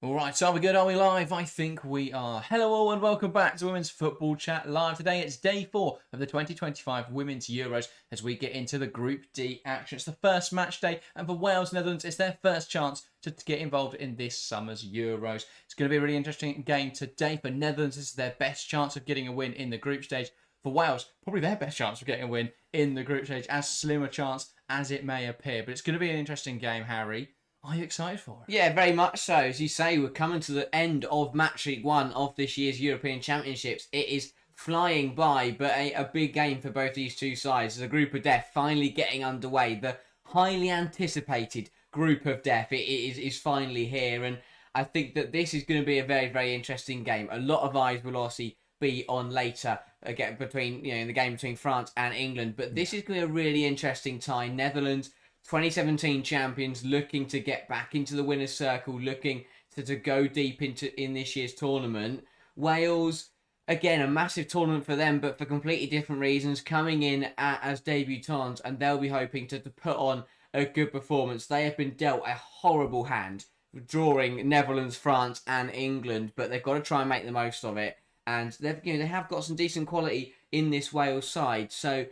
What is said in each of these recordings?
Alright, so are we good? Are we live? I think we are. Hello all and welcome back to Women's Football Chat Live. Today it's day 4 of the 2025 Women's Euros as we get into the Group D action. It's the first match day and for Wales, Netherlands, it's their first chance to get involved in this summer's Euros. It's going to be a really interesting game today. For Netherlands, this is their best chance of getting a win in the group stage. For Wales, probably their best chance of getting a win in the group stage, as slim a chance as it may appear. But it's going to be an interesting game, Harry. Are you excited for it? Yeah, very much so. As you say, we're coming to the end of Match Week 1 of this year's European Championships. It is flying by, but a big game for both these two sides. The Group of Death finally getting underway. The highly anticipated Group of Death is finally here. And I think that this is going to be a very, very interesting game. A lot of eyes will obviously be on later again in the game between France and England. But this is going to be a really interesting time. Netherlands, 2017 champions, looking to get back into the winner's circle, looking to go deep in this year's tournament. Wales, again, a massive tournament for them, but for completely different reasons, coming in as debutants, and they'll be hoping to put on a good performance. They have been dealt a horrible hand, drawing Netherlands, France, and England, but they've got to try and make the most of it. And they have got some decent quality in this Wales side, so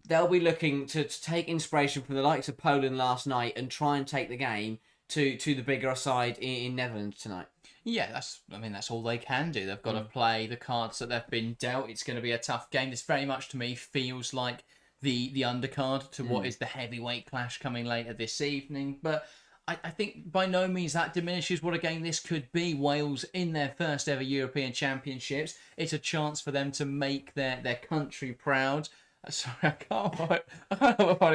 they'll be looking to take inspiration from the likes of Poland last night and try and take the game to the bigger side in Netherlands tonight. Yeah, that's all they can do. They've got to play the cards that they've been dealt. It's going to be a tough game. This very much to me feels like the undercard to what is the heavyweight clash coming later this evening. But I think by no means that diminishes what a game this could be. Wales in their first ever European Championships. It's a chance for them to make their country proud. Sorry, I can't find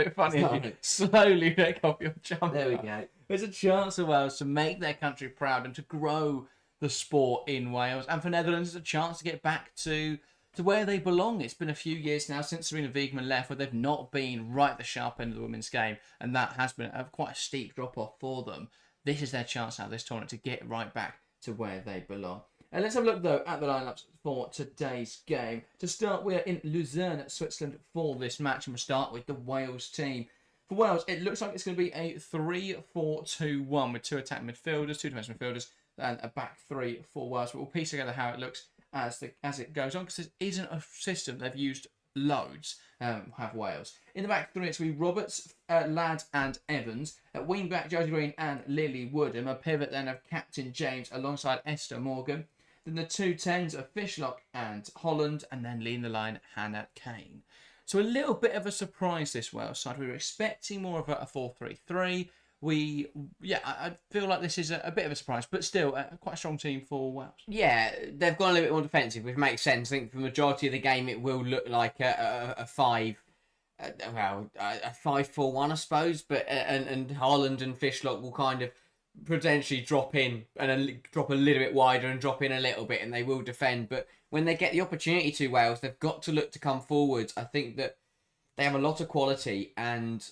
it funny. You slowly let off your jumper. There we go. There's a chance for Wales to make their country proud and to grow the sport in Wales. And for Netherlands, it's a chance to get back to where they belong. It's been a few years now since Serena Wiegman left where they've not been right at the sharp end of the women's game. And that has been quite a steep drop-off for them. This is their chance now, this tournament, to get right back to where they belong. And let's have a look, though, at the lineups for today's game. To start, we're in Lucerne, Switzerland, for this match, and we'll start with the Wales team. For Wales, it looks like it's going to be a 3-4-2-1 with two attacking midfielders, two defensive midfielders, and a back three for Wales. But we'll piece together how it looks as it goes on, because this isn't a system they've used loads, have Wales. In the back three, it's going to be Roberts, Ladd and Evans. At wing back, Josie Green and Lily Woodham. A pivot then of Captain James alongside Esther Morgan. Then the two tens of Fishlock and Holland, and then leading the line, Hannah Kane. So a little bit of a surprise this Wales side. We were expecting more of a 4-3-3. I feel like this is a bit of a surprise, but still quite a strong team for Wales. Yeah, they've gone a little bit more defensive, which makes sense. I think for the majority of the game, it will look like a 5-4-1, I suppose. But and Holland and Fishlock will kind of potentially drop in and drop a little bit wider and drop in a little bit, and they will defend. But when they get the opportunity to, Wales, they've got to look to come forwards. I think that they have a lot of quality and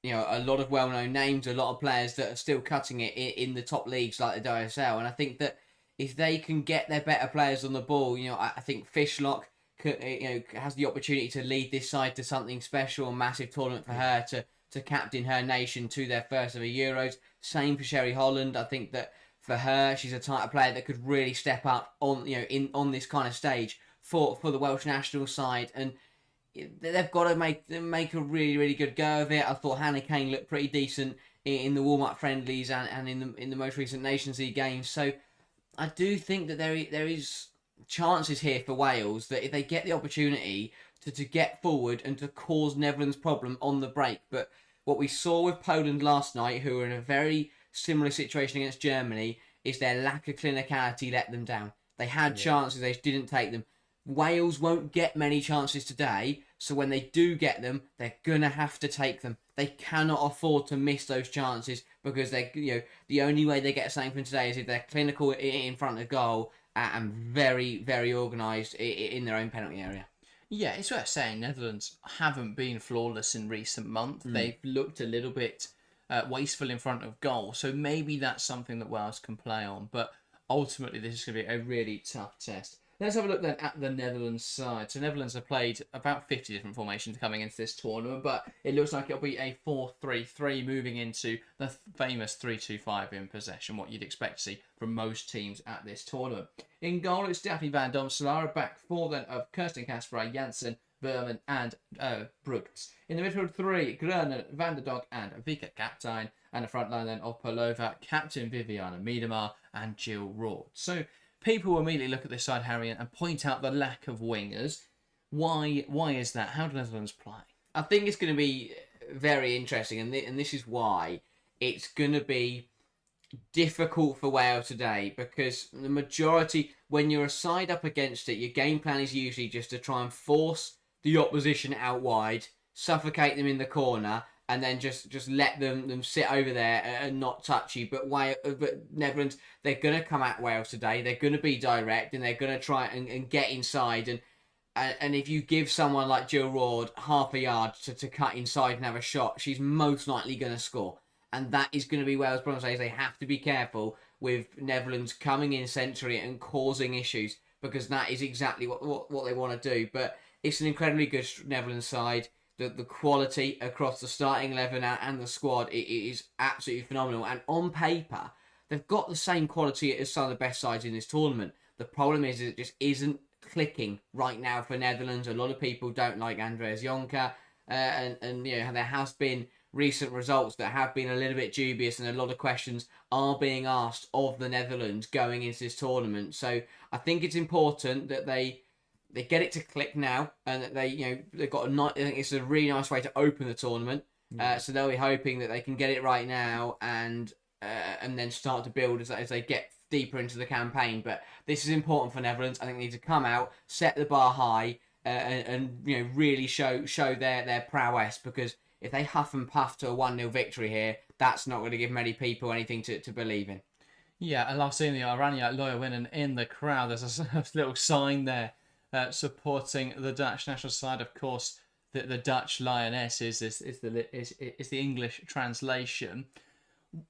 a lot of well-known names, a lot of players that are still cutting it in the top leagues like the WSL. And I think that if they can get their better players on the ball, I think Fishlock has the opportunity to lead this side to something special, a massive tournament for her to captain her nation to their first ever Euros. Same for Sherry Holland. I think that for her, she's a type of player that could really step up on this kind of stage for the Welsh national side, and they've got to make a really, really good go of it. I thought Hannah Kane looked pretty decent in the warm-up friendlies and in the most recent Nations League games. So I do think that there is chances here for Wales that if they get the opportunity to get forward and to cause Netherlands problem on the break. But what we saw with Poland last night, who were in a very similar situation against Germany, is their lack of clinicality let them down. They had chances, they didn't take them. Wales won't get many chances today, so when they do get them, they're going to have to take them. They cannot afford to miss those chances because the only way they get something from today is if they're clinical in front of goal and very, very organised in their own penalty area. Yeah, it's worth saying Netherlands haven't been flawless in recent months. They've looked a little bit wasteful in front of goal, so maybe that's something that Wales can play on. But ultimately, this is going to be a really tough test Let's have a look then at the Netherlands side. So Netherlands have played about 50 different formations coming into this tournament, but it looks like it'll be a 4-3-3 moving into the famous 3-2-5 in possession, what you'd expect to see from most teams at this tournament. In goal, it's Daphne van Domselaar, back four then of Kirsten Kasper, Janssen, Verman and Brugts. In the midfield, three, Gruner, Van der Dog and Vika Kaptein, and the front line then of Polova, Captain Viviana Miedemar and Jill Roord. So people will immediately look at this side, Harry, and point out the lack of wingers. Why is that? How do the Netherlands play? I think it's going to be very interesting, and this is why it's going to be difficult for Wales today, because the majority, when you're a side up against it, your game plan is usually just to try and force the opposition out wide, suffocate them in the corner, and then just let them sit over there and not touch you. But Netherlands, they're going to come at Wales today. They're going to be direct, and they're going to try and get inside. And if you give someone like Jill Roord half a yard to cut inside and have a shot, she's most likely going to score. And that is going to be Wales' problem. They have to be careful with Netherlands coming in centrally and causing issues, because that is exactly what they want to do. But it's an incredibly good Netherlands side. The quality across the starting 11 and the squad, it is absolutely phenomenal. And on paper, they've got the same quality as some of the best sides in this tournament. The problem is it just isn't clicking right now for Netherlands. A lot of people don't like Andreas Jonker, and you know, there has been recent results that have been a little bit dubious, and a lot of questions are being asked of the Netherlands going into this tournament. So I think it's important that they get it to click now, and that they've got I think it's a really nice way to open the tournament. So they'll be hoping that they can get it right now, and then start to build as they get deeper into the campaign. But this is important for Netherlands. I think they need to come out, set the bar high, and really show their prowess, because if they huff and puff to a 1-0 victory here, that's not going to give many people anything to believe in. Yeah, and I've seen the Oranje Leeuwinnen in the crowd. There's a little sign there supporting the Dutch national side. Of course, the Dutch Lioness is the English translation.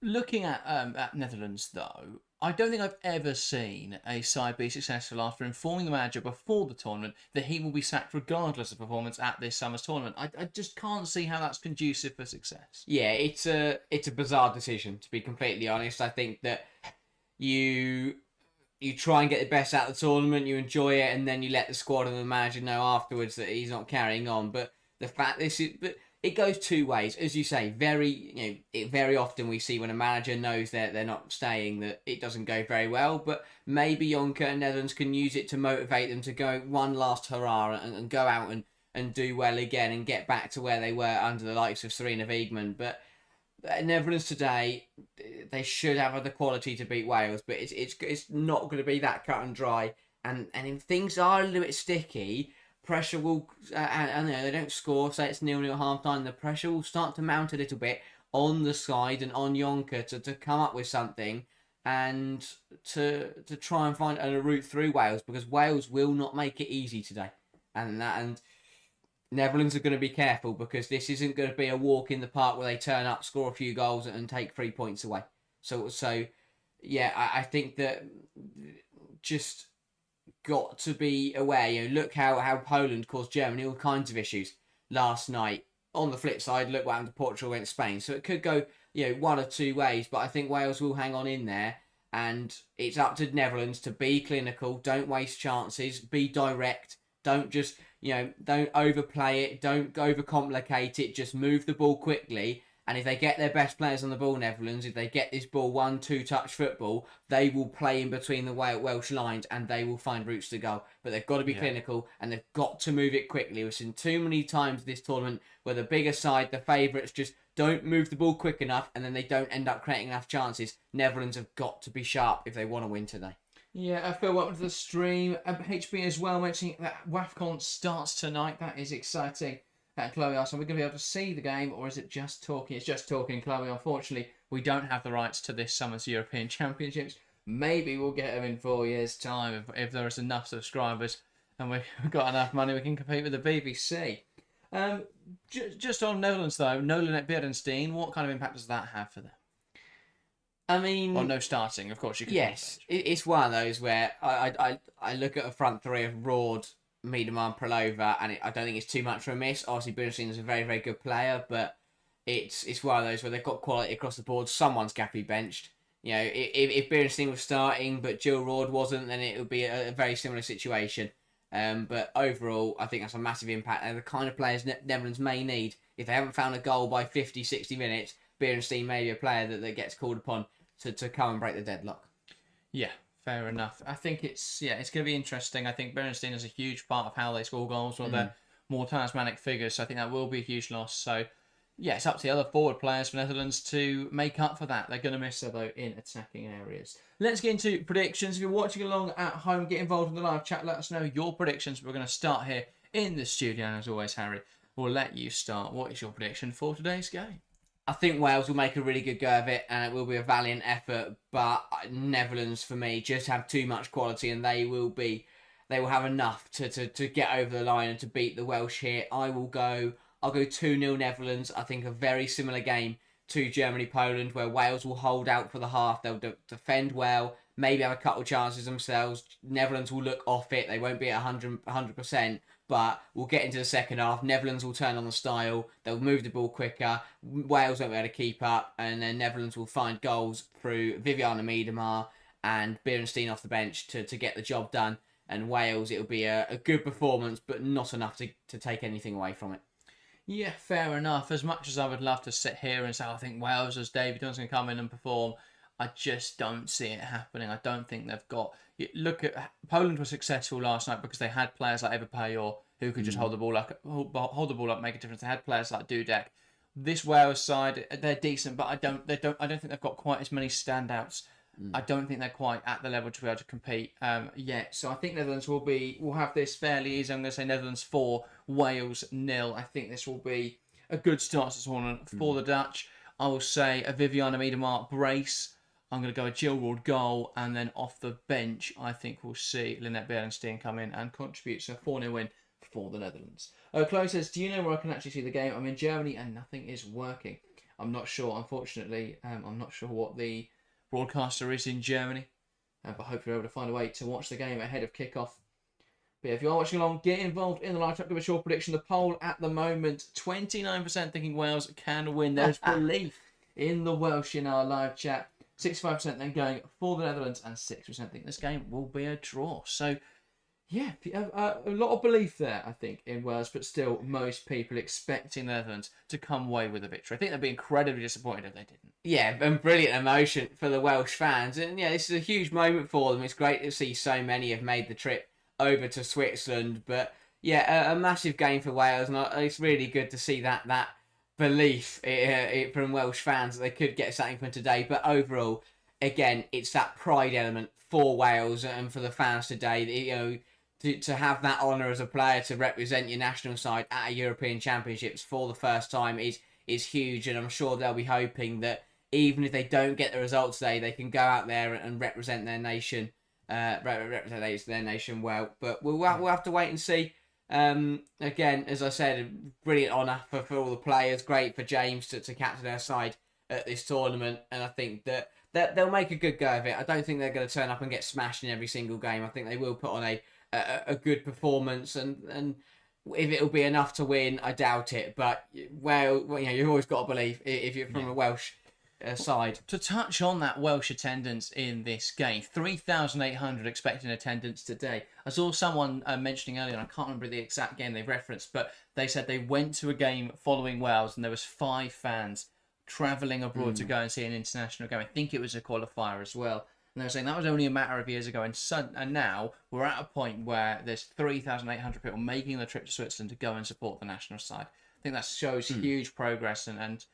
Looking at Netherlands, though, I don't think I've ever seen a side be successful after informing the manager before the tournament that he will be sacked regardless of performance at this summer's tournament. I just can't see how that's conducive for success. Yeah, it's a bizarre decision, to be completely honest. I think that you try and get the best out of the tournament, you enjoy it, and then you let the squad and the manager know afterwards that he's not carrying on. But the fact it goes two ways, as you say. Very often we see when a manager knows they're not staying, that it doesn't go very well. But maybe Jonker and Netherlands can use it to motivate them to go one last hurrah and go out and do well again and get back to where they were under the likes of Serena Wiegman. But Netherlands today, they should have the quality to beat Wales, but it's not going to be that cut and dry. And if things are a little bit sticky, pressure will, and they don't score, say it's 0-0 at half time, the pressure will start to mount a little bit on the side and on Jonker to come up with something and to try and find a route through Wales, because Wales will not make it easy today. And Netherlands are going to be careful, because this isn't going to be a walk in the park where they turn up, score a few goals and take 3 points away. So yeah, I think that just got to be aware. Look how Poland caused Germany all kinds of issues last night. On the flip side, look what happened to Portugal against Spain. So it could go one of two ways, but I think Wales will hang on in there, and it's up to Netherlands to be clinical, don't waste chances, be direct, don't just don't overplay it, don't overcomplicate it, just move the ball quickly. And if they get their best players on the ball, Netherlands, if they get this ball 1-2 touch football, they will play in between the Welsh lines and they will find routes to goal. But they've got to be clinical, and they've got to move it quickly. We've seen too many times this tournament where the bigger side, the favourites, just don't move the ball quick enough, and then they don't end up creating enough chances. Netherlands have got to be sharp if they want to win today. Yeah, Phil, welcome to the stream. HB as well, mentioning that WAFCON starts tonight. That is exciting. Chloe asked, are we going to be able to see the game, or is it just talking? It's just talking, Chloe. Unfortunately, we don't have the rights to this summer's European Championships. Maybe we'll get them in 4 years' time if there is enough subscribers and we've got enough money, we can compete with the BBC. Just on Netherlands, though, Nolan at Berenstein, what kind of impact does that have for them? I mean, Or no starting, of course. You could. yes, it's one of those where I look at a front three of Rord, Miedemar, and Prelova, and I don't think it's too much of a miss. Obviously, Bernstein is a very, very good player, but it's one of those where they've got quality across the board. Someone's got to be benched. You know, if Bernstein was starting, but Jill Rord wasn't, then it would be a very similar situation. But overall, I think that's a massive impact. And the kind of players Netherlands may need, if they haven't found a goal by 50, 60 minutes, Bernstein may be a player that gets called upon to come and break the deadlock. Yeah, fair enough. I think it's going to be interesting. I think Bernstein is a huge part of how they score goals, or they're more talismanic figures. So I think that will be a huge loss. So yeah, it's up to the other forward players for Netherlands to make up for that. They're going to miss her though in attacking areas. Let's get into predictions. If you're watching along at home, get involved in the live chat. Let us know your predictions. We're going to start here in the studio, and as always, Harry, we'll let you start. What is your prediction for today's game? I think Wales will make a really good go of it, and it will be a valiant effort. But Netherlands, for me, just have too much quality, and they will have enough to get over the line and to beat the Welsh here. I'll go 2-0 Netherlands. I think a very similar game to Germany-Poland, where Wales will hold out for the half. They'll defend well, maybe have a couple of chances themselves. Netherlands will look off it. They won't be at 100%. But we'll get into the second half. Netherlands will turn on the style. They'll move the ball quicker. Wales won't be able to keep up. And then Netherlands will find goals through Viviana Miedemar and Bernstein off the bench to get the job done. And Wales, it'll be a good performance, but not enough to take anything away from it. Yeah, fair enough. As much as I would love to sit here and say, I think Wales as debutants going to come in and perform, I just don't see it happening. I don't think they've got... Look at Poland was successful last night because they had players like Eva Payor who could just hold the ball up, make a difference. They had players like Dudek. This Wales side, they're decent, but I don't think they've got quite as many standouts. I don't think they're quite at the level to be able to compete yet. So I think Netherlands will have this fairly easy. I'm going to say Netherlands 4, Wales 0. I think this will be a good start to the tournament for the Dutch. I will say a Viviana Miedemar brace. I'm going to go a Jill Ward goal, and then off the bench, I think we'll see Lynette Bernstein come in and contribute. So 4-0 win for the Netherlands. Chloe says, do you know where I can actually see the game? I'm in Germany and nothing is working. I'm not sure, unfortunately. I'm not sure what the broadcaster is in Germany, but hopefully we're able to find a way to watch the game ahead of kickoff. But if you are watching along, get involved in the live chat. Give us your prediction. The poll at the moment, 29% thinking Wales can win. There's belief in the Welsh in our live chat. 65% then going for the Netherlands, and 6% think this game will be a draw. So, yeah, a lot of belief there, I think, in Wales, but still most people expecting the Netherlands to come away with a victory. I think they'd be incredibly disappointed if they didn't. Yeah, and brilliant emotion for the Welsh fans. And yeah, this is a huge moment for them. It's great to see so many have made the trip over to Switzerland. But yeah, a massive game for Wales, and it's really good to see that belief from Welsh fans that they could get something from today. But overall, again, it's that pride element for Wales and for the fans today. You know, to have that honour as a player to represent your national side at a European Championships for the first time is huge. And I'm sure they'll be hoping that even if they don't get the result today, they can go out there and represent their nation, represent their nation well. But we'll have to wait and see. Again, as I said, a brilliant honour for all the players. Great for James to captain their side at this tournament, and I think that they'll make a good go of it. I don't think they're going to turn up and get smashed in every single game. I think they will put on a good performance, and if it'll be enough to win, I doubt it. But well, you know, you've always got to believe if you're from a Welsh side. To touch on that Welsh attendance in this game, 3,800 expected attendance today. I saw someone mentioning earlier, and I can't remember the exact game they referenced, but they said they went to a game following Wales and there was 5 fans travelling abroad to go and see an international game. I think it was a qualifier as well. And they were saying that was only a matter of years ago, and now we're at a point where there's 3,800 people making the trip to Switzerland to go and support the national side. I think that shows huge progress and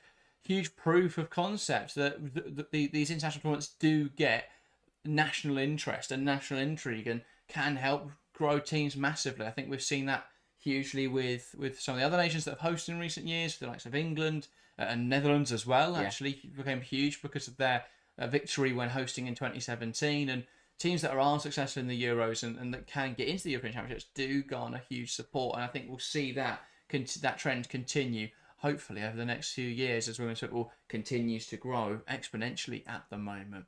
huge proof of concept that these international tournaments do get national interest and national intrigue and can help grow teams massively. I think we've seen that hugely with some of the other nations that have hosted in recent years, the likes of England and Netherlands as well. Actually became huge because of their victory when hosting in 2017, and teams that are unsuccessful in the Euros and that can get into the European Championships do garner huge support, and I think we'll see that trend continue. hopefully over the next few years as women's football continues to grow exponentially at the moment.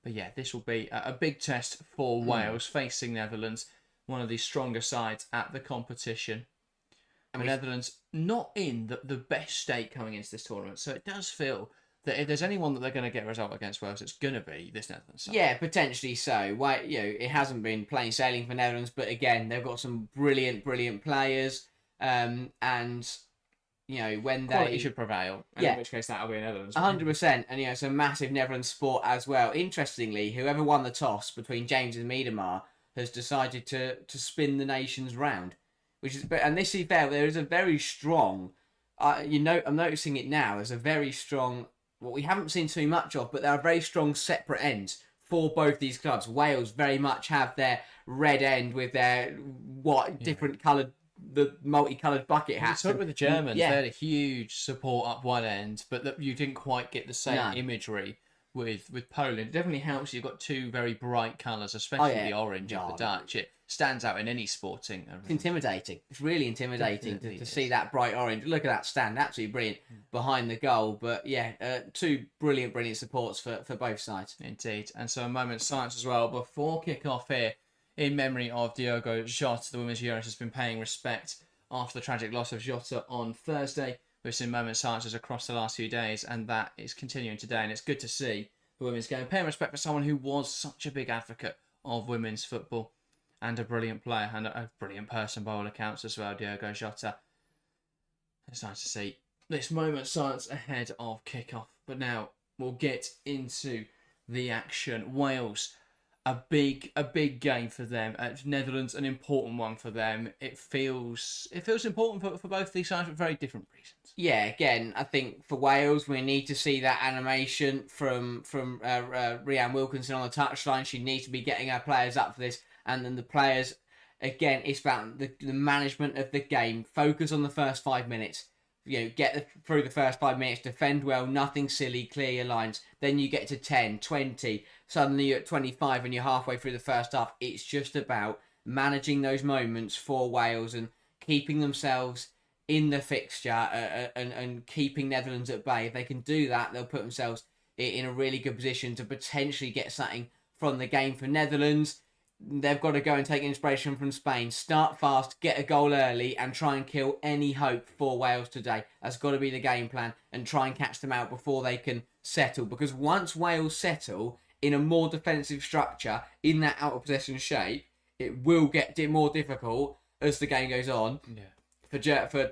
But yeah, this will be a big test for Wales facing Netherlands, one of the stronger sides at the competition. And Netherlands not in the best state coming into this tournament, so it does feel that if there's anyone that they're going to get a result against Wales, it's going to be this Netherlands side. Yeah, potentially so. Why, it hasn't been plain sailing for Netherlands, but again, they've got some brilliant players, and when Quality they should prevail. And in which case that'll be Netherlands. 100%, and it's a massive Netherlands sport as well. Interestingly, whoever won the toss between James and Miedemar has decided to spin the nations round, and this is fair. There is a very strong, I'm noticing it now. There's a very strong, what we haven't seen too much of, but there are very strong separate ends for both these clubs. Wales very much have their red end with their different coloured, the multicoloured bucket hats. You talked with the Germans, they had a huge support up one end, but you didn't quite get the same imagery with Poland. It definitely helps. You've got two very bright colours, especially the orange of the Dutch. It stands out in any sporting arena. It's intimidating. It's really intimidating to see that bright orange. Look at that stand, absolutely brilliant behind the goal. But two brilliant supports for both sides. Indeed. And so a moment's silence as well before kick-off here in memory of Diogo Jota. The Women's Euros has been paying respect after the tragic loss of Jota on Thursday. We've seen moments silences across the last few days, and that is continuing today. And it's good to see the women's game paying respect for someone who was such a big advocate of women's football and a brilliant player and a brilliant person by all accounts as well, Diogo Jota. It's nice to see this moment's silence ahead of kick-off. But now we'll get into the action. Wales, a big game for them. Netherlands, an important one for them. It feels important for both these sides for very different reasons. Yeah, again, I think for Wales, we need to see that animation from Rhian Wilkinson on the touchline. She needs to be getting her players up for this. And then the players, again, it's about the management of the game. Focus on the first 5 minutes. Get through the first 5 minutes, defend well, nothing silly, clear your lines. Then you get to 10, 20, suddenly you're at 25 and you're halfway through the first half. It's just about managing those moments for Wales and keeping themselves in the fixture and keeping Netherlands at bay. If they can do that, they'll put themselves in a really good position to potentially get something from the game. For Netherlands, they've got to go and take inspiration from Spain. Start fast, get a goal early, and try and kill any hope for Wales today. That's got to be the game plan, and try and catch them out before they can settle. Because once Wales settle in a more defensive structure, in that out of possession shape, it will get more difficult as the game goes on. For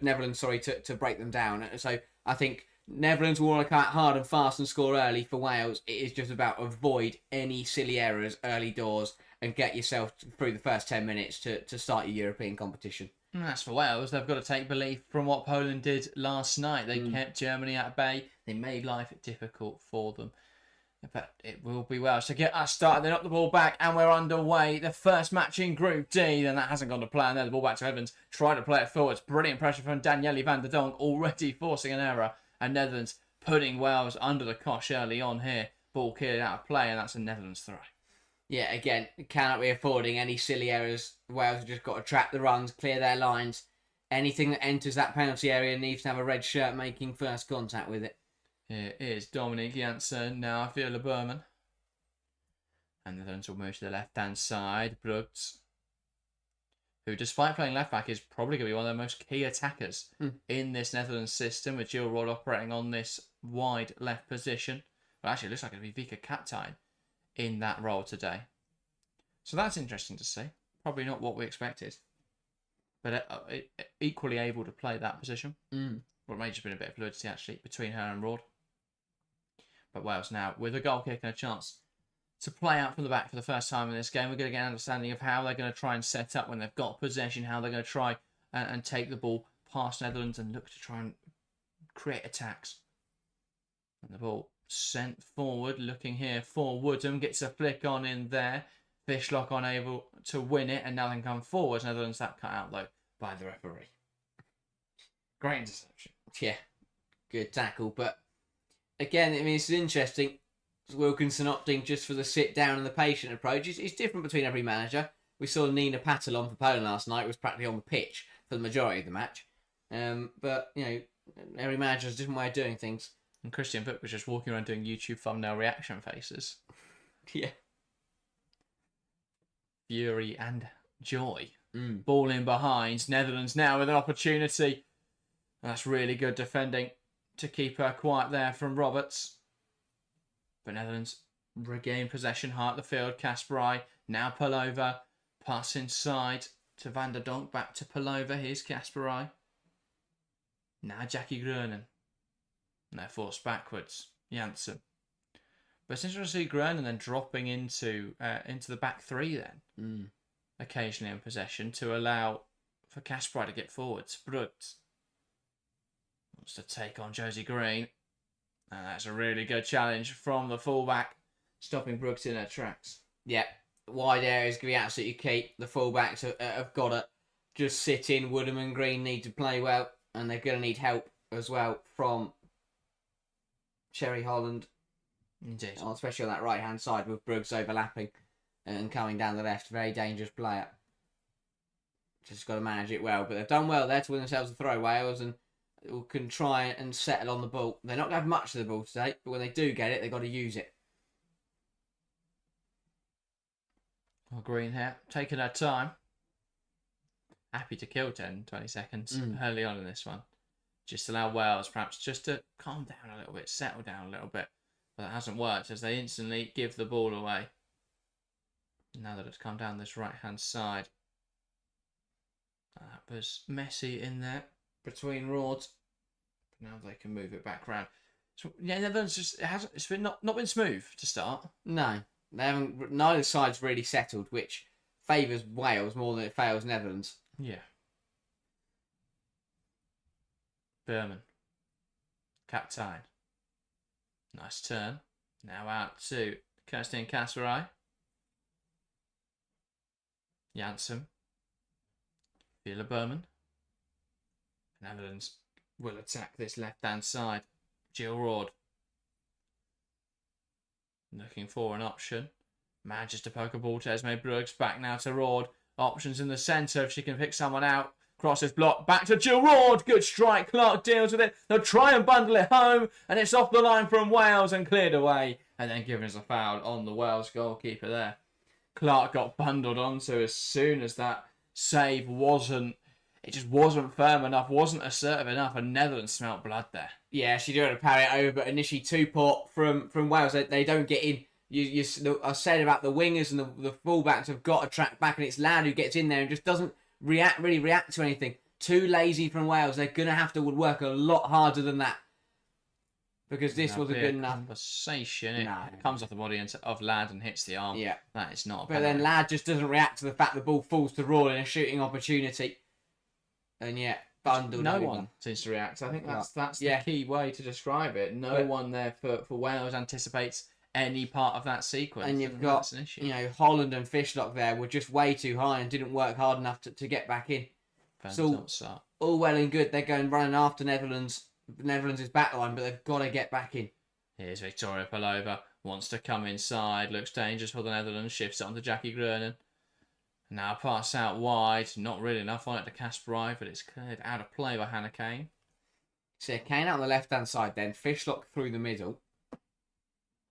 Netherlands, to break them down. So I think Netherlands will want to come out hard and fast and score early. For Wales, it is just about avoid any silly errors early doors and get yourself through the first 10 minutes to start your European competition. And as for Wales, they've got to take belief from what Poland did last night. They kept Germany at bay. They made life difficult for them. But it will be Wales to get us started. They knock the ball back and we're underway. The first match in Group D. Then that hasn't gone to plan. There the ball back to Evans. Try to play it forwards. Brilliant pressure from Danielle van der Donk. Already forcing an error. And Netherlands putting Wales under the cosh early on here. Ball cleared out of play and that's a Netherlands throw. Yeah, again, cannot be affording any silly errors. Wales have just got to trap the runs, clear their lines. Anything that enters that penalty area needs to have a red shirt making first contact with it. Here is Dominic Janssen, now Viola Berman. And the Netherlands will move to the left-hand side. Brugts, who despite playing left-back is probably going to be one of the most key attackers in this Netherlands system, with Jill Rodd operating on this wide left position. Well, actually, it looks like it'll be Vika Kaptein in that role today. So that's interesting to see. Probably not what we expected. But equally able to play that position. Well, it may have just been a bit of fluidity, actually, between her and Rodd. But Wales now, with a goal kick and a chance to play out from the back for the first time in this game, we're going to get an understanding of how they're going to try and set up when they've got possession, how they're going to try and take the ball past Netherlands and look to try and create attacks. And the ball sent forward, looking here for Woodham, gets a flick on in there. Fishlock unable to win it, and now they come forward. Netherlands, that cut out, though, by the referee. Great interception. Yeah, good tackle, but again, I mean, it's interesting. Wilkinson opting just for the sit down and the patient approach. It's different between every manager. We saw Nina Patalon for Poland last night, was practically on the pitch for the majority of the match. But, Every manager has a different way of doing things. And Christian Vick was just walking around doing YouTube thumbnail reaction faces. Yeah. Fury and joy. Mm. Ball in behind. Netherlands now with an opportunity. That's really good defending to keep her quiet there from Roberts. But Netherlands regain possession high at the field. Kasperai now Pullover. Pass inside to Van der Donk. Back to Pullover. Here's Kasperai. Now Jackie Groenen. And they're forced backwards. Janssen. But it's interesting to see Groenen then dropping into the back three then. Mm. Occasionally in possession to allow for Kasperai to get forwards. Brooks wants to take on Josie Green. And that's a really good challenge from the fullback, stopping Brooks in her tracks. Yeah, wide areas going to be absolutely key. The fullbacks have got to just sit in. Woodham and Green need to play well, and they're going to need help as well from Sherry Holland. Indeed. Especially on that right-hand side with Brooks overlapping and coming down the left. Very dangerous player. Just got to manage it well. But they've done well there to win themselves a throw, Wales, and can try and settle on the ball. They're not going to have much of the ball today, but when they do get it, they've got to use it. Well, Green here, taking her time. Happy to kill 10, 20 seconds early on in this one. Just allow Wales perhaps just to calm down a little bit, settle down a little bit. But that hasn't worked as they instantly give the ball away. Now that it's come down this right-hand side. That was messy in there between Rords. Now they can move it back round. So, yeah, Netherlands just it's been not been smooth to start. No, they haven't. Neither side's really settled, which favours Wales more than it favours Netherlands. Yeah. Berman. Captain. Nice turn. Now out to Kirsten Kasperai. Janssen. Vila Berman. Netherlands will attack this left-hand side. Jill Rord. Looking for an option. Manages to poke a ball to Esme Brooks. Back now to Rord. Options in the centre if she can pick someone out. Crosses block. Back to Jill Rord. Good strike. Clark deals with it. They'll try and bundle it home. And it's off the line from Wales and cleared away. And then given us a foul on the Wales goalkeeper there. Clark got bundled onto as soon as that save wasn't. It just wasn't firm enough, wasn't assertive enough, and Netherlands smelt blood there. Yeah, she did want to parry it over, but initially two-pot from Wales. They don't get in. I said about the wingers and the fullbacks have got to track back, and it's Ladd who gets in there and just doesn't really react to anything. Too lazy from Wales. They're going to have to work a lot harder than that. Because this wasn't good enough. Conversation. It comes off the body of Ladd and hits the arm. Yeah. That is not a But penalty. then Ladd just doesn't react to the fact the ball falls to Raw in a shooting opportunity. And yet, bundled. No one seems to react. I think that's the key way to describe it. No one there for Wales anticipates any part of that sequence. And you've got, an issue. Holland and Fishlock there were just way too high and didn't work hard enough to get back in. So all well and good. They're going running after Netherlands. Netherlands' back line, but they've got to get back in. Here's Victoria Palova. Wants to come inside. Looks dangerous for the Netherlands. Shifts it onto Jackie Groenen. Now pass out wide. Not really enough on it to Kasperai, but it's cleared out of play by Hannah Kane. So Kane out on the left-hand side then. Fishlock through the middle.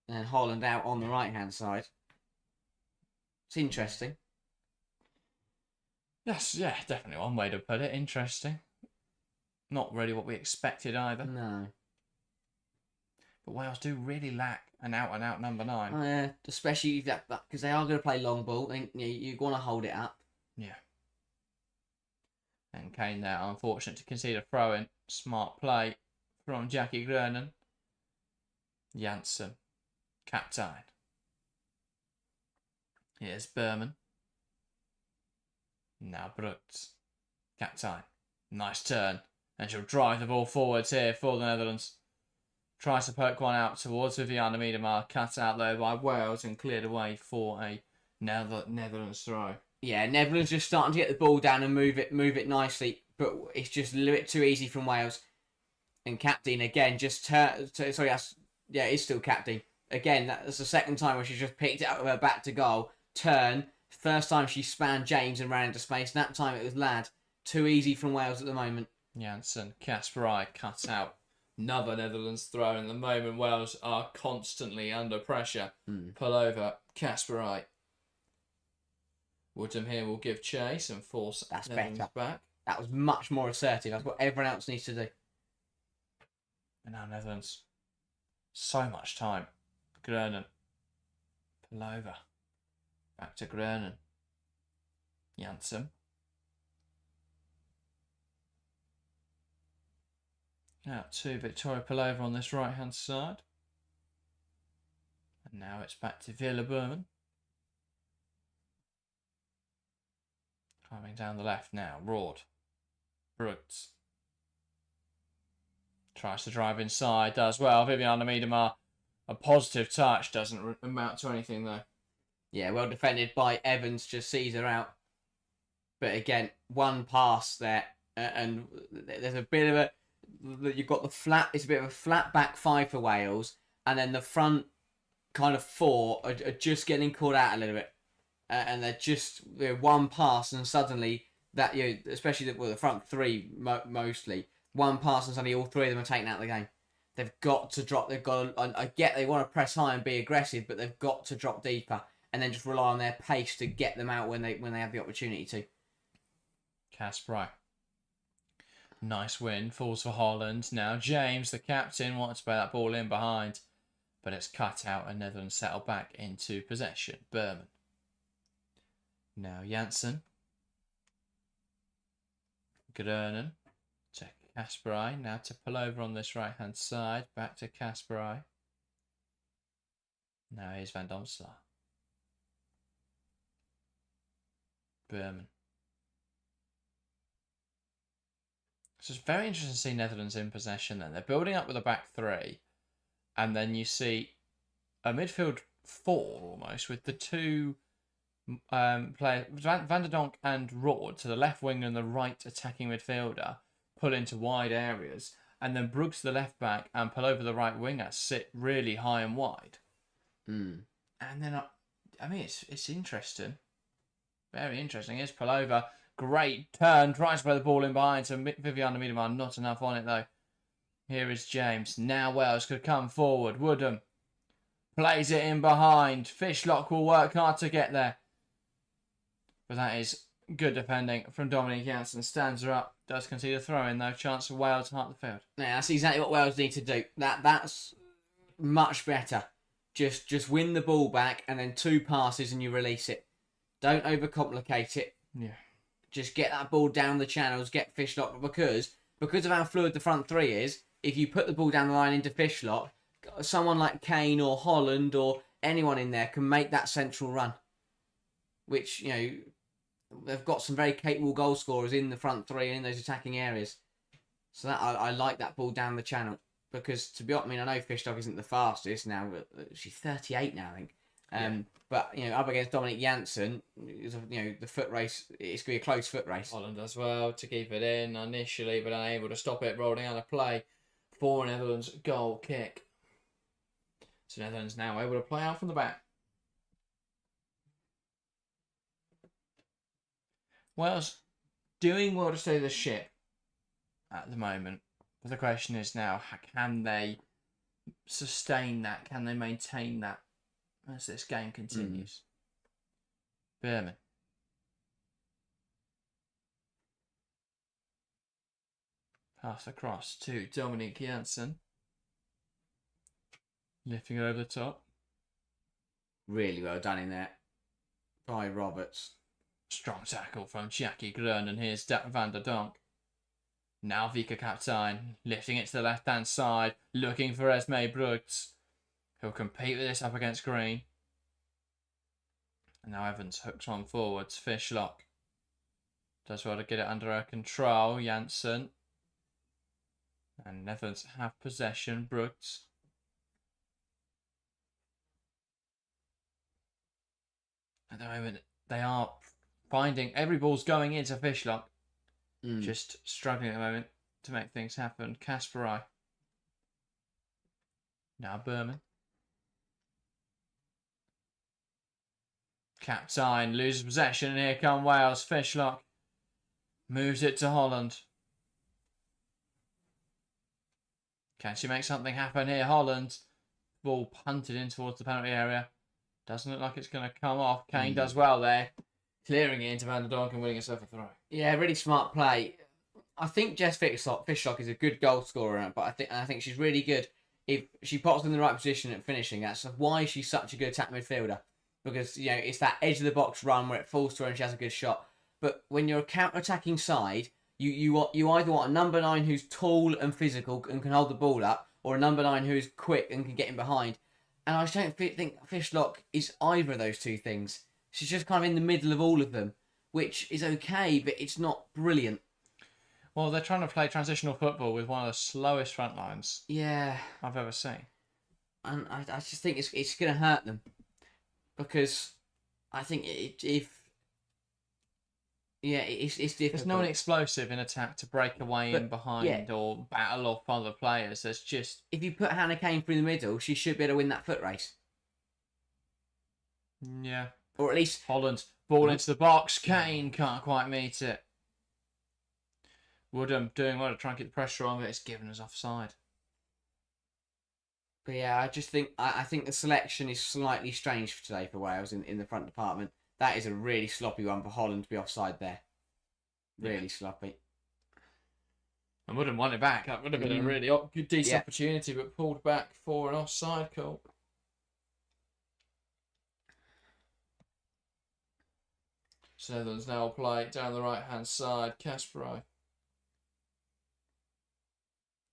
And Holland out on the right-hand side. It's interesting. Yes, yeah, definitely one way to put it. Interesting. Not really what we expected either. No. But Wales do really lack an out-and-out number 9. Oh, yeah, especially that because they are going to play long ball. And you want to hold it up. Yeah. And Kane there, unfortunate to concede a throw-in. Smart play from Jackie Groenen. Janssen. Captain. Here's Berman. Now Brooks. Captain. Nice turn. And she'll drive the ball forwards here for the Netherlands. Tries to poke one out towards Viviana Miedema. Cut out there by Wales and cleared away for a Netherlands throw. Yeah, Netherlands just starting to get the ball down and move it nicely. But it's just a little bit too easy from Wales. And Captain again just it's still Captain. Again, that's the second time where she's just picked it up with her back to goal. Turn. First time she spanned James and ran into space. That time it was Ladd. Too easy from Wales at the moment. Janssen, Kasperai cut out. Another Netherlands throw. In the moment, Wales are constantly under pressure. Pull over, Kasperai. Woodham here will give chase and force That's Netherlands better. back. That was much more assertive. That's what everyone else needs to do. And now Netherlands. So much time. Groenen. Pull over. Back to Groenen. Janssen. Out to Victoria Pelova on this right hand side. And now it's back to Villa Berman. Coming down the left now. Rord. Brooks. Tries to drive inside. Does well. Viviana Miedema. A positive touch. Doesn't amount to anything though. Yeah, well defended by Evans. Just sees her out. But again, one pass there. And there's a bit of a... You've got the flat... It's a bit of a flat back five for Wales. And then the front kind of four are just getting caught out a little bit. And they're just one pass and suddenly that, especially the front three mostly, one pass and suddenly all three of them are taken out of the game. They've got to drop. They've got. I get they want to press high and be aggressive, but they've got to drop deeper and then just rely on their pace to get them out when they have the opportunity to. Kasperai. Nice win. Falls for Holland. Now James, the captain, wants to play that ball in behind, but it's cut out and Netherlands settle back into possession. Berman. Now Janssen. Groenen to Kasperai. Now to pull over on this right hand side. Back to Kasperai. Now here's Van Domselaar. Berman. So it's very interesting to see Netherlands in possession then. They're building up with a back three. And then you see a midfield four almost with the two players, Van der Donk and Rord to the left wing and the right attacking midfielder pull into wide areas. And then Brooks, the left back, and pull over the right winger sit really high and wide. And then, I mean, it's interesting. Very interesting. Here's Pelova. Great turn. Tries to play the ball in behind. So Viviana Miedema, not enough on it though. Here is James. Now Wales could come forward. Woodham plays it in behind. Fishlock will work hard to get there. But that is good defending from Dominic Janssen. Stands her up. Does concede a throw in though. Chance for Wales to heart the field. Yeah, that's exactly what Wales need to do. That's much better. Just win the ball back and then two passes and you release it. Don't overcomplicate it. Yeah. Just get that ball down the channels, get Fishlock, because of how fluid the front three is, if you put the ball down the line into Fishlock, someone like Kane or Holland or anyone in there can make that central run. Which, they've got some very capable goal scorers in the front three and in those attacking areas. So that I like that ball down the channel. Because, to be honest, I know Fishlock isn't the fastest now, but she's 38 now, I think. But, up against Dominic Janssen, the foot race, it's going to be a close foot race. Holland as well to keep it in initially, but unable to stop it rolling out of play for Netherlands goal kick. So Netherlands now able to play out from the back. Wales doing well to stay the ship at the moment. But the question is now, can they sustain that? Can they maintain that as this game continues? Berman. Pass across to Dominic Janssen. Lifting it over the top. Really well done in there by Roberts. Strong tackle from Jackie Groen, and here's Van der Donk. Now Vika Kaptein, lifting it to the left-hand side, looking for Esme Brooks, who'll compete with this up against Green. And now Evans hooks one forwards, Fishlock. Does well to get it under her control, Janssen. And Netherlands have possession, Brooks. At the moment, they are finding every ball's going into Fishlock. Just struggling at the moment to make things happen. Kasperai. Now Berman. Kaptein loses possession, and here come Wales. Fishlock moves it to Holland. Can she make something happen here? Holland. Ball punted in towards the penalty area. Doesn't look like it's going to come off. Kane does well there. Clearing it into Van der Donk and winning herself a throw. Yeah, really smart play. I think Jess Fishlock is a good goal scorer, but I think she's really good if she pops in the right position at finishing. That's why she's such a good attack midfielder. Because, you know, it's that edge of the box run where it falls to her and she has a good shot. But when you're a counter-attacking side, you either want a number 9 who's tall and physical and can hold the ball up, or a number 9 who's quick and can get in behind. And I just don't think Fishlock is either of those two things. She's just kind of in the middle of all of them, which is okay, but it's not brilliant. Well, they're trying to play transitional football with one of the slowest front lines I've ever seen. And I just think it's going to hurt them. Because I think it's difficult. There's no one explosive in attack to break away in behind or battle off other players. There's just... If you put Hannah Kane through the middle, she should be able to win that foot race. Yeah. Or at least... Holland, ball into the box. Kane can't quite meet it. Woodham doing well to try and get the pressure on, but it's given us offside. But yeah, I just think I think the selection is slightly strange for today for Wales in the front department. That is a really sloppy one for Holland to be offside there. Really sloppy. I wouldn't want it back. That would have been a really decent opportunity, but pulled back for an offside call. So Netherlands now play down the right-hand side. Kasparov.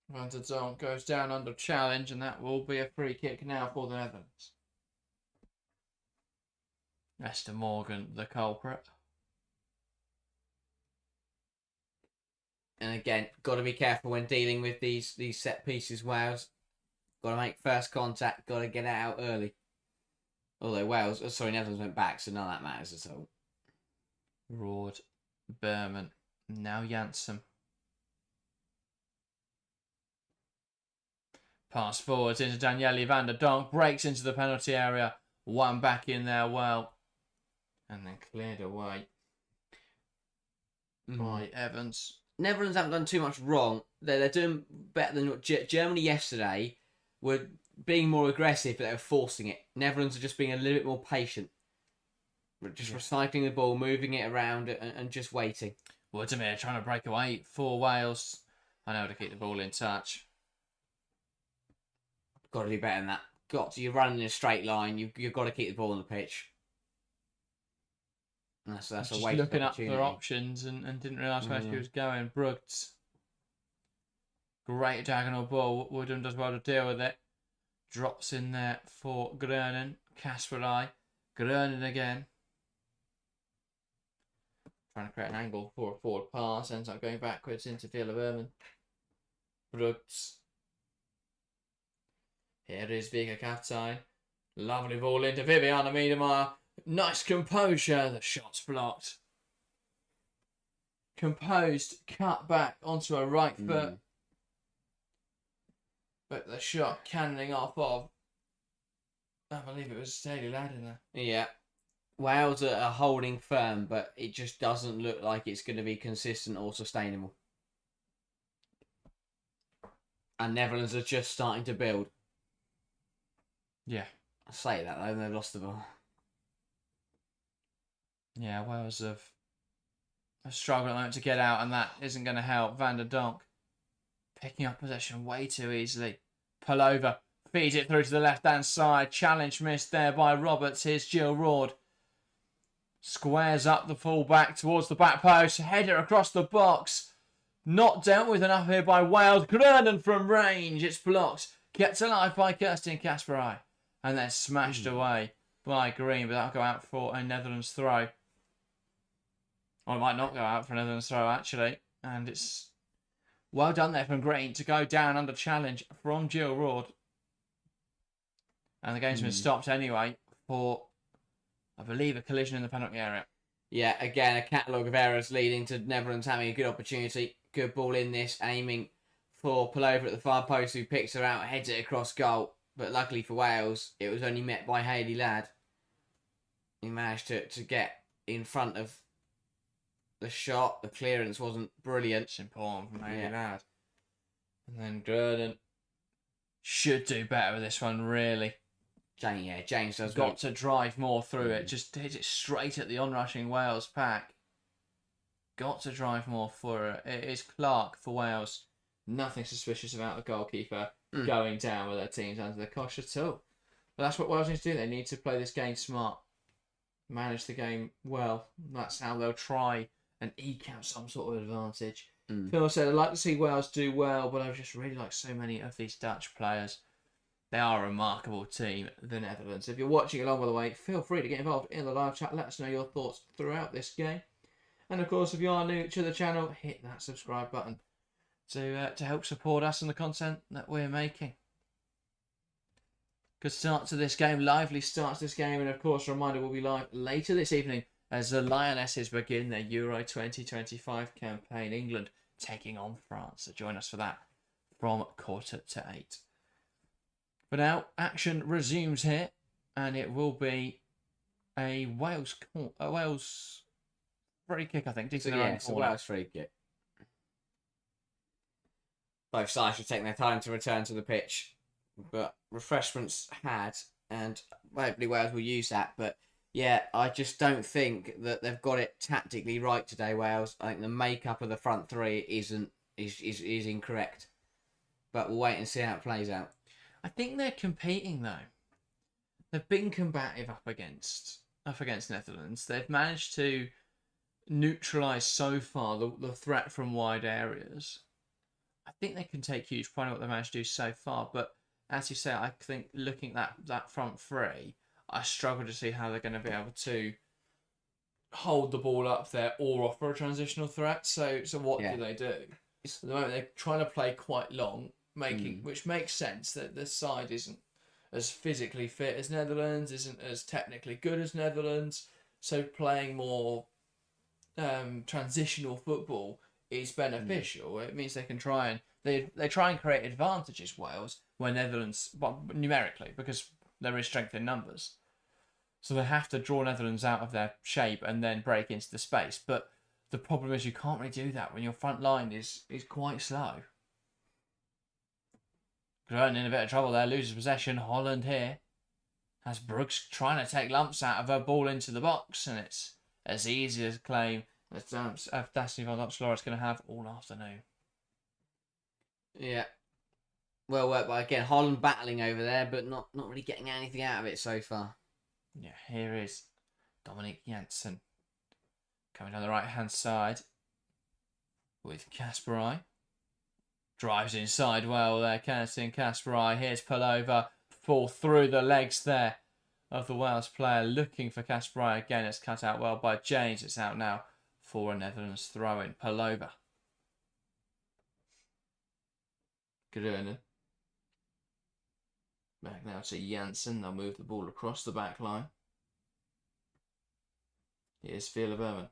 Van der Donk goes down under challenge, and that will be a free kick now for the Netherlands. Esther Morgan, the culprit. And again, got to be careful when dealing with these set pieces, Wales. Got to make first contact, got to get it out early. Although Netherlands went back, so none of that matters at all. Roard, Berman, now Janssen. Pass forwards into Danielle Van der Donk, breaks into the penalty area. One back in there well. And then cleared away by Evans. Netherlands haven't done too much wrong. They're doing better than what Germany yesterday were being more aggressive, but they were forcing it. Netherlands are just being a little bit more patient. Just recycling the ball, moving it around and just waiting. Woodham trying to break away for Wales. I know to keep the ball in touch. Got to do better than that. You're running in a straight line. You've got to keep the ball on the pitch. And that's just a waste looking of up for options and didn't realise where she was going. Brugts. Great diagonal ball. Woodham does well to deal with it. Drops in there for Grönen. Kasparov. Grönen again. Trying to create an angle for a forward pass. Ends up going backwards into Villa Berman. Brugts. Here is Vika Kaptein. Lovely ball into Viviana Miedemar. Nice composure. The shot's blocked. Composed, cut back onto her right foot. But the shot cannoning off of, I believe it was Staley Ladd in there. Yeah. Wales are holding firm, but it just doesn't look like it's going to be consistent or sustainable. And Netherlands are just starting to build. Yeah. I say that though, they've lost the ball. Yeah, Wales have struggled at the moment to get out, and that isn't going to help. Van der Donk picking up possession way too easily. Pull over, feeds it through to the left-hand side. Challenge missed there by Roberts. Here's Jill Roord. Squares up the full-back towards the back post. Header across the box. Not dealt with enough here by Wales. Grönen from range. It's blocked. Kept alive by Kirsten Kasparov. And then smashed away by Green, but that'll go out for a Netherlands throw. Or it might not go out for a Netherlands throw, actually. And it's well done there from Green to go down under challenge from Jill Roord. And the game's been stopped anyway for, I believe, a collision in the penalty area. Yeah, again, a catalogue of errors leading to Netherlands having a good opportunity. Good ball in this, aiming for Pullover at the far post, who picks her out, heads it across goal. But luckily for Wales, it was only met by Hayley Ladd. He managed to get in front of the shot. The clearance wasn't brilliant. It's important from Hayley Ladd. And then Grönen should do better with this one, really. James does Got to drive more through it. Just hit it straight at the onrushing Wales pack. Got to drive more for it. It is Clark for Wales. Nothing suspicious about the goalkeeper going down with their teams under the cosh at all. But that's what Wales need to do. They need to play this game smart. Manage the game well. That's how they'll try and eke out some sort of advantage. Phil said, I'd like to see Wales do well, but I just really like so many of these Dutch players. They are a remarkable team, the Netherlands. If you're watching along, by the way, feel free to get involved in the live chat. Let us know your thoughts throughout this game. And of course, if you are new to the channel, hit that subscribe button to help support us and the content that we're making. Good start to this game, lively start to this game, and of course, a reminder, we'll be live later this evening as the Lionesses begin their Euro 2025 campaign. England taking on France. So join us for that from 7:45. For now, action resumes here, and it will be a Wales free kick, I think. So yeah, it's a Wales free kick. Both sides should take their time to return to the pitch, but refreshments had, and hopefully Wales will use that. But yeah, I just don't think that they've got it tactically right today, Wales. I think the makeup of the front three is incorrect. But we'll wait and see how it plays out. I think they're competing though. They've been combative up against Netherlands. They've managed to neutralise so far the threat from wide areas. I think they can take huge pride in what they managed to do so far. But as you say, I think looking at that front three, I struggle to see how they're going to be able to hold the ball up there or offer a transitional threat. So what do they do? At the moment, they're trying to play quite long, which makes sense that this side isn't as physically fit as Netherlands, isn't as technically good as Netherlands. So playing more transitional football is beneficial. It means they can try and they try and create advantages, Wales, where Netherlands, well, numerically, because there is strength in numbers. So they have to draw Netherlands out of their shape and then break into the space. But the problem is you can't really do that when your front line is quite slow. Groen in a bit of trouble there, loses possession. Holland here has Brooks trying to take lumps out of her ball into the box, and it's as easy as claim as Destiny van Dopselaar is going to have all afternoon. Yeah. Well worked by, again, Holland battling over there, but not really getting anything out of it so far. Yeah, here is Dominic Janssen coming down the right-hand side with Kasperai. Drives inside well there, Kerstin Kasperai. Here's Pullover, fall through the legs there of the Wales player, looking for Kasperai again. It's cut out well by James. It's out now for a Netherlands throw-in. Pullover. Groen. Back now to Janssen. They'll move the ball across the back line. Here's Berman.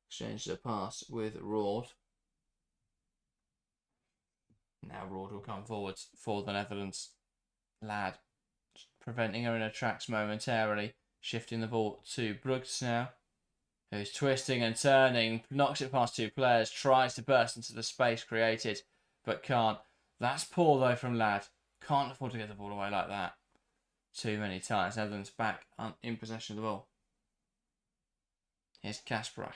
Exchanges a pass with Roord. Now Roord will come forwards for the Netherlands. Lad preventing her in her tracks momentarily. Shifting the ball to Brooks now, who's twisting and turning. Knocks it past two players. Tries to burst into the space created, but can't. That's poor though from Lad. Can't afford to get the ball away like that too many times. Netherlands back in possession of the ball. Here's Kasperai.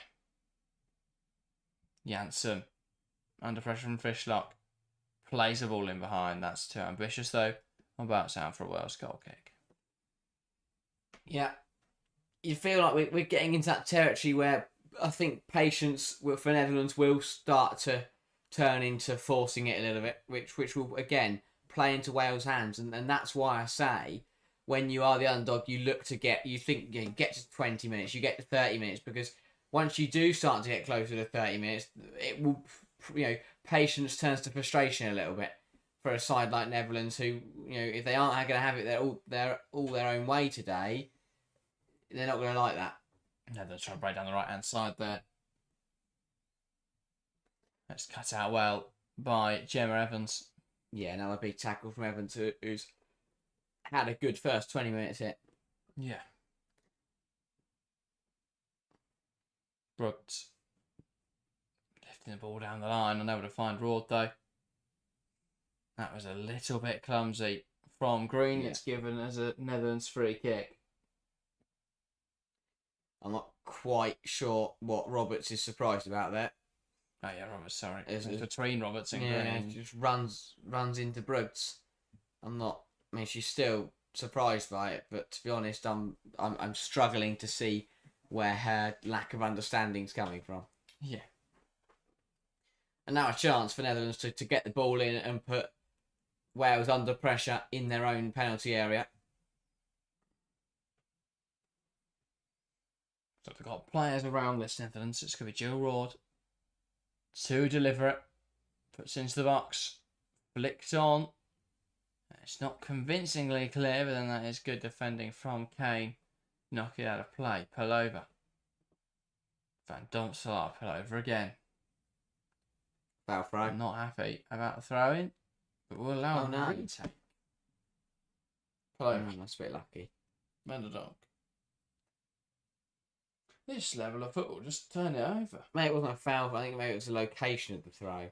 Janssen under pressure from Fishlock. Plays the ball in behind. That's too ambitious though. About sound for a Wales goal kick. Yeah. You feel like we're getting into that territory where I think patience for Netherlands will start to turn into forcing it a little bit, which will, again, play into Wales' hands. And that's why I say, when you are the underdog, you look to get to 20 minutes, you get to 30 minutes, because once you do start to get closer to 30 minutes, it will, patience turns to frustration a little bit for a side like Netherlands, who, if they aren't going to have it all their own way today, they're not going to like that. No, they're trying to break down the right-hand side there. That's cut out well by Gemma Evans. Yeah, another big tackle from Evans, who's had a good first 20 minutes hit. Yeah. Brooks lifting the ball down the line. Unable to find Roord, though. That was a little bit clumsy from Green. Yeah. It's given as a Netherlands free kick. I'm not quite sure what Roberts is surprised about there. Oh yeah, Roberts. Sorry, It's between Roberts and Yeah, Green. just runs into Bruggs. I mean, she's still surprised by it, but to be honest, I'm struggling to see where her lack of understanding's coming from. Yeah. And now a chance for Netherlands to get the ball in and put Wales under pressure in their own penalty area. So they've got players around this Netherlands. It's going to be Jill Roord to deliver it. Puts into the box. Flicked on. It's not convincingly clear, but then that is good defending from Kane. Knock it out of play. Pull over. Van Domselaar pull over again. Foul throw. I'm not happy about the throw-in, but we'll allow a retake. Pull over. That's a bit lucky. Menderdonk. This level of football, just turn it over. Maybe it wasn't a foul. I think maybe it was the location of the throw.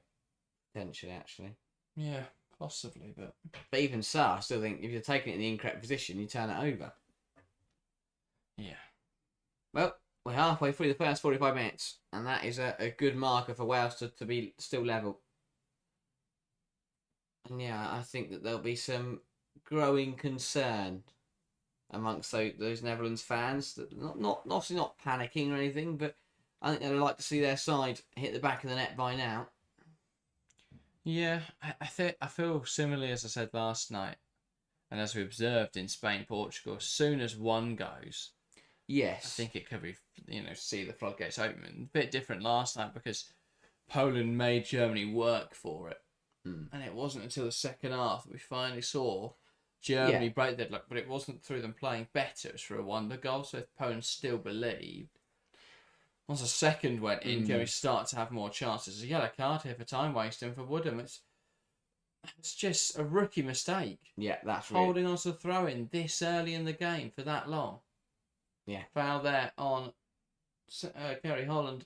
Potentially, actually. Yeah, possibly, but even so, I still think if you're taking it in the incorrect position, you turn it over. Yeah. Well, we're halfway through the first 45 minutes, and that is a good marker for Wales to be still level. And yeah, I think that there'll be some growing concern amongst those Netherlands fans. That not obviously not panicking or anything, but I think they'd like to see their side hit the back of the net by now. Yeah, I feel similarly as I said last night, and as we observed in Spain, Portugal. As soon as one goes, yes, I think it could be see the floodgates open. A bit different last night because Poland made Germany work for it, and it wasn't until the second half that we finally saw Germany break their luck. But it wasn't through them playing better; it was through a wonder goal. So if Poland still believed. Once the second went in, Germany start to have more chances. A yellow card here for time wasting for Woodham. It's just a rookie mistake. Yeah, that's holding on to the throw in this early in the game for that long. Yeah, foul there on Kerry Holland.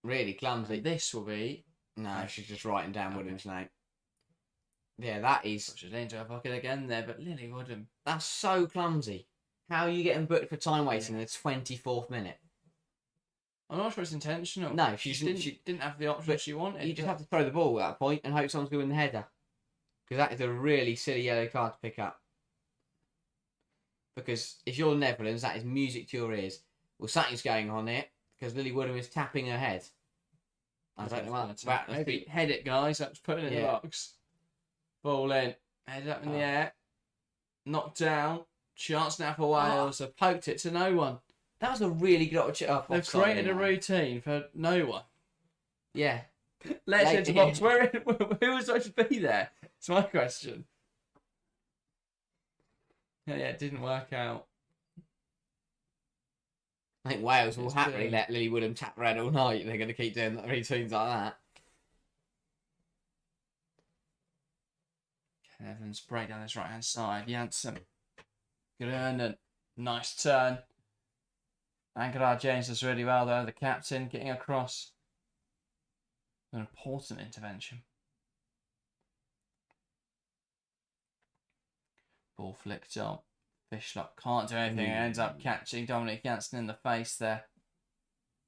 Really clumsy. And this will be. No, she's just writing down Woodham's name. Yeah, that is. She's into her pocket again there, but Lily Woodham. That's so clumsy. How are you getting booked for time wasting in the 24th minute? I'm not sure it's intentional. No, she didn't have the option she wanted. You just have to throw the ball at that point and hope someone's going to win the header. Because that is a really silly yellow card to pick up. Because if you're Netherlands, that is music to your ears. Well, something's going on here because Lily Woodham is tapping her head. I don't know what that's maybe head it, guys. That's put it in the box. Ball in. Head up in the air. Knocked down. Chance now for Wales. They poked it to no one. That was a really good opportunity. They've created a routine for no one. Yeah. Let's enter box. Who was supposed to be there? It's my question. Yeah, it didn't work out. I think Wales will happily let Lily Woodham tap red all night. They're going to keep doing routines like that. Evans break down his right hand side. Janssen. Grönen. Nice turn. Ankarar James does really well there. The captain getting across. An important intervention. Ball flicked on. Fishlock can't do anything. Ends up catching Dominic Janssen in the face there.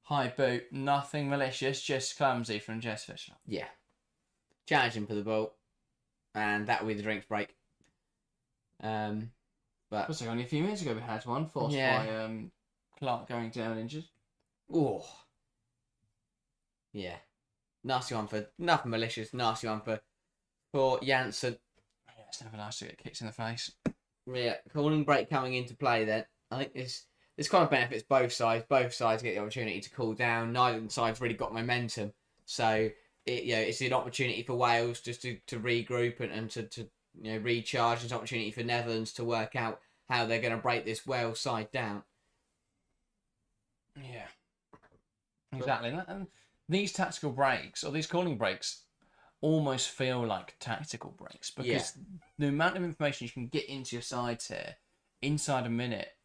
High boot. Nothing malicious. Just clumsy from Jess Fishlock. Yeah. Challenging for the ball. And that will be the drinks break. But it was like only a few minutes ago we had one forced by Clark going down injured. Oh. Yeah. Nasty one for nothing malicious. Nasty one for Janssen. Yeah, it's never nice to get kicked in the face. Yeah, calling break coming into play then. I think this kind of benefits both sides. Both sides get the opportunity to cool down. Neither side's really got momentum. So it's an opportunity for Wales just to regroup and to recharge. It's an opportunity for Netherlands to work out how they're going to break this Wales side down. Yeah. Exactly. And these tactical breaks, or these calling breaks, almost feel like tactical breaks because the amount of information you can get into your sides here inside a minute,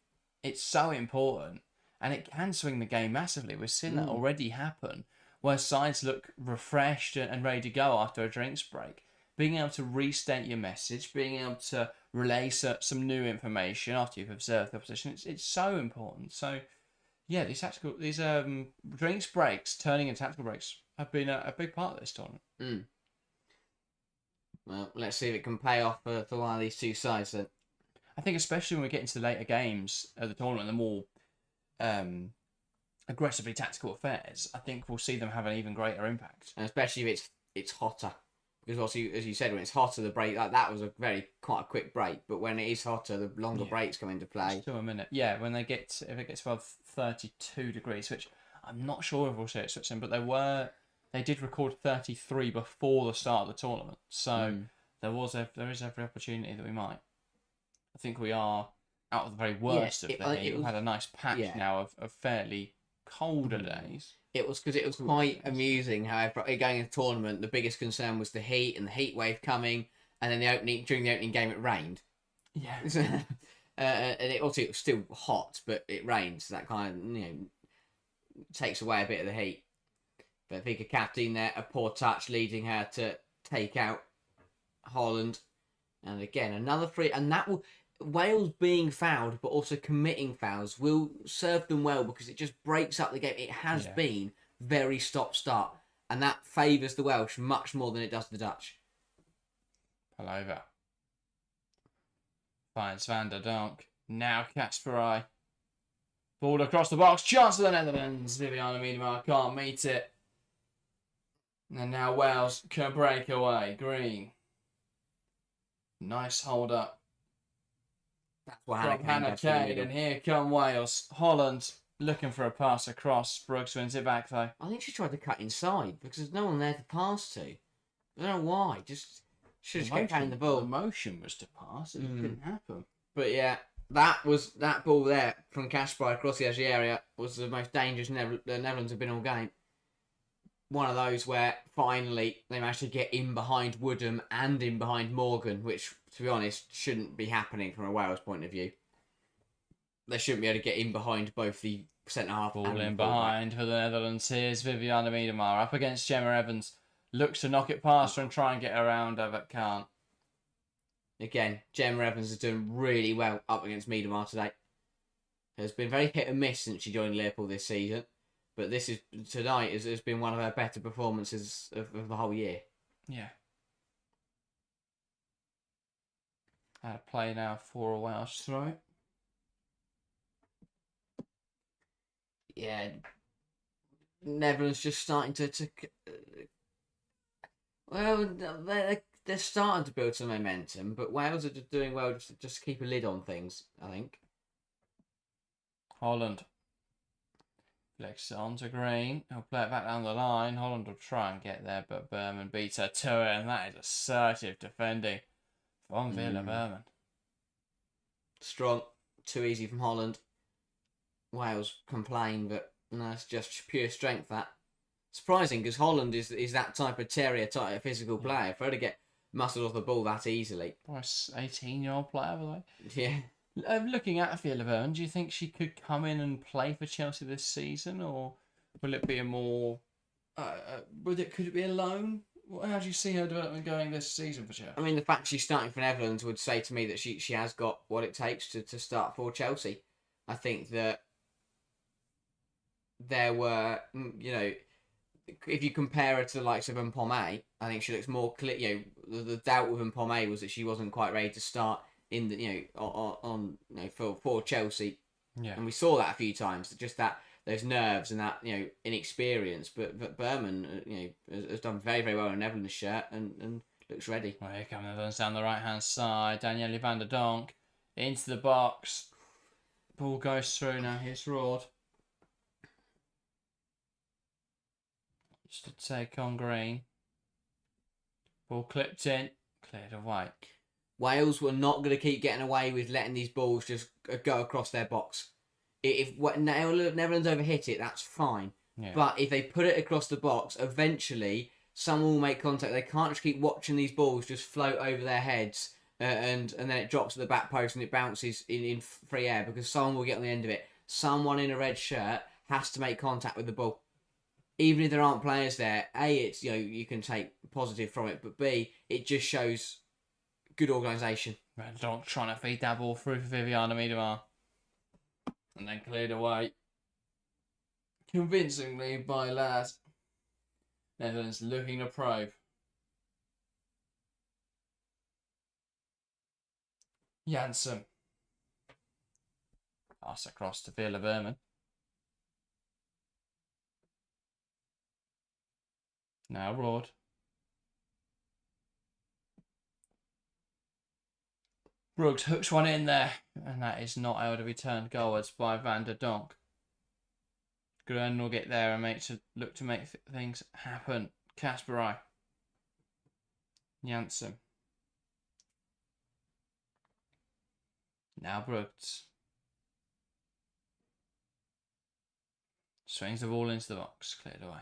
it's so important, and it can swing the game massively. We've seen that already happen, where sides look refreshed and ready to go after a drinks break. being able to restate your message, being able to relay some new information after you've observed the opposition, it's so important. So, yeah, these drinks breaks turning into tactical breaks have been a big part of this tournament. Mm. Well, let's see if it can pay off for one of these two sides then. I think especially when we get into the later games of the tournament, the more aggressively tactical affairs, I think we'll see them have an even greater impact. And especially if it's hotter. Because obviously, as you said, when it's hotter, the break, like that was quite a quick break. But when it is hotter, the longer breaks come into play. Just to a minute. Yeah, when if it gets above 32 degrees, which I'm not sure if we'll see it switching, but they did record 33 before the start of the tournament. So there is every opportunity that we might. I think we are out of the very worst of the heat. We've had a nice patch now of fairly colder days. It was quite amusing. However, going into the tournament, the biggest concern was the heat and the heat wave coming, and then during the opening game it rained. Yeah. And it was still hot, but it rained, so that kind of takes away a bit of the heat. But Vika Captain there, a poor touch leading her to take out Holland, and again another free, and that will. Wales being fouled but also committing fouls will serve them well because it just breaks up the game. It has been very stop-start, and that favours the Welsh much more than it does the Dutch. Palova finds Van der Donk. Now Kasparai. Ball across the box. Chance for the Netherlands. Viviana Miedema can't meet it. And now Wales can break away. Green. Nice hold up. That's what Hannah Kane, and here come Wales. Holland looking for a pass across. Brooks wins it back though. I think she tried to cut inside because there's no one there to pass to. I don't know why. Just should have kept carrying the ball. The motion was to pass. It didn't happen. But yeah, that ball there from Kasparai across the edge of the area was the most dangerous the Netherlands have been all game. One of those where finally they managed to get in behind Woodham and in behind Morgan, which, to be honest, shouldn't be happening from a Wales point of view. They shouldn't be able to get in behind both the centre-half and ball in behind for the Netherlands. Here's Viviana Miedema up against Gemma Evans. Looks to knock it past her and try and get around her, but can't. Again, Gemma Evans is doing really well up against Miedema today. Has been very hit and miss since she joined Liverpool this season. But tonight has been one of her better performances of the whole year. Yeah. Out of play now for a Welsh throw. Yeah. Netherlands just starting to well, they're starting to build some momentum, but Wales are just doing well just to keep a lid on things, I think. Holland. Flicks it onto Green. He'll play it back down the line. Holland will try and get there, but Berman beats her to it, and that is assertive defending from Villa Berman. Strong. Too easy from Holland. Wales complain, but no, it's just pure strength, that. Surprising, because Holland is that type of terrier, type of physical player. For her to get muscled off the ball that easily. Nice 18-year-old player, by the way. Yeah. Looking at Villa Berman, do you think she could come in and play for Chelsea this season, or will it be a more? Could it be a loan? How do you see her development going this season for Chelsea? I mean, the fact she's starting for Netherlands would say to me that she has got what it takes to start for Chelsea. I think that there were, if you compare her to the likes of Mpome, I think she looks more clear. The doubt with Mpome was that she wasn't quite ready to start in the for Chelsea, and we saw that a few times. Just that those nerves and that inexperience. But Berman has done very, very well in a Netherlands shirt and looks ready. Well, here come the Netherlands down the right hand side. Danielle van der Donk into the box. Ball goes through now. Here's Rord. Just to take on Green. Ball clipped in, cleared away. Wales were not going to keep getting away with letting these balls just go across their box. If Netherlands overhit it, that's fine. Yeah. But if they put it across the box, eventually someone will make contact. They can't just keep watching these balls just float over their heads and then it drops to the back post and it bounces in free air because someone will get on the end of it. Someone in a red shirt has to make contact with the ball. even if there aren't players there, A, it's, you can take positive from it, but B, it just shows good organisation. Redonk trying to feed that ball through for Viviana Miedemar. And then cleared away convincingly by Laz. Netherlands looking to probe. Janssen. Pass across to Villa Berman. Now Rord. Brooks hooks one in there, and that is not able to be turned goalwards by Van der Donk. Grön will get there and look to make things happen. Kasparai. Janssen. Now Brooks. Swings the ball into the box, cleared away.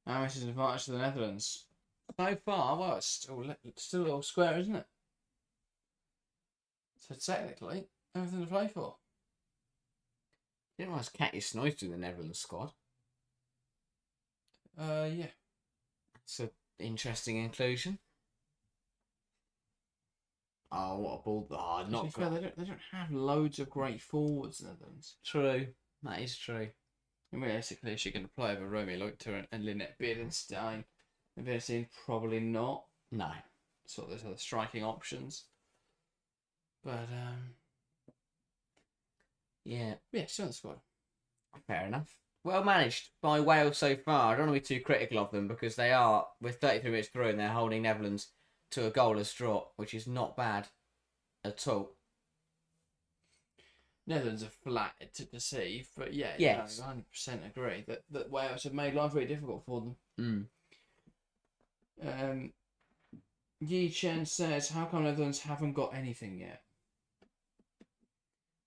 Now this is an advantage to the Netherlands. So far, well, it's still all square, isn't it? So technically, everything to play for. Didn't realise Katja Snoe's in the Netherlands squad. Yeah. It's an interesting inclusion. Oh, what a ball! Oh, not fair, they don't have loads of great forwards in the Netherlands. True. That is true. And realistically, is she going to play over Romy Leutner and Lynette Beardenstein? Beardenstein, probably not. No. Sort of those other striking options. But, yeah, still in the squad. Fair enough. Well managed by Wales so far. I don't want to be too critical of them because they are, with 33 minutes through, and they're holding Netherlands to a goalless draw, which is not bad at all. Netherlands are flattered to deceive, but yeah, yes. I 100% agree that Wales have made life very difficult for them. Yi Chen says, how come Netherlands haven't got anything yet?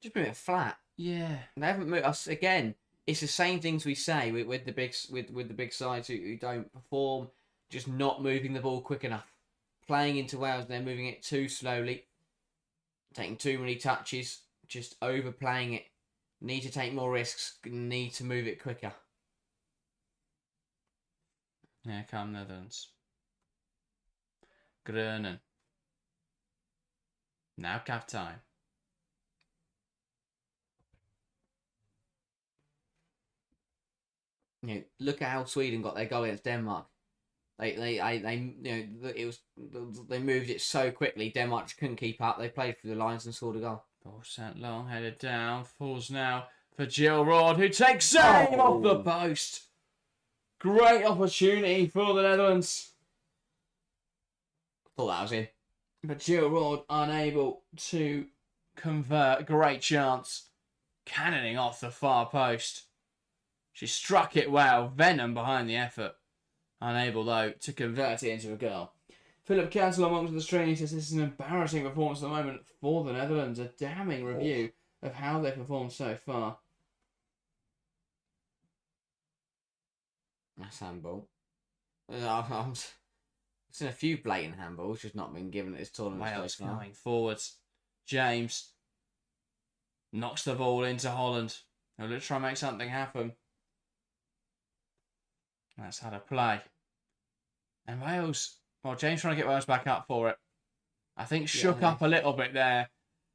Just been a bit flat. Yeah. They haven't moved us again. It's the same things we say with the big sides who don't perform, just not moving the ball quick enough. Playing into Wales, they're moving it too slowly, taking too many touches, just overplaying it. Need to take more risks, need to move it quicker. Yeah, come Netherlands. Grönen. Now cap time. Look at how Sweden got their goal against Denmark. They moved it so quickly. Denmark just couldn't keep up. They played through the lines and scored a goal. Ball sent long, headed down, falls now for Jill Rord, who takes aim off the post. Great opportunity for the Netherlands. Thought that was in. But Jill Rord unable to convert. Great chance. Cannoning off the far post. She struck it well. Venom behind the effort. Unable, though, to convert it into a goal. Philip Cancel amongst the stream says this is an embarrassing performance at the moment for the Netherlands. A damning review of how they performed so far. That's handball. I've seen a few blatant handballs just not been given at this tournament. Wales coming forwards. James knocks the ball into Holland. He'll try and make something happen. That's how to play. And Wales, James trying to get Wales back up for it. I think shook up a little bit there.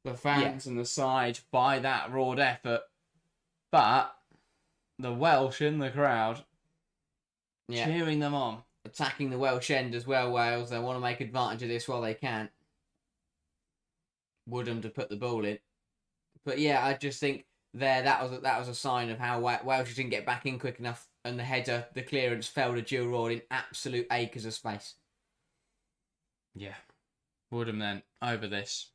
The fans and the side by that raw effort. But the Welsh in the crowd cheering them on. Attacking the Welsh end as well, Wales. They want to make advantage of this while they can. Woodham to put the ball in. But yeah, I just think that was a sign of how Welsh didn't get back in quick enough, and the header, the clearance fell to Jill Rord in absolute acres of space. Yeah. Woodham then over this.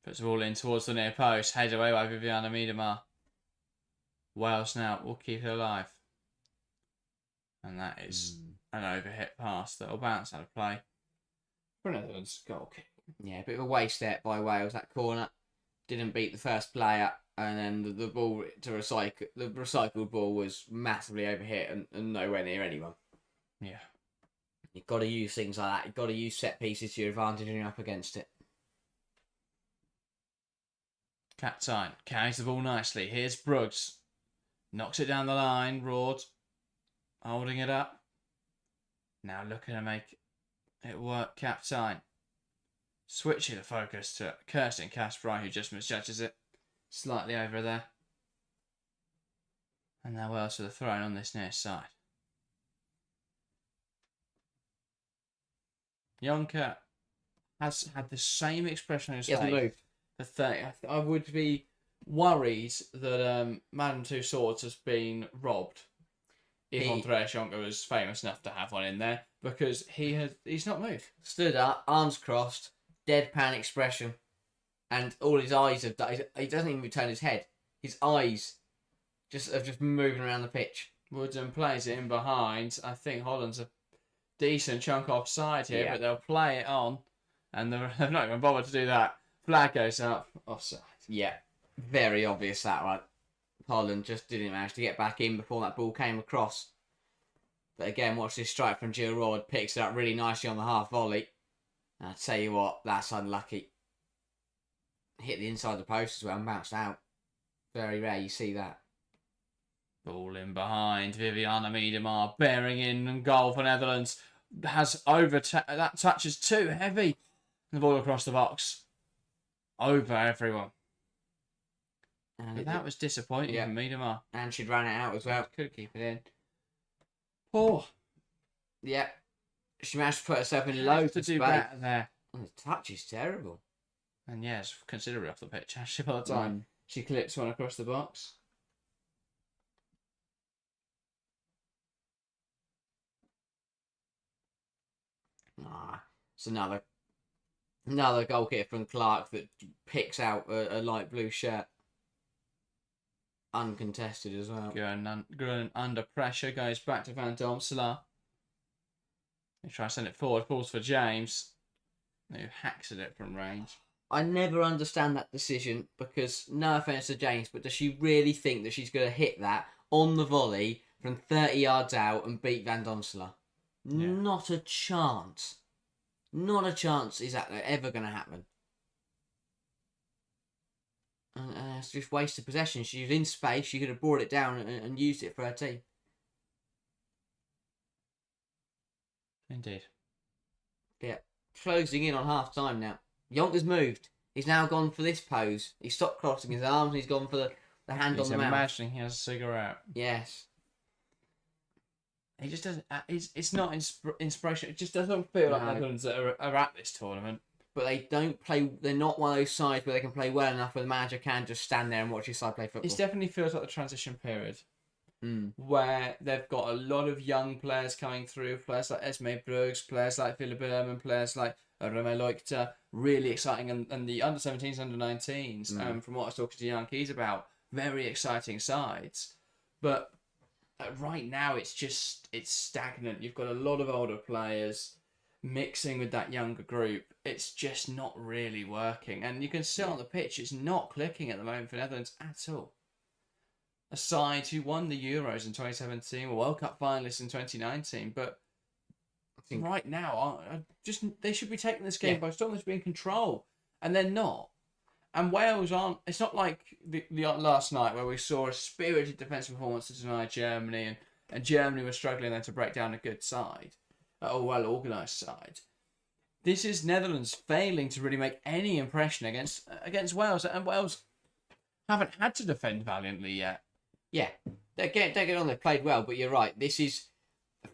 Puts the ball in towards the near post. Headed away by Viviana Miedemar. Wales now will keep it alive. And that is an overhit pass that will bounce out of play for Netherlands goal kick. Yeah, a bit of a waste there by Wales. That corner didn't beat the first player, and then the ball to recycle. The recycled ball was massively overhit and nowhere near anyone. Yeah, you've got to use things like that. You've got to use set pieces to your advantage when you're up against it. Captain carries the ball nicely. Here's Brooks. Knocks it down the line. Rord holding it up. Now looking to make it work. Captain. Switching the focus to Kirsten Kasparov, who just misjudges it. Slightly over there. And now Wales for the throw on this near side. Jonker has had the same expression on his He hasn't face moved. for 30. I would be worried that Madame Two Swords has been robbed if Andreas Jonker was famous enough to have one in there, because he's not moved. Stood up, arms crossed, deadpan expression, and all his eyes have done. He doesn't even turn his head. His eyes are just moving around the pitch. Wooden plays it in behind. I think Holland's a decent chunk offside here, Yeah. but they'll play it on, and they've not even bothered to do that. Flag goes up, offside. Yeah, very obvious that one. Holland just didn't manage to get back in before that ball came across. But again, watch this strike from Gil Rord. Picks it up really nicely on the half volley. And I tell you what, that's unlucky. Hit the inside the post as well and bounced out. Very rare you see that. Ball in behind. Viviana Miedemar bearing in and goal for Netherlands. That touch is too heavy. The ball across the box. Over everyone. And That was disappointing Yeah. for Miedemar. and she'd ran it out as well. Could keep it in. Poor. Yeah. She managed to put herself in Loads loads to of do space. better there. And the touch is terrible. And yes, considerably off the pitch actually by the time she clips one across the box. It's another goal kick from Clark that picks out a light blue shirt. Uncontested as well. Going under pressure, goes back to Van Domselaar. They try to send it forward, falls for James, who hacks at it from range. I never understand that decision because, no offence to James, but does she really think that she's going to hit that on the volley from 30 yards out and beat Van Domselaar? Yeah. Not a chance. Not a chance is that ever going to happen. And it's just wasted possession. She was in space. She could have brought it down and used it for her team. Indeed. Yeah. Closing in on half time now. Jonker's moved. He's now gone for this pose. He stopped crossing his arms and he's gone for the hand He's on the mouth. imagining he has a cigarette. Yes. He just doesn't. It's not inspiration. It just doesn't feel like No. Netherlands that are at this tournament. But they don't play. They're not one of those sides where they can play well enough where the manager can just stand there and watch his side play football. It definitely feels like the transition period Mm. where they've got a lot of young players coming through. Players like Esme Bruggs, players like Philip Berman, players like Rome Leukter. Really exciting, and the under 17s, under 19s. From what I was talking to Young Keys about, very exciting sides. But right now, it's stagnant. You've got a lot of older players mixing with that younger group. It's just not really working, and you can see on the pitch it's not clicking at the moment for Netherlands at all. A side who won the Euros in 2017, were World Cup finalists in 2019, but right now, they should be taking this game by storm. They should be in control, and they're not. And Wales aren't. It's not like the last night where we saw a spirited defensive performance to deny Germany, and Germany was struggling then to break down a good side, a well-organised side. This is Netherlands failing to really make any impression against Wales, and Wales haven't had to defend valiantly yet. Yeah, don't get on. They played well, but you're right. This is,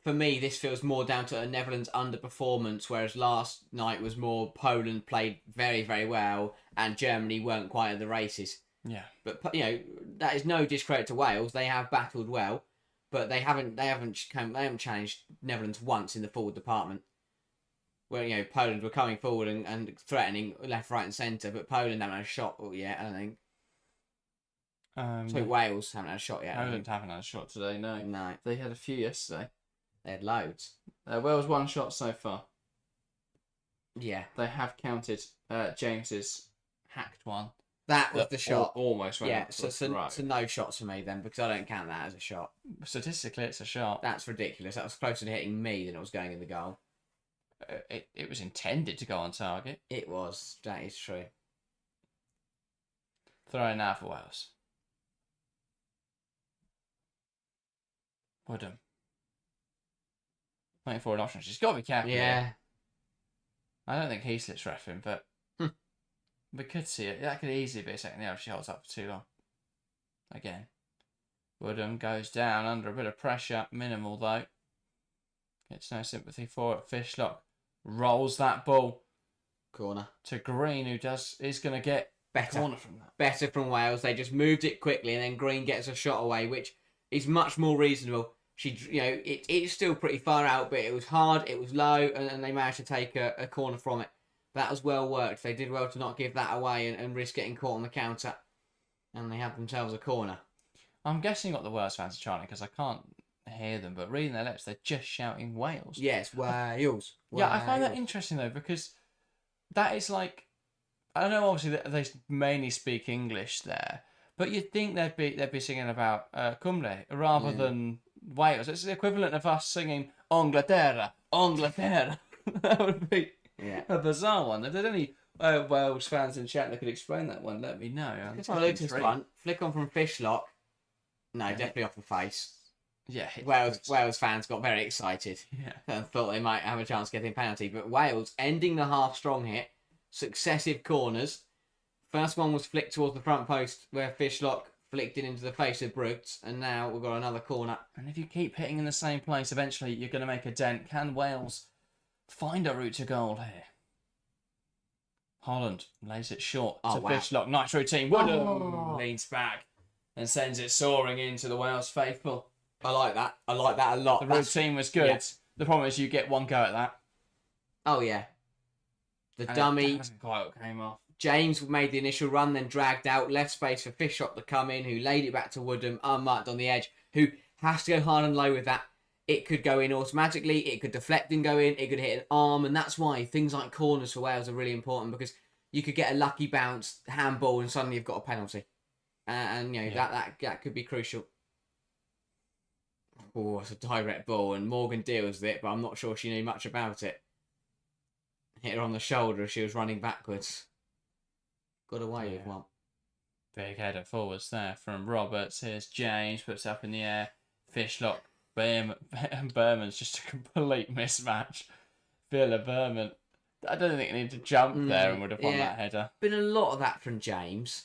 for me, this feels more down to a Netherlands underperformance, whereas last night was more Poland played very, very well and Germany weren't quite at the races. Yeah. But that is no discredit to Wales. They have battled well, but they haven't challenged Netherlands once in the forward department. Where Poland were coming forward and threatening left, right, and centre, but Poland haven't had a shot yet. I don't think. So Wales haven't had a shot yet. Poland haven't had a shot today. No. No, They had a few yesterday. they had loads. Wales one shot so far. Yeah, They have counted James's hacked one. that was the shot. Almost went. Yeah, up so the right. no shots for me then because I don't count that as a shot. Statistically, it's a shot. That's ridiculous. That was closer to hitting me than it was going in the goal. It was intended to go on target. It was. That is true. Throwing now for Wales. Woodham. Waiting for an option. She's got to be careful. Yeah. Here. I don't think Heaslip's reffing, but we could see it. That could easily be a second if she holds up for too long. Again. Woodham goes down under a bit of pressure. Minimal, though. Gets no sympathy for it. Fishlock rolls that ball Corner. to Green, who is going to get Better. corner from that. Better from Wales. They just moved it quickly, and then Green gets a shot away, which is much more reasonable. It's still pretty far out, but it was hard, it was low, and they managed to take a corner from it. That was well worked. They did well to not give that away and risk getting caught on the counter, and they had themselves a corner. I'm guessing what the Wales fans are chanting because I can't hear them, but reading their lips, they're just shouting Wales. Yes, Wales. Yeah, I find that interesting though because that is like, I don't know. Obviously, they mainly speak English there, but you'd think they'd be singing about Cymru rather than Wales. It's the equivalent of us singing Anglaterra, Anglaterra. That would be a bizarre one. If there's any Wales fans in chat that could explain that one, let me know. I looked at this one. Flick on from Fishlock. No, definitely off the face. Yeah, Wales fans got very excited and thought they might have a chance of getting a penalty. But Wales ending the half strong hit, successive corners. First one was flicked towards the front post where Fishlock flicked it into the face of Brooks, and now we've got another corner. And if you keep hitting in the same place, eventually you're going to make a dent. Can Wales find a route to goal here? Holland lays it short to Fishlock. Nice routine. Woodham leans back and sends it soaring into the Wales faithful. I like that. I like that a lot. The routine was good. Yeah. The problem is you get one go at that. Oh, yeah. The dummy. Quite what came off. James made the initial run, then dragged out. Left space for Fishlock to come in, who laid it back to Woodham, unmarked on the edge, who has to go hard and low with that. It could go in automatically. It could deflect and go in. It could hit an arm. And that's why things like corners for Wales are really important, because you could get a lucky bounce, handball, and suddenly you've got a penalty. That could be crucial. Oh, it's a direct ball, and Morgan deals with it, but I'm not sure she knew much about it. Hit her on the shoulder as she was running backwards. Got away with one. Big header forwards there from Roberts. Here's James, puts up in the air. Fishlock, Berman's just a complete mismatch. Villa Berman. I don't think he needed to jump there and would have won that header. Been a lot of that from James.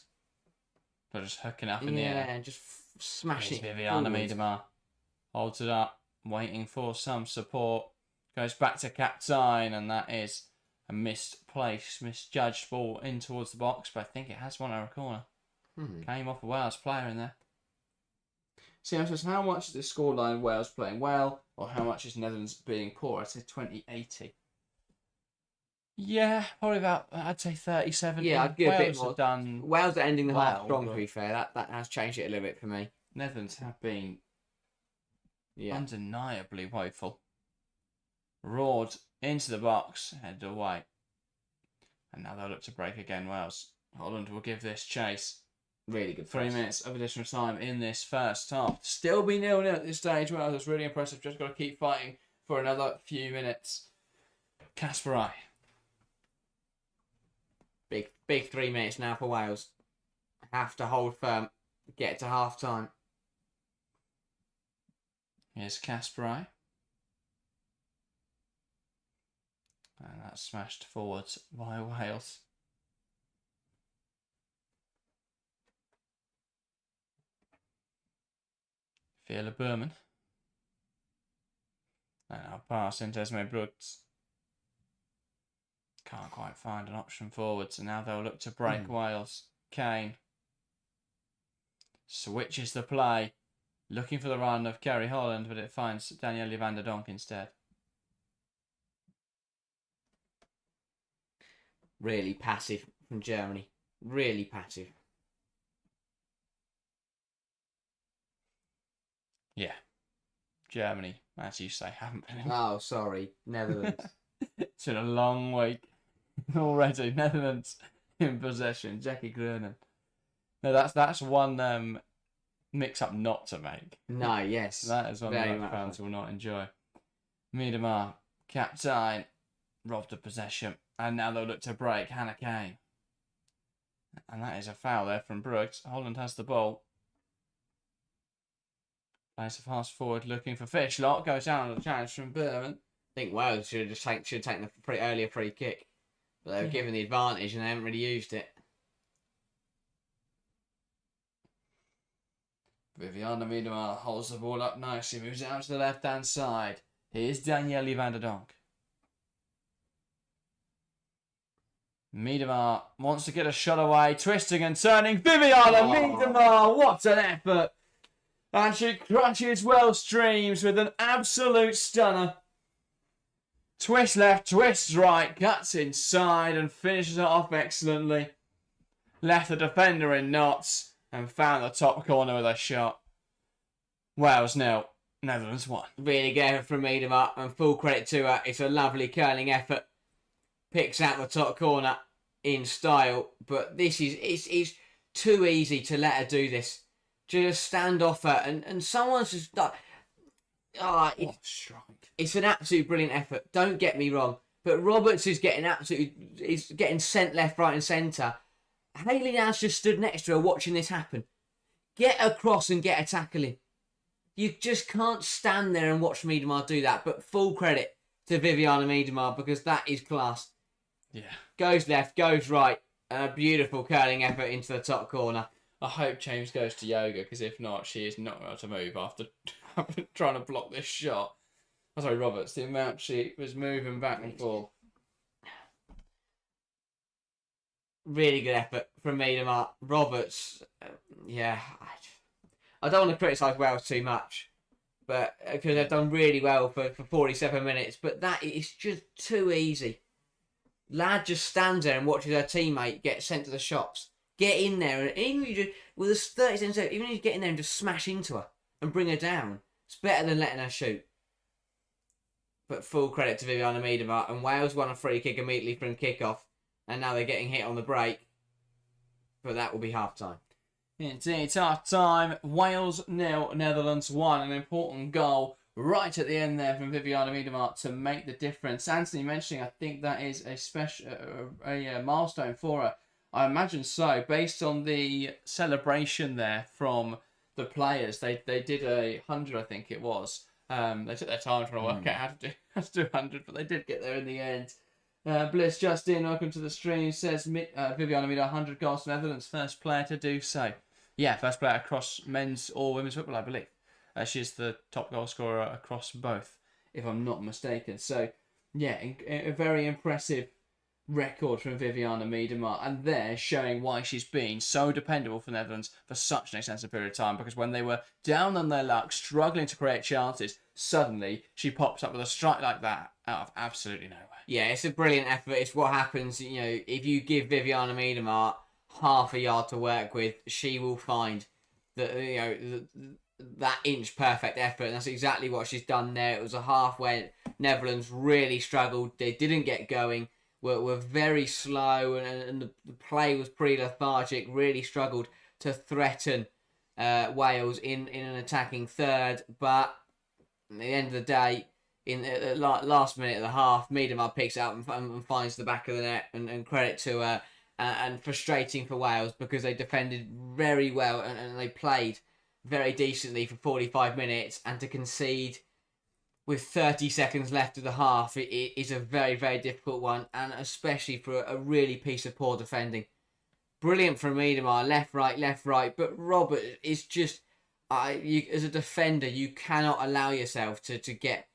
But just hooking up in the air. Yeah, just smashing it. Viviana Miedemar holds it up, waiting for some support. Goes back to Captain, and that is a misjudged ball in towards the box, but I think it has won our corner. Came off a Wales player in there. Sam says, how much is the scoreline Wales playing well, or how much is Netherlands being poor? I'd say 20-80. Yeah, probably about, I'd say 30-70. Yeah, I'd give Wales a bit more. Have done Wales are ending the half strong, but to be fair. That has changed it a little bit for me. Netherlands have been undeniably woeful. Roared into the box, headed away. And now they'll look to break again, Wales. Holland will give this chase. Really good. 3 minutes of additional time in this first half. Still be 0-0 at this stage. Wales is really impressive. Just got to keep fighting for another few minutes. Kasparai. Big 3 minutes now for Wales. Have to hold firm. Get to half time. Here's Kasparai. And that's smashed forwards by Wales. Viola Berman. And I'll pass into Esme Brooks. Can't quite find an option forwards, and now they'll look to break Wales. Kane switches the play, looking for the run of Kerry Holland, but it finds Danielle van der Donk instead. Really passive from Germany. Really passive. Yeah. Germany, as you say, haven't been. Oh, sorry. Netherlands. It's been a long week already. Netherlands in possession. Jackie Grunen. No, that's one mix-up not to make. No, yes. That is one that fans will not enjoy. Miedemar, Captain, robbed of possession. And now they'll look to break. Hannah Kane. And that is a foul there from Brooks. Holland has the ball. Plays a fast forward looking for Fishlock. Goes down on the challenge from Berman. I think Wales should have taken the earlier free kick. But they were given the advantage and they haven't really used it. Viviana Miedema holds the ball up nicely, moves it out to the left-hand side. Here's Danielle van der Donk. Miedema wants to get a shot away, twisting and turning. Viviana Miedema, what an effort! And she crunches Welsh dreams with an absolute stunner. Twist left, twist right, cuts inside and finishes it off excellently. Left the defender in knots and found the top corner with a shot. Wales 0, Netherlands 1. Really good effort from Miedema, and full credit to her. It's a lovely curling effort. Picks out the top corner in style, but this is it's too easy to let her do this. Just stand off her, and someone's just what a strike! It's an absolute brilliant effort. Don't get me wrong, but Roberts is getting sent left, right, and centre. Hayley Now's just stood next to her watching this happen. Get across and get a tackle in. You just can't stand there and watch Miedema do that. But full credit to Viviana Miedema because that is class. Yeah. Goes left, goes right. A beautiful curling effort into the top corner. I hope James goes to yoga because if not, she is not able to move after trying to block this shot. I'm sorry, Roberts. The amount she was moving back and forth. Really good effort from Miedema. Roberts, I don't want to criticise Wales too much, but because they've done really well for 47 minutes, but that is just too easy. Lad just stands there and watches her teammate get sent to the shops. Get in there, and even if you just, with a 30 seconds, even if you get in there and just smash into her and bring her down, it's better than letting her shoot. But full credit to Viviana Miedema, and Wales won a free kick immediately from kick-off. And now they're getting hit on the break. But that will be half-time. Indeed, half-time. Wales 0, Netherlands 1. An important goal right at the end there from Viviana Miedema to make the difference. Anthony mentioning, I think that is a special milestone for her. I imagine so. Based on the celebration there from the players. They did 100, I think it was. They took their time trying to work out how to do 100, but they did get there in the end. Bliss Justin, welcome to the stream, says Viviana Miedema 100 goals for Netherlands, first player to do so. Yeah, first player across men's or women's football, I believe. She's the top goal scorer across both, if I'm not mistaken. So, yeah, a very impressive record from Viviana Miedema, and there showing why she's been so dependable for Netherlands for such an extensive period of time, because when they were down on their luck, struggling to create chances, suddenly she pops up with a strike like that out of absolutely nowhere. Yeah, it's a brilliant effort. It's what happens, if you give Viviana Miedema half a yard to work with, she will find that, that inch perfect effort, and that's exactly what she's done there. It was a half where Netherlands really struggled. They didn't get going, were very slow, and the play was pretty lethargic, really struggled to threaten Wales in an attacking third, but at the end of the day, in the last minute of the half, Miedema picks it up and finds the back of the net, and credit to her. And frustrating for Wales because they defended very well and they played very decently for 45 minutes, and to concede with 30 seconds left of the half it is a very, very difficult one, and especially for a really piece of poor defending. Brilliant from Miedema, left, right, but Robert is just, as a defender, you cannot allow yourself to get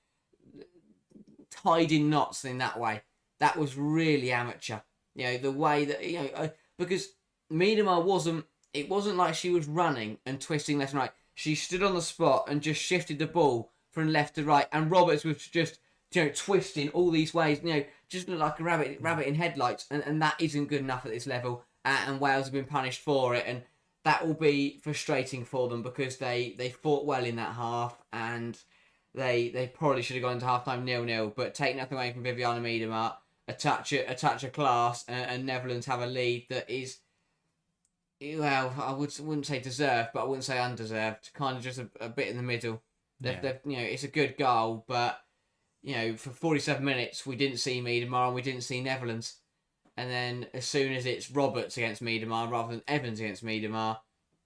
tied in knots in that way. That was really amateur. The way that, because Miedema it wasn't like she was running and twisting left and right. She stood on the spot and just shifted the ball from left to right, and Roberts was just, twisting all these ways, just looked like a rabbit in headlights, and that isn't good enough at this level, and Wales have been punished for it, and that will be frustrating for them because they fought well in that half, and they probably should have gone into half-time 0-0, but take nothing away from Viviana Miedema, a touch of class, and Netherlands have a lead that is, well, I wouldn't say deserved, but I wouldn't say undeserved. Kind of just a bit in the middle. It's a good goal, but for 47 minutes we didn't see Miedema and we didn't see Netherlands, and then as soon as it's Roberts against Miedema rather than Evans against Miedema,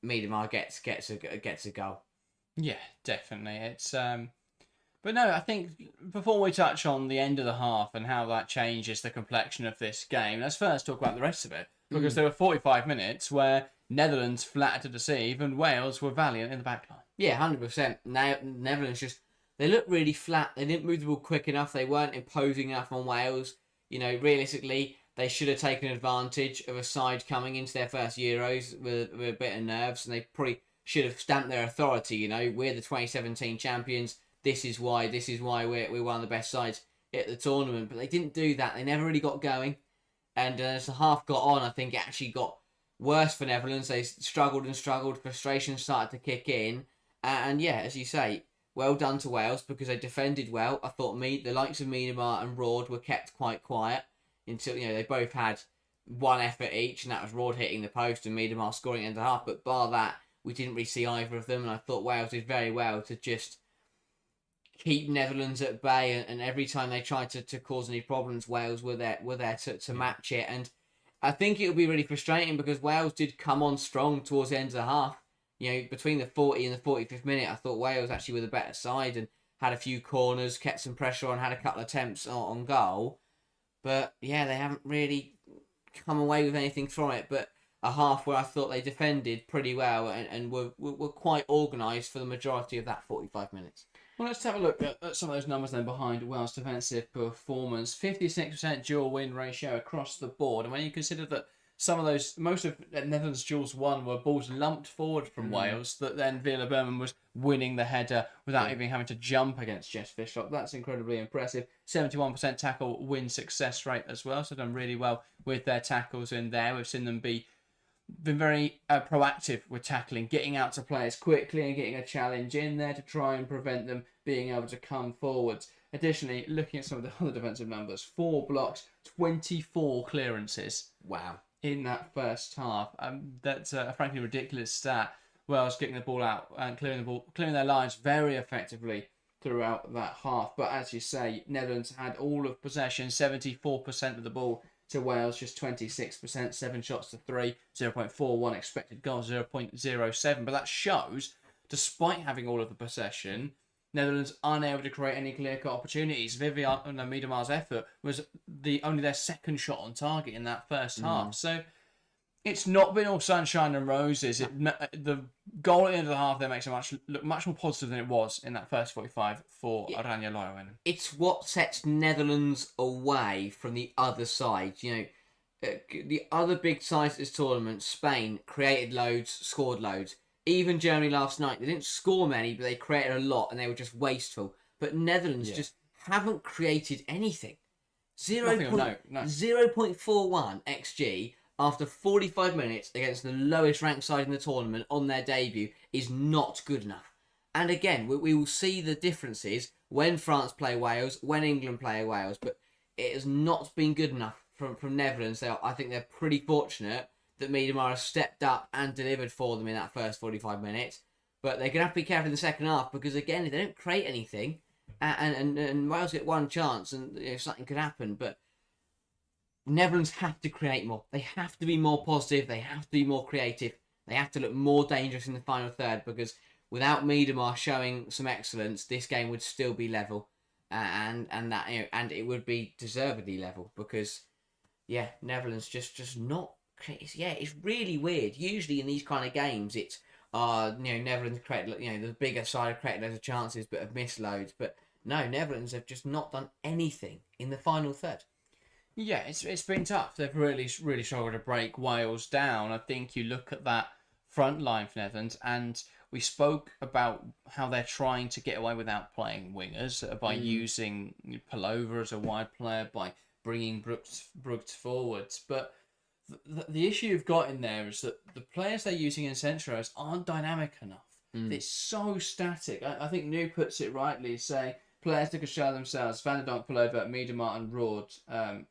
Miedema gets a goal. Yeah, definitely. It's but no, I think before we touch on the end of the half and how that changes the complexion of this game, let's first talk about the rest of it. Because there were 45 minutes where Netherlands flattered to deceive and Wales were valiant in the backline. Yeah, 100%. Now Netherlands just they looked really flat. They didn't move the ball quick enough. They weren't imposing enough on Wales. You know, realistically, they should have taken advantage of a side coming into their first Euros with a bit of nerves, and they probably should have stamped their authority. You know, we're the 2017 champions. This is why. This is why we're one of the best sides at the tournament. But they didn't do that. They never really got going. And as the half got on, I think it actually got worse for Netherlands. They struggled and struggled. Frustration started to kick in. And yeah, as you say, well done to Wales because they defended well. I thought the likes of Miedema and Rord were kept quite quiet until, you know, they both had one effort each, and that was Rord hitting the post and Miedema scoring into half. But bar that, we didn't really see either of them, and I thought Wales did very well to just keep Netherlands at bay, and every time they tried to cause any problems, Wales were there to match it. And I think it would be really frustrating because Wales did come on strong towards the end of the half. You know, between the 40 and the 45th minute, I thought Wales actually were the better side and had a few corners, kept some pressure on, had a couple of attempts on goal. But yeah, they haven't really come away with anything from it. But a half where I thought they defended pretty well and were quite organised for the majority of that 45 minutes. Well, let's have a look at some of those numbers then behind Wales' defensive performance. 56% dual win ratio across the board. And when you consider that most of Netherlands' duels won were balls lumped forward from Wales, that then Villa Berman was winning the header without even having to jump against Jess Fishlock. That's incredibly impressive. 71% tackle win success rate as well, so done really well with their tackles in there. We've seen them been very proactive with tackling, getting out to players quickly and getting a challenge in there to try and prevent them being able to come forwards. Additionally, looking at some of the other defensive numbers, 4 blocks, 24 clearances. Wow. In that first half. That's a frankly ridiculous stat. Wales getting the ball out and clearing their lines very effectively throughout that half. But as you say, Netherlands had all of possession, 74% of the ball to Wales, just 26%, 7 shots to 3, 0.41 expected goals, 0.07. But that shows, despite having all of the possession, Netherlands unable to create any clear-cut opportunities. Miedema's effort was only their second shot on target in that first half. So it's not been all sunshine and roses. The goal at the end of the half there makes it look much more positive than it was in that first 45 for Oranje Leeuwen. It's what sets Netherlands away from the other side. You know, the other big sides of this tournament, Spain, created loads, scored loads. Even Germany last night, they didn't score many, but they created a lot and they were just wasteful. But Netherlands just haven't created anything. 0.41 XG after 45 minutes against the lowest ranked side in the tournament on their debut is not good enough. And again, we will see the differences when France play Wales, when England play Wales, but it has not been good enough from Netherlands. I think they're pretty fortunate that Miedema has stepped up and delivered for them in that first 45 minutes. But they're going to have to be careful in the second half because, again, if they don't create anything and Wales get one chance and something could happen, but Netherlands have to create more. They have to be more positive. They have to be more creative. They have to look more dangerous in the final third because without Miedema showing some excellence, this game would still be level. And it would be deservedly level because, Netherlands just not... it's really weird. Usually in these kind of games, it's Netherlands create the bigger side created loads of chances but have missed loads. But no, Netherlands have just not done anything in the final third. Yeah, it's been tough. They've really struggled to break Wales down. I think you look at that front line for Netherlands, and we spoke about how they're trying to get away without playing wingers by using Pullover as a wide player, by bringing Brooks forwards, but the issue you've got in there is that the players they're using in centros aren't dynamic enough. It's so static. I think New puts it rightly, saying players that could show themselves, Van der Donk, Pullover, Miedema and Rord, and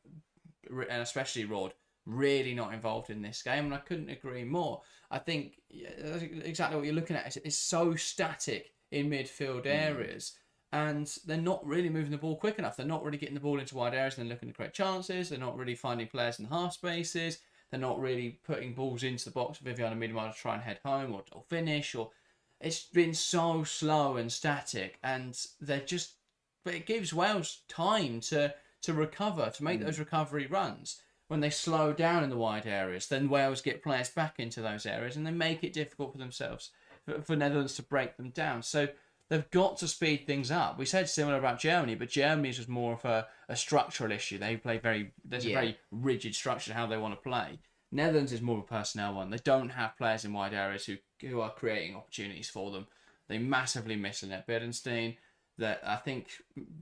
especially Rord, really not involved in this game, and I couldn't agree more. I think that's exactly what you're looking at. It's so static in midfield areas, and they're not really moving the ball quick enough. They're not really getting the ball into wide areas and then looking to create chances. They're not really finding players in the half spaces. They're not really putting balls into the box for Viviana Miedema to try and head home or finish. Or it's been so slow and static, and but it gives Wales time to recover, to make those recovery runs. When they slow down in the wide areas, then Wales get players back into those areas, and they make it difficult for themselves, for Netherlands to break them down. So they've got to speed things up. We said similar about Germany, but Germany's was more of a structural issue. They play there's a very rigid structure to how they want to play. Netherlands is more of a personnel one. They don't have players in wide areas who are creating opportunities for them. They massively miss Annette Berenstein. That I think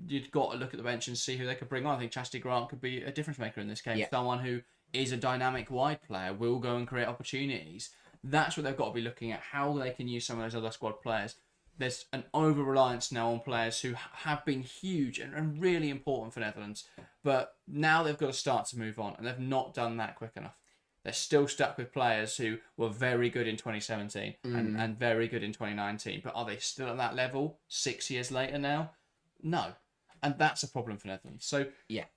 you've got to look at the bench and see who they could bring on. I think Chastity Grant could be a difference maker in this game. Someone who is a dynamic wide player, will go and create opportunities. That's what they've got to be looking at, how they can use some of those other squad players. There's an over-reliance now on players who have been huge and really important for Netherlands, but now they've got to start to move on, and they've not done that quick enough. They're still stuck with players who were very good in 2017 and very good in 2019. But are they still at that level 6 years later now? No. And that's a problem for Netherlands. So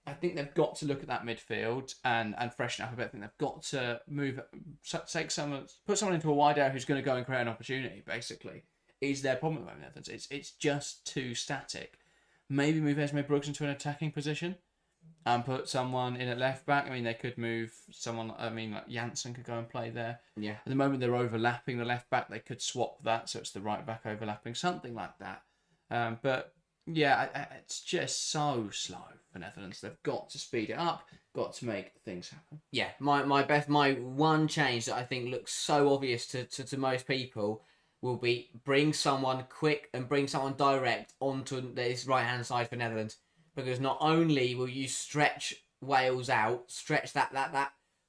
I think they've got to look at that midfield and freshen up a bit. I think they've got to put someone into a wide area who's going to go and create an opportunity, basically, is their problem at the moment, Netherlands. It's just too static. Maybe move Esme Brooks into an attacking position and put someone in at left back. I mean, they could move someone. I mean, like Janssen could go and play there. Yeah. At the moment, they're overlapping the left back. They could swap that, so it's the right back overlapping, something like that. But yeah, it's just so slow for Netherlands. They've got to speed it up. Got to make things happen. Yeah, my one change that I think looks so obvious to most people will be bring someone quick and bring someone direct onto this right hand side for Netherlands. Because not only will you stretch Wales out, stretch that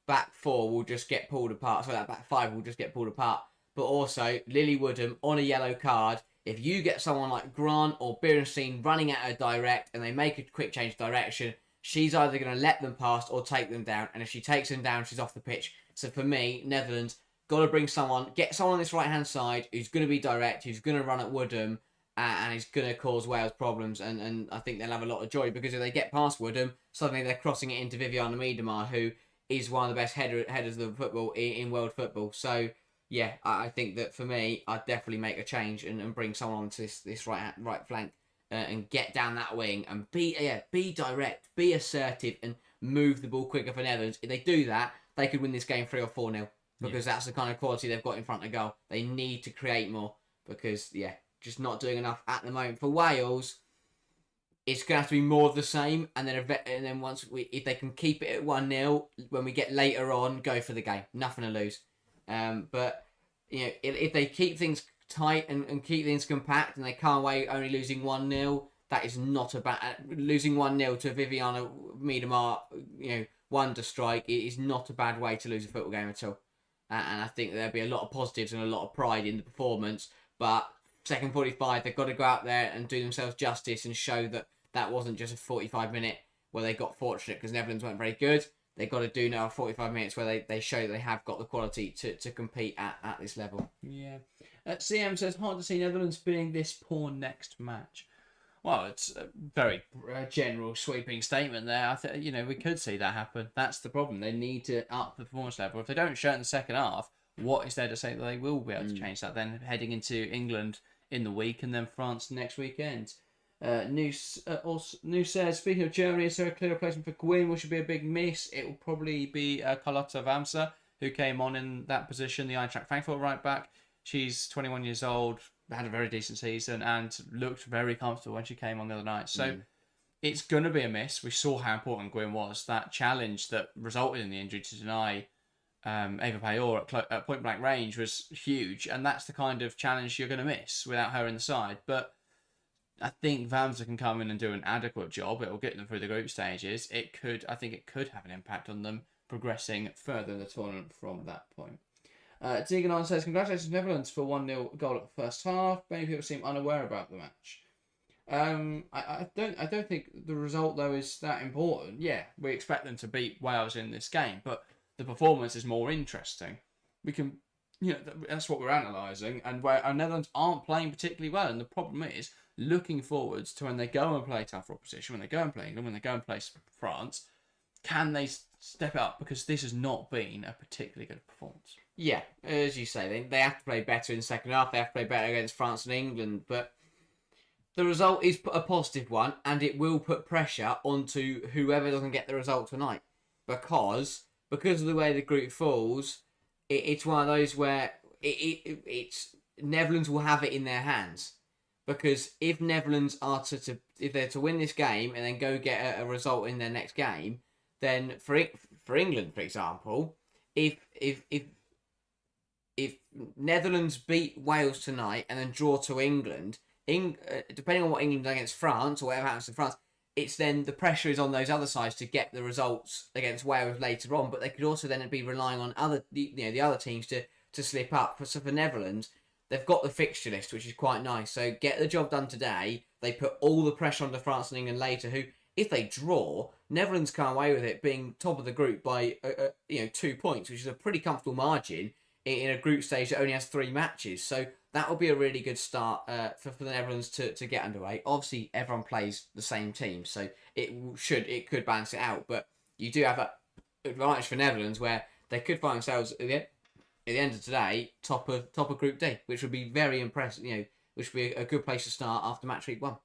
back four will just get pulled apart, so that back five will just get pulled apart, but also Lily Woodham on a yellow card, if you get someone like Grant or Berenstein running at her direct and they make a quick change of direction, she's either going to let them pass or take them down, and if she takes them down, she's off the pitch. So for me, Netherlands, got to bring someone, get someone on this right-hand side who's going to be direct, who's going to run at Woodham, and it's going to cause Wales problems, and I think they'll have a lot of joy, because if they get past Woodham, suddenly they're crossing it into Viviana Miedema, who is one of the best headers of football in world football. So yeah, I think that for me, I'd definitely make a change and bring someone onto this right flank and get down that wing and be direct, be assertive, and move the ball quicker for Netherlands. If they do that, they could win this game 3 or 4-0, because that's the kind of quality they've got in front of goal. They need to create more, because just not doing enough at the moment. For Wales, it's going to have to be more of the same, and then if they can keep it at 1-0, when we get later on, go for the game. Nothing to lose. But if they keep things tight and keep things compact, and they can't wait only losing 1-0, that is not a bad. Losing 1-0 to Viviana Miedema, wonder strike, it is not a bad way to lose a football game at all. And I think there'll be a lot of positives and a lot of pride in the performance, but second 45, they've got to go out there and do themselves justice and show that wasn't just a 45-minute where they got fortunate because Netherlands weren't very good. They've got to do now 45 minutes where they show they have got the quality to compete at this level. Yeah. CM says, hard to see Netherlands being this poor next match. Well, it's a very general sweeping statement there. We could see that happen. That's the problem. They need to up the performance level. If they don't show it in the second half, what is there to say that they will be able to change that then heading into England in the week and then France next weekend? New says, speaking of Germany, is there a clear replacement for Gwyn, which would be a big miss? It will probably be Carlotta Vamsa, who came on in that position, the Eintracht Frankfurt right back. She's 21 years old, had a very decent season, and looked very comfortable when she came on the other night. So it's going to be a miss. We saw how important Gwyn was. That challenge that resulted in the injury to deny Eva Payor at point blank range was huge, and that's the kind of challenge you're going to miss without her in the side. But I think Vamsa can come in and do an adequate job. It will get them through the group stages. I think it could have an impact on them progressing further in the tournament from that point. Tegan says, congratulations Netherlands for 1-0 goal at the first half. Many people seem unaware about the match. I don't think the result though is that important. Yeah, we expect them to beat Wales in this game, but the performance is more interesting. We can, that's what we're analysing, and where our Netherlands aren't playing particularly well, and the problem is looking forwards to when they go and play tougher opposition, when they go and play England, when they go and play France, can they step it up, because this has not been a particularly good performance. Yeah, as you say, they have to play better in the second half. They have to play better against France and England, but the result is a positive one, and it will put pressure onto whoever doesn't get the result tonight, because of the way the group falls, it's one of those where it's Netherlands will have it in their hands, because if Netherlands are if they're to win this game and then go get a result in their next game, then for England, for example, if Netherlands beat Wales tonight and then draw to England, depending on what England does against France or whatever happens to France, it's then the pressure is on those other sides to get the results against Wales later on. But they could also then be relying on the other teams to slip up. So for Netherlands, they've got the fixture list, which is quite nice. So get the job done today. They put all the pressure onto France and England later, who, if they draw, Netherlands come away with it being top of the group by 2 points, which is a pretty comfortable margin in a group stage that only has 3 matches. So that will be a really good start for the Netherlands to get underway. Obviously, everyone plays the same team, so it could balance it out. But you do have an advantage for Netherlands where they could find themselves at the end of today top of Group D, which would be very impressive. Which would be a good place to start after match week 1.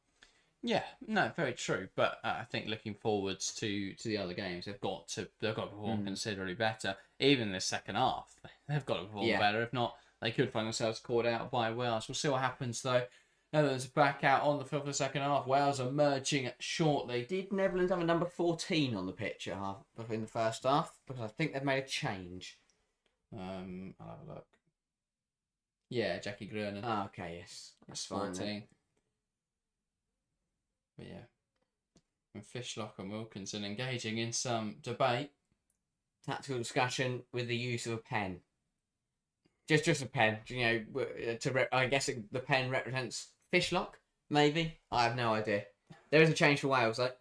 Yeah, no, very true. But I think looking forwards to the other games, they've got to perform considerably better. Even in the second half, they've got to perform better. If not, they could find themselves caught out by Wales. We'll see what happens though. Netherlands back out on the field for the second half. Wales emerging shortly. Did Netherlands have a number 14 on the pitch in the first half? Because I think they've made a change. I'll have a look. Yeah, Jackie Gruner. Oh, okay, yes, that's fine. 14. But yeah, and Fishlock and Wilkinson engaging in some debate. Tactical discussion with the use of a pen. Just a pen, I guess the pen represents Fishlock, maybe? I have no idea. There is a change for Wales, though.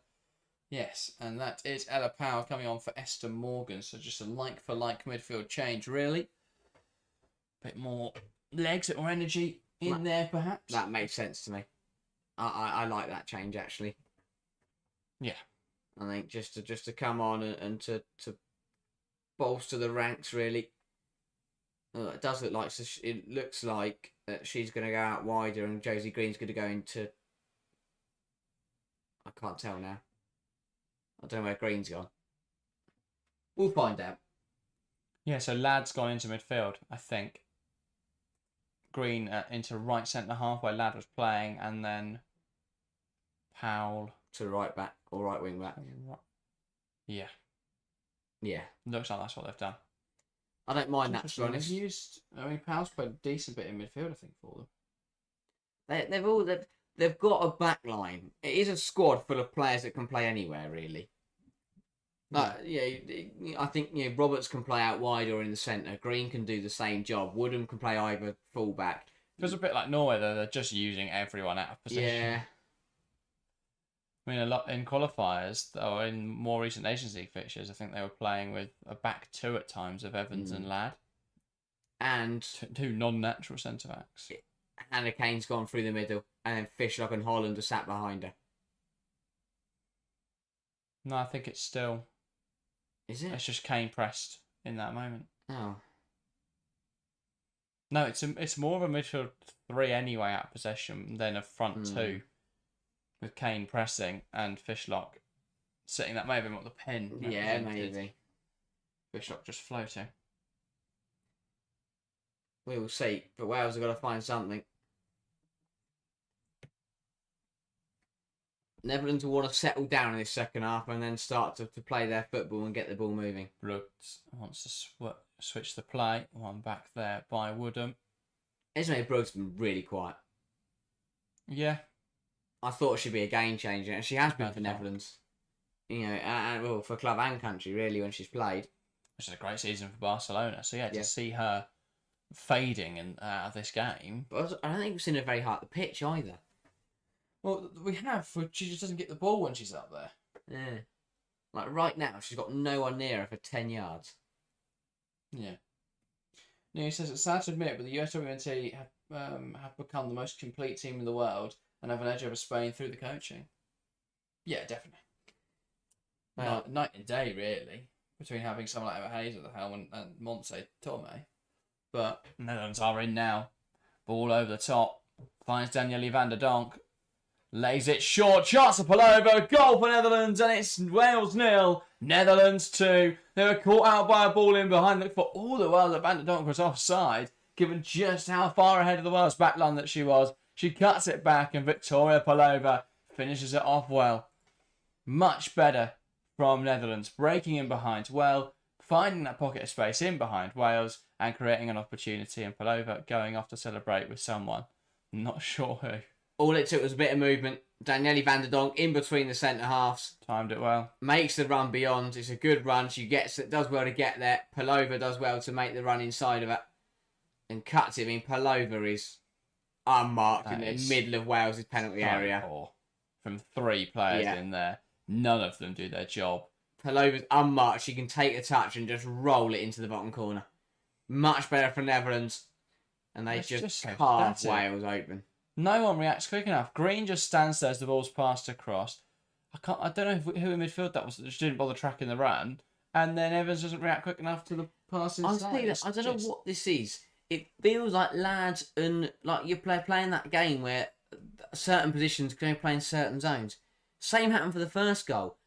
Yes, and that is Ella Powell coming on for Esther Morgan. So just a like-for-like midfield change, really. Bit more legs, a bit more energy in there, perhaps. That makes sense to me. I like that change, actually. Yeah. I think just to come on and to bolster the ranks, really. It does look like it looks like she's going to go out wider and Josie Green's going to go into. I can't tell now. I don't know where Green's gone. We'll find out. Yeah, so Ladd's gone into midfield, I think. Green into right centre half where Ladd was playing, and then Powell to right back or right wing back. Yeah. Yeah. Looks like that's what they've done. I don't mind that, to be honest. Powell's played a decent bit in midfield, I think, for them. They've got a back line. It is a squad full of players that can play anywhere, really. I think Roberts can play out wide or in the centre. Green can do the same job. Woodham can play either full back. Feels a bit like Norway, though. They're just using everyone out of position. Yeah. I mean, a lot in qualifiers, or in more recent Nations League fixtures, I think they were playing with a back 2 at times of Evans and Ladd. And 2 non-natural centre-backs. Hannah Kane's gone through the middle, and then Fishlock and Holland are sat behind her. No, I think it's still... Is it? It's just Kane pressed in that moment. Oh. No, it's more of a midfield 3 anyway out of possession than a front 2. With Kane pressing and Fishlock sitting. That may have been what the pen represented. Yeah, maybe. Fishlock just floating. We will see, but Wales have got to find something. Netherlands will want to settle down in this second half and then start to play their football and get the ball moving. Brooks wants to switch the play. One back there by Woodham. Esme Brooks has been really quiet. Yeah. I thought she'd be a game changer, and she has been for Netherlands. And for club and country, really, when she's played. Which is a great season for Barcelona. So, to see her fading out of this game. But I don't think we've seen her very high at the pitch either. Well, we have. She just doesn't get the ball when she's up there. Yeah. Like right now, she's got no one near her for 10 yards. Yeah. No, he says it's sad to admit, but the US WNT have become the most complete team in the world and have an edge over Spain through the coaching. Yeah, definitely. Well, night and day, really. between having someone like Hayes at the helm and Montse Tomei. But Netherlands are in now. Ball over the top. Finds Danielle van der Donk. Lays it short. Chance to pull over. Goal for Netherlands. And it's Wales 0. Netherlands 2. They were caught out by a ball in behind. Look, for all the while that van der Donk was offside, given just how far ahead of the Wales backline that she was. She cuts it back and Victoria Palova finishes it off well. Much better from Netherlands. Breaking in behind well. Finding that pocket of space in behind Wales and creating an opportunity, and Palova going off to celebrate with someone. Not sure who. All it took was a bit of movement. Danielle van der Donk in between the centre halves. Timed it well. Makes the run beyond. It's a good run. She does well to get there. Palova does well to make the run inside of it. And cuts it. I mean, Palova is unmarked in the middle of Wales' penalty area. Poor. From 3 players in there. None of them do their job. Palova's unmarked. She can take a touch and just roll it into the bottom corner. Much better for Netherlands. And they just carve Wales open. No one reacts quick enough. Green just stands there as the ball's passed across. I don't know who in midfield that was that just didn't bother tracking the run. And then Evans doesn't react quick enough to the pass inside. I don't know what this is. It feels like lads and like you're playing that game where certain positions can only play in certain zones. Same happened for the first goal.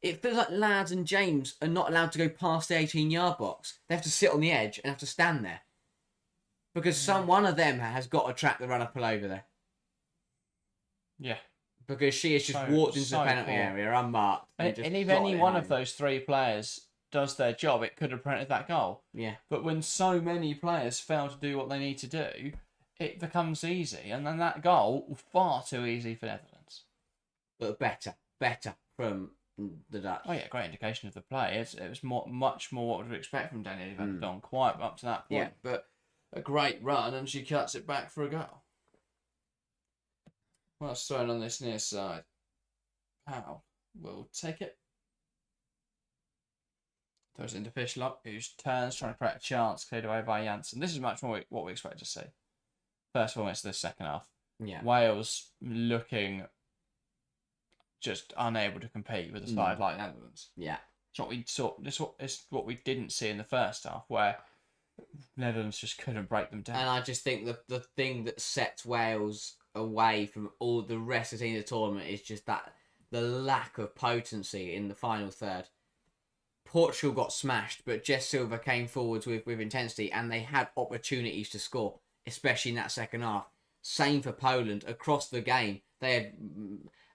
It feels like lads and James are not allowed to go past the 18-yard box. They have to sit on the edge and have to stand there. Because one of them has got to track the runner over there. Yeah. Because she has just walked into the penalty area unmarked. And if any one of those 3 players does their job, it could have prevented that goal. Yeah. But when so many players fail to do what they need to do, it becomes easy. And then that goal was far too easy for Netherlands. But better from the Dutch. Oh yeah, great indication of the play. It was much more what we'd expect from Danielle van der Donk, quite up to that point. Yeah. But a great run, and she cuts it back for a goal. What's thrown on this near side? Powell will take it. Throws it into Fishlock, who turns, trying to create a chance, cleared away by Janssen. This is much more what we expect to see. First of all, it's the second half. Yeah. Wales looking just unable to compete with a side like Netherlands. Yeah. It's what we saw. It's what we didn't see in the first half, where Netherlands just couldn't break them down. And I just think the thing that sets Wales away from all the rest of the team of the tournament is just that the lack of potency in the final third. Portugal got smashed, but Jess Silva came forwards with intensity, and they had opportunities to score, especially in that second half. Same for Poland. Across the game, they had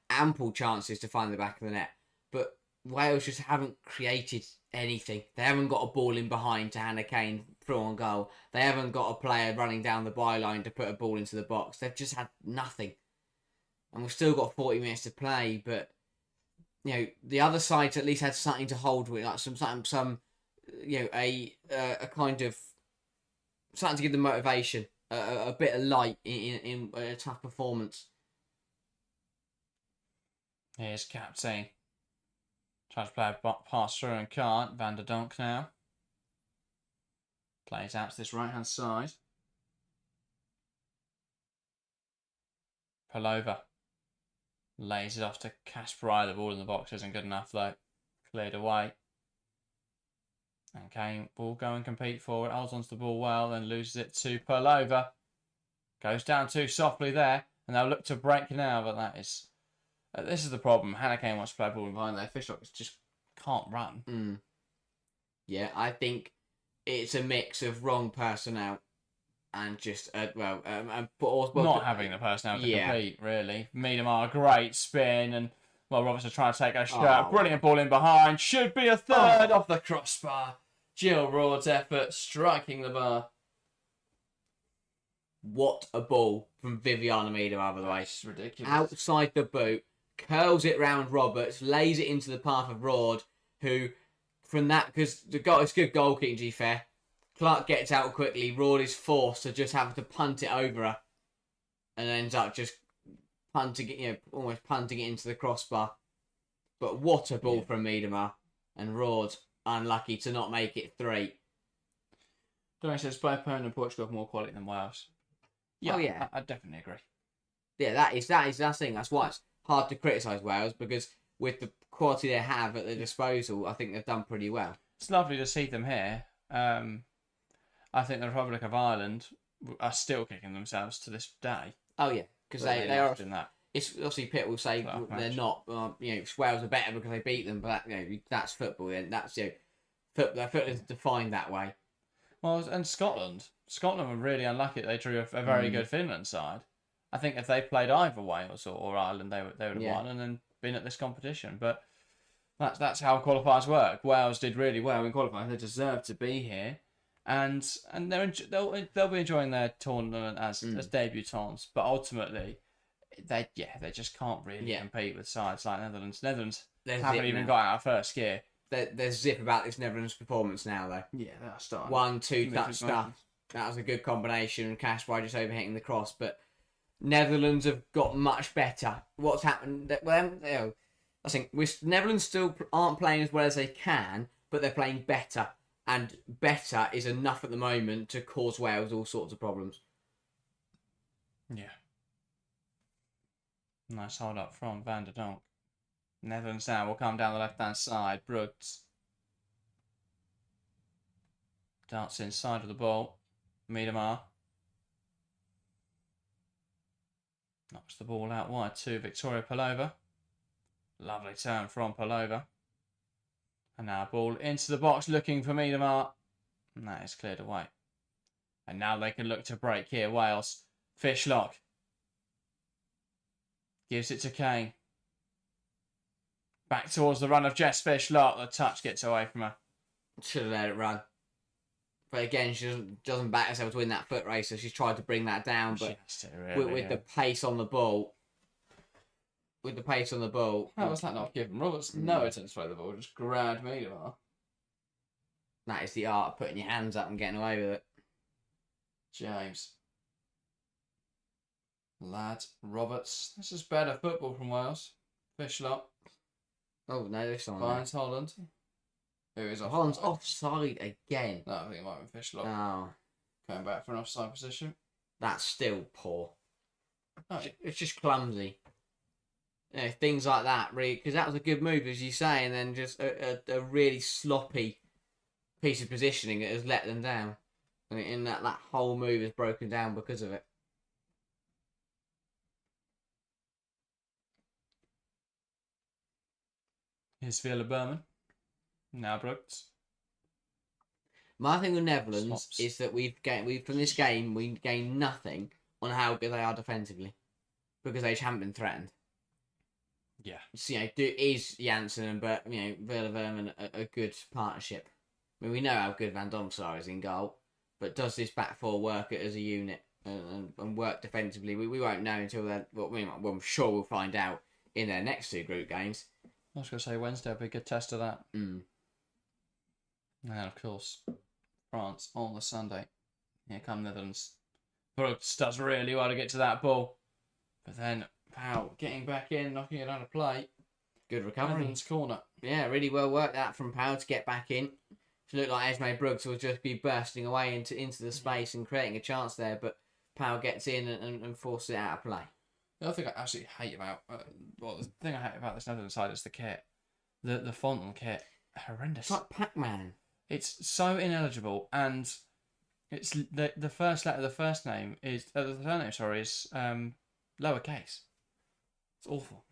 ample chances to find the back of the net, but Wales just haven't created anything. They haven't got a ball in behind to Hannah Kane through on goal. They haven't got a player running down the byline to put a ball into the box. They've just had nothing. And we've still got 40 minutes to play, but you know, the other side's at least had something to hold with, like some you know, a kind of something to give them motivation, a bit of light in a tough performance. Here's Captain. Tries to play a pass through and can't. Van der Donk now. Plays out to this right-hand side. Palova. Lays it off to Kasparai. The ball in the box isn't good enough though. Cleared away. And Kane will go and compete for it. Holds onto the ball well, then loses it to Palova. Goes down too softly there. And they'll look to break now, but that is... this is the problem. Hannah Kane wants to play ball behind there. Fishlock just can't run. Yeah, I think it's a mix of wrong personnel and just not having the personnel to compete, really. Miedemar, great spin, and Robertson trying to take a shot. Brilliant ball in behind. Should be a third off the crossbar. Jill Roard's effort striking the bar. What a ball from Viviana Miedemar, by the way. It's ridiculous. Outside the boot, curls it round Roberts, lays it into the path of Roard, who, from that, because it's good goal kicking, to be fair. Clark gets out quickly. Roard is forced to just have to punt it over her, and ends up just punting it, almost punting it into the crossbar. But what a ball from Miedemar, and Roard unlucky to not make it 3. Don't says both Poland and Portugal have more quality than Wales. Yeah, yeah. I definitely agree. Yeah, that is the thing. That's why it's hard to criticise Wales, because with the quality they have at their disposal, I think they've done pretty well. it's lovely to see them here. I think the Republic of Ireland are still kicking themselves to this day. Oh yeah, because that they are. lost in that. It's obviously Pitt will say Tough they're match. not. Wales are better because they beat them, but that's football. And that's football is defined that way. Well, and Scotland were really unlucky. They drew a very good Finland side. I think if they played either Wales or Ireland, they would have won and then been at this competition. But that's how qualifiers work. Wales did really well in qualifying. They deserve to be here, and they'll be enjoying their tournament as debutants. But ultimately, they just can't really compete with sides like Netherlands. Netherlands haven't even got out of first gear. There's zip about this Netherlands performance now, though. Yeah, they're starting. 1-2 touch stuff. That was a good combination. Kasper just overhitting the cross, but Netherlands have got much better. What's happened? Well, I think Netherlands still aren't playing as well as they can, but they're playing better, and better is enough at the moment to cause Wales all sorts of problems. Yeah. Nice hold up from Van der Donk. Netherlands now will come down the left-hand side. Brugts darts inside of the ball. Miedemar knocks the ball out wide to Victoria Pelova. Lovely turn from Pelova. And now ball into the box looking for Miedemar. And that is cleared away. And now they can look to break here. Wales. Fishlock gives it to Kane. Back towards the run of Jess Fishlock. The touch gets away from her. Should have let it run. But again, she doesn't back herself to win that foot race, so she's tried to bring that down. But with the pace on the ball, how was that not given? Roberts no attempt to play the ball, just grabbed Miedemar. That is the art of putting your hands up and getting away with it. James. Ladd, Roberts. This is better football from Wales. Fishlock. Oh no, this one. Finds Holland. Who is offside? Holland's offside again. No, I think it might have been Fishlock. Oh. Going back for an offside position. That's still poor. Oh. It's just clumsy. Things like that, really, because that was a good move, as you say, and then just a really sloppy piece of positioning that has let them down. And in that whole move is broken down because of it. Here's Villa Berman. Now Brooks. My thing with Netherlands is that from this game we gained nothing on how good they are defensively, because they just haven't been threatened. Yeah. So, is Janssen and Villa Berman a good partnership? I mean, we know how good Van Domsar is in goal, but does this back four work as a unit and work defensively? We won't know until then. Well, I'm sure we'll find out in their next two group games. I was going to say Wednesday will be a good test of that. Mm. And then, of course, France on the Sunday. Here come Netherlands. Brooks does really well to get to that ball. But then, Powell getting back in, knocking it out of play. Good recovery. Netherlands corner. Yeah, really well worked that from Powell to get back in. It looked like Esme Brooks will just be bursting away into the space and creating a chance there, but Powell gets in and forces it out of play. The other thing I absolutely hate about the thing I hate about this Netherlands side is the kit. The font on the kit, horrendous. It's like Pac-Man. It's so ineligible, and it's the first letter of the first name is the surname. Is lowercase. It's awful.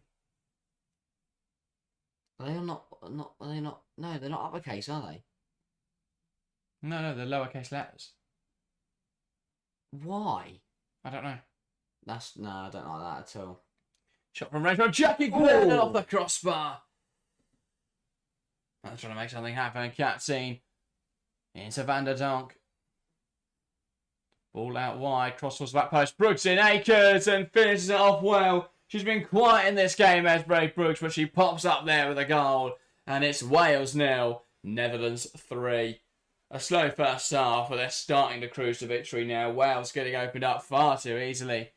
Are they not? Are they not? No, they're not uppercase, are they? No, they're lowercase letters. Why? I don't know. I don't like that at all. Shot from range. Jackie Glenn off the crossbar. I'm trying to make something happen. Katzine into Van der Donk. Ball out wide. Cross towards the back post. Brooks in Akers and finishes it off well. She's been quiet in this game, Esme Brooks, but she pops up there with a goal. And it's Wales 0, Netherlands 3. A slow first half, but they're starting to cruise to victory now. Wales getting opened up far too easily.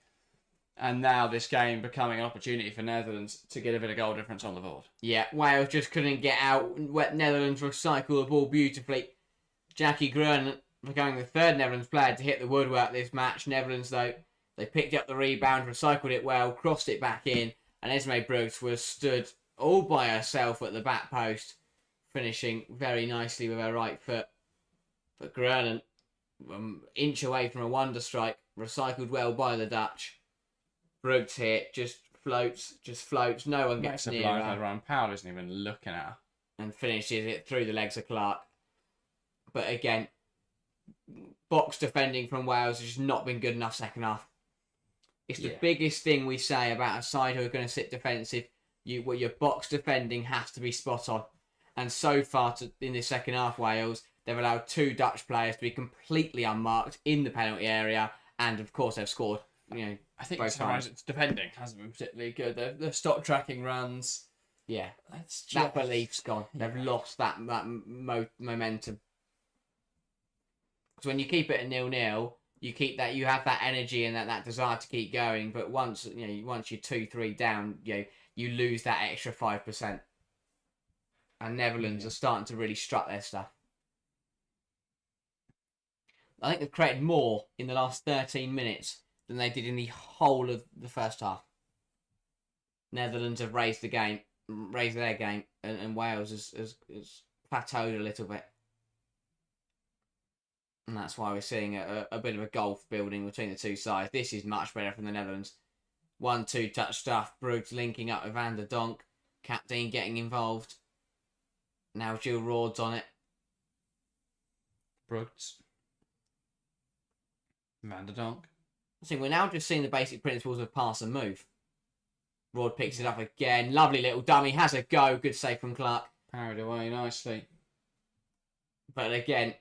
And now this game becoming an opportunity for Netherlands to get a bit of goal difference on the board. Yeah, Wales just couldn't get out. Netherlands recycle the ball beautifully. Jackie Grun becoming the third Netherlands player to hit the woodwork this match. Netherlands, though, they picked up the rebound, recycled it well, crossed it back in, and Esme Brooks was stood all by herself at the back post, finishing very nicely with her right foot. But Groningen, inch away from a wonder strike, recycled well by the Dutch. Brooks here just floats. No one gets near her. Around Powell isn't even looking at her. And finishes it through the legs of Clark. But again, box defending from Wales has just not been good enough second half. It's the biggest thing we say about a side who are going to sit defensive. Your box defending has to be spot on. And so far in the second half, Wales, they've allowed 2 Dutch players to be completely unmarked in the penalty area. And of course, they've scored. I think it's defending hasn't been particularly good. They've stopped tracking runs. Yeah, that belief's gone. They've lost that momentum. Because when you keep it at 0-0, you keep that. You have that energy and that desire to keep going. But once you're 2-3 down, you lose that extra 5%. And Netherlands are starting to really strut their stuff. I think they've created more in the last 13 minutes than they did in the whole of the first half. Netherlands have raised their game, and Wales has plateaued a little bit. And that's why we're seeing a bit of a gulf building between the two sides. This is much better from the Netherlands. 1-2 touch stuff. Brugge linking up with Van der Donk. Captain getting involved. Now Jill Roord's on it. Brugge. Van der Donk. So we're now just seeing the basic principles of pass and move. Roord picks it up again. Lovely little dummy. Has a go. Good save from Clark. Parried away nicely. But again,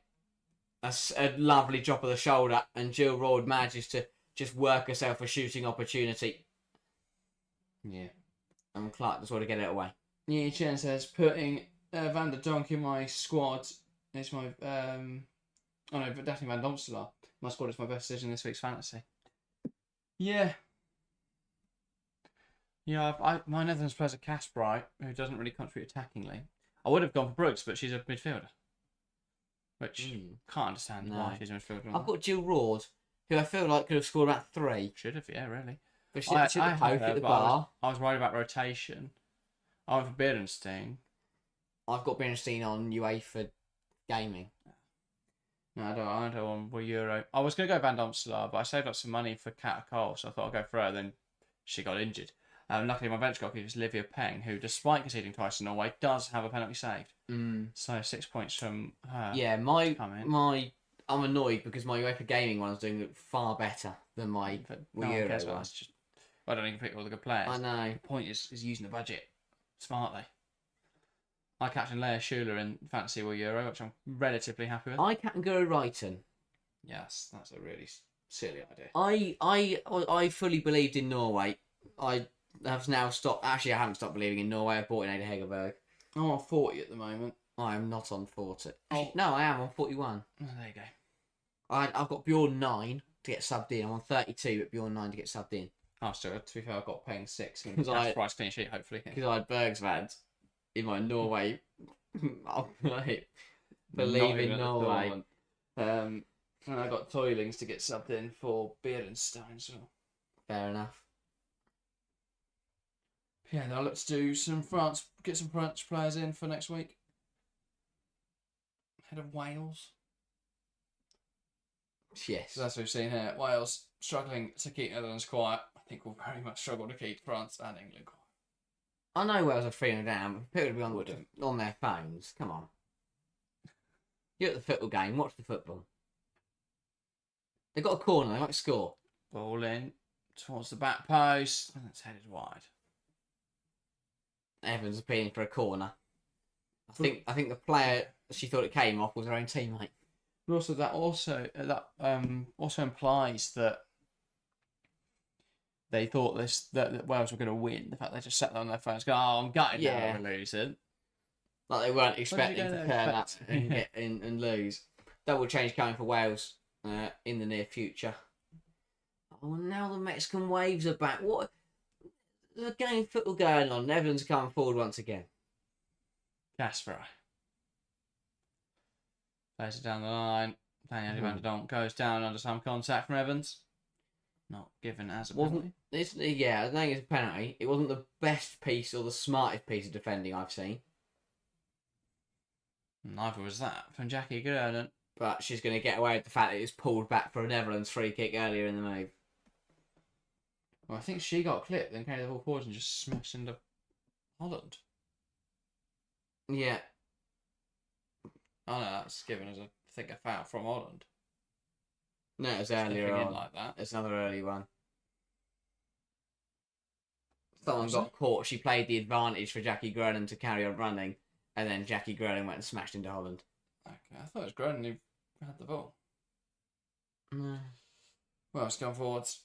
a lovely drop of the shoulder. And Jill Roord manages to just work herself a shooting opportunity. Yeah. And Clark just want to get it away. Yeah, Chen says, putting Van der Donk in my squad is my... definitely Van Domselaar. My squad is my best decision this week's fantasy. Yeah. Yeah, my Netherlands plays a Kasperite who doesn't really contribute attackingly. I would have gone for Brooks, but she's a midfielder. Which, can't understand why she's a midfielder. I've got Jill Roord, who I feel like could have scored about 3. Should have, yeah, really. But she hit the poke at the bar. I was worried about rotation. I went for Beerenstein. I've got Beerenstein on UEFA Gaming. No, I don't want Euro. I was going to go Van Domselaar, but I saved up some money for Kat Cole, so I thought I'd go for her. Then she got injured. Luckily, my bench goalkeeper is Livia Peng, who, despite conceding twice in Norway, does have a penalty saved. So 6 points from her. Yeah, I'm annoyed because my UEFA Gaming one's doing far better than my Euro one. I don't even pick all the good players. I know. The point is using the budget smartly. I captain Leia Schuler in Fantasy World Euro, which I'm relatively happy with. I captain Guro Wrighton. Yes, that's a really silly idea. I fully believed in Norway. I have now stopped. Actually, I haven't stopped believing in Norway. I bought in Ada Hegerberg. I'm on 40 at the moment. I am not on 40. Oh. No, I am on 41. Oh, there you go. I've got Bjorn 9 to get subbed in. I'm on 32, but Bjorn 9 to get subbed in. Oh, so to be fair, I've got paying 6. Because I price clean sheet, hopefully. Because I had Bergsvad in my Norway. Believe in Norway. And I got Toilings to get subbed in for Beerenstein. So fair enough. Yeah, now let's do get some French players in for next week. Head of Wales. Yes. So that's what we've seen here. Wales struggling to keep Netherlands quiet. I think we'll very much struggle to keep France and England quiet. I know Wales are 3-0 down, but people will be on their phones. Come on. You're at the football game. Watch the football. They've got a corner. They might score. Ball in towards the back post. And it's headed wide. Evans appealing for a corner. I think the player she thought it came off was her own teammate. But also that also implies that they thought that Wales were going to win. The fact they just sat there on their phones, go, "Oh, I'm gutted now we're losing." Like they weren't expecting to turn up and get in and lose. That will change coming for Wales in the near future. Oh, now the Mexican Waves are back. What? There's a game of football going on. Evans coming forward once again. Kasper. Plays it down the line. Daniel Van der Donk goes down under some contact from Evans. Not given as a penalty. I think it's a penalty. It wasn't the best piece or the smartest piece of defending I've seen. Neither was that from Jackie Gurnon. But she's going to get away with the fact that it was pulled back for a Netherlands free kick earlier in the move. Well, I think she got clipped, then carried the ball forward and just smashed into Holland. Yeah. Oh no, that's given as a foul from Holland. No, it was earlier Stepping in on. like that. It's another early one. Someone Was got it? caught. She played the advantage for Jackie Groenen to carry on running, and then Jackie Groenen went and smashed into Holland. Okay, I thought it was Gurnon who had the ball. No. Wales going forwards.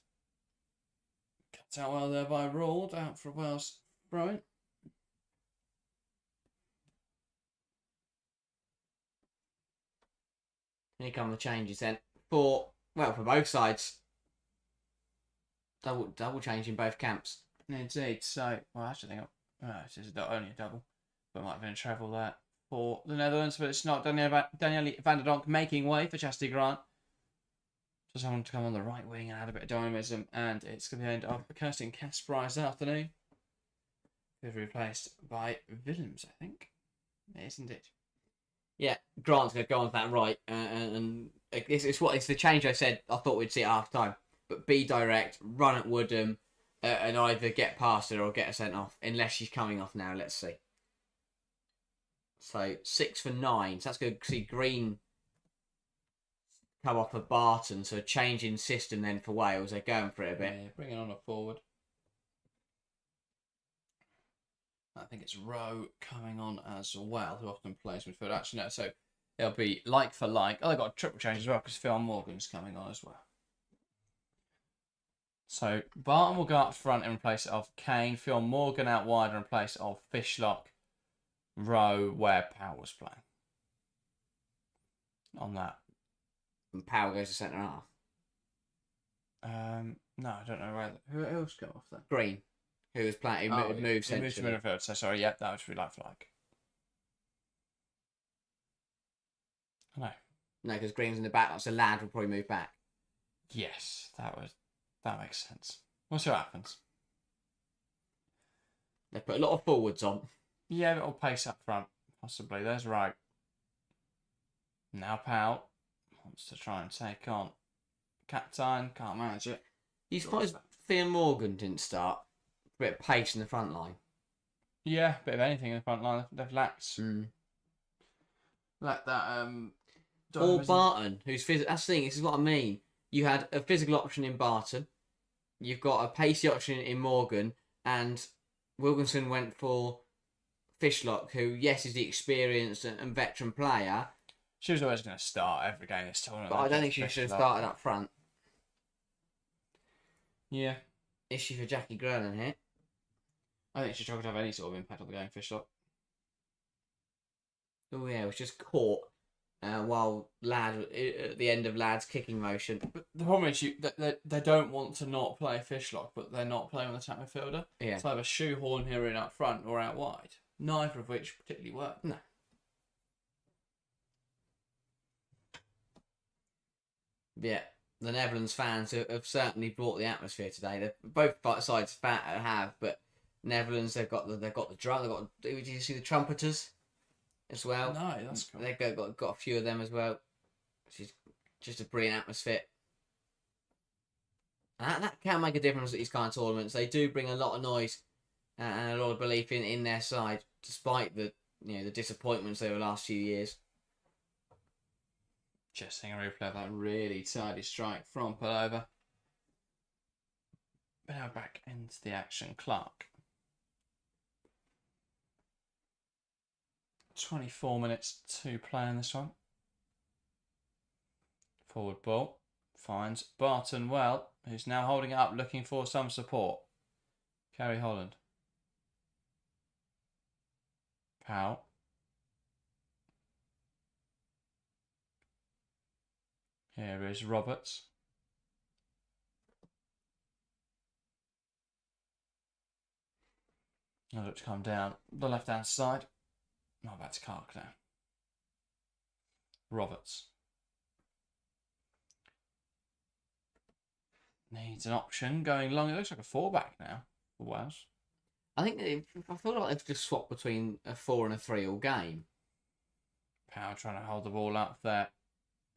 Cut out well there by Ruled, out for Wales throwing. Here come the changes then. For both sides. Double change in both camps. Indeed, so, well, actually, I think this is only a double, but it might have been a travel there for the Netherlands, but it's not. Danielle van der Donk making way for Chastity Grant. So someone to come on the right wing and add a bit of dynamism, and it's going to be the end of Kirsten Kaspar's afternoon. Who's replaced by Willems, I think. Isn't it? Yeah, Grant's going to go on to that right, and it's the change I said I thought we'd see at half time. But be direct, run at Woodham, and either get past her or get her sent off, unless she's coming off now. Let's see. So 6 for 9. So that's good to see Green come off of Barton. So a change in system then for Wales. They're going for it a bit. Yeah, bringing on a forward. I think it's Rowe coming on as well, who often plays midfield. Actually, no, so it'll be like for like. Oh, they got a triple change as well because Phil Morgan's coming on as well. So Barton will go up front in place of Kane. Phil Morgan out wide in place of Fishlock. Rowe, where Powell was playing. On that. And Powell goes to centre half. No, I don't know where. Who else go off then? Green, who was playing, moved He moved to centrally. midfield. So sorry, yeah, that would be like for like. No. No, because Green's in the back, so Ladd will probably move back. Yes, that makes sense. We'll see what happens. They put a lot of forwards on. Yeah, a little pace up front, possibly. There's right. Now Powell wants to try and take on Captain. Can't manage it. You suppose Theo Morgan didn't start? A bit of pace in the front line. Yeah, bit of anything in the front line. They've lacked that. Or Barton, who's physical. That's the thing. This is what I mean. You had a physical option in Barton. You've got a pacey option in Morgan, and Wilkinson went for Fishlock, who, yes, is the experienced and veteran player. She was always going to start every game this tournament. But I don't think she should have started up front. Yeah. Issue for Jackie Groenen here. I think she struggled to have any sort of impact on the game, Fishlock. Oh, yeah, it was just caught while Ladd, at the end of Ladd's kicking motion. But the problem is they don't want to not play Fishlock, but they're not playing on the attack midfielder. Yeah. It's either shoehorn her in up front or out wide. Neither of which particularly work. No. Yeah, the Netherlands fans have certainly brought the atmosphere today. Both sides have, but Netherlands they've got the drum. Did you see the trumpeters as well? No, that's cool. They've got a few of them as well, which is just a brilliant atmosphere. And that can make a difference at these kind of tournaments. They do bring a lot of noise and a lot of belief in their side, despite the disappointments over the last few years. Just seeing a replay of that really tidy strike from Pullover. But now back into the action. Clark. 24 minutes to play in this one. Forward ball. Finds Barton well, who's now holding it up, looking for some support. Kerry Holland. Powell. Here is Roberts. I'll look to come down the left-hand side. Not back to Clark now. Roberts. Needs an option going long. It looks like a 4-back now for Wales. I think I feel like they've just swapped between a 4 and a 3 all game. Power trying to hold the ball up there.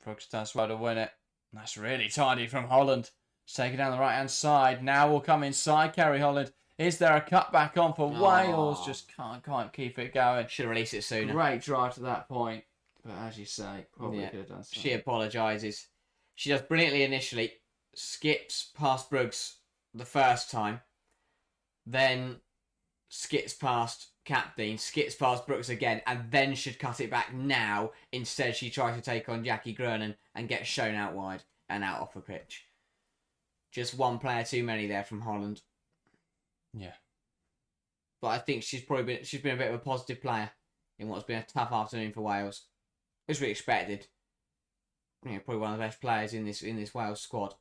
Brooks does well to win it. That's really tidy from Holland. It's taken down the right-hand side. Now we'll come inside, Kerry Holland. Is there a cut back on for Wales? Just can't keep it going. Should have released it sooner. Great drive to that point. But as you say, probably could have done something. She apologises. She does brilliantly initially. Skips past Brooks the first time. Then skips past Captain. Skips past Brooks again. And then should cut it back now. Instead, she tries to take on Jackie Gernan and gets shown out wide and out off the pitch. Just one player too many there from Holland. Yeah. But I think she's been a bit of a positive player in what's been a tough afternoon for Wales. As we expected. Probably one of the best players in this Wales squad.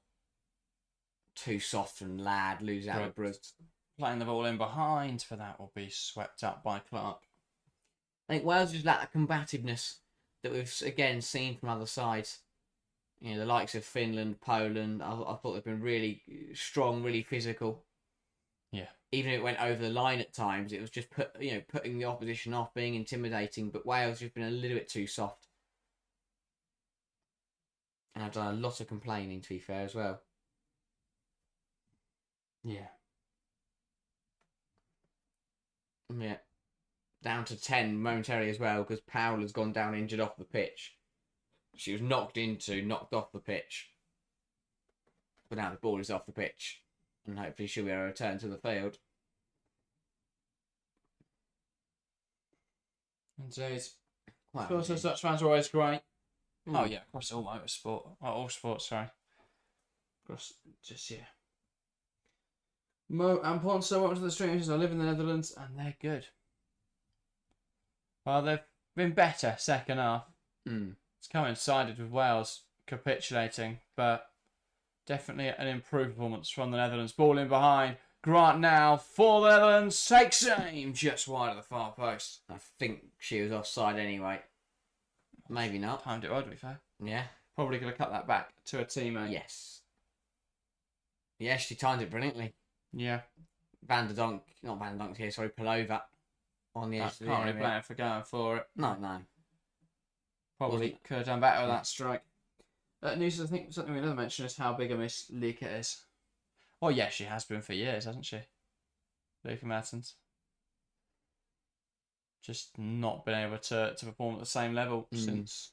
Too soft and Ladd lose out of Brooks. Playing the ball in behind for that will be swept up by Clark. I think Wales just lack that combativeness that we've again seen from other sides. The likes of Finland, Poland. I thought they've been really strong, really physical. Yeah. Even if it went over the line at times, it was just putting the opposition off, being intimidating. But Wales have been a little bit too soft. And I've done a lot of complaining, to be fair, as well. Yeah. Yeah. Down to 10 momentarily as well, because Powell has gone down injured off the pitch. She was knocked off the pitch. But now the ball is off the pitch. And hopefully she'll be able to return to the field. Indeed. Wow. Sports as such fans are always great. Oh yeah, across all motorsport. All sports, sorry. Across, just, yeah. Mo and Ponce went to the streamers. I live in the Netherlands and they're good. Well, they've been better second half. It's coincided with Wales capitulating, but definitely an improved performance from the Netherlands. Ball in behind. Grant now for the Netherlands. Takes aim just wide of the far post. I think she was offside anyway. Maybe not. Timed it well, to be fair. Yeah. Probably going to cut that back to a teammate. Yes. Yeah, she timed it brilliantly. Yeah. Not Van der Donk here, sorry, Pelova on the edge of the Can't really area. blame her for going for it. No. Probably could have done better with that strike. News, I think something we never mentioned is how big a miss Lika is. Oh yeah, she has been for years, hasn't she? Lika Mertens. Just not been able to perform at the same level since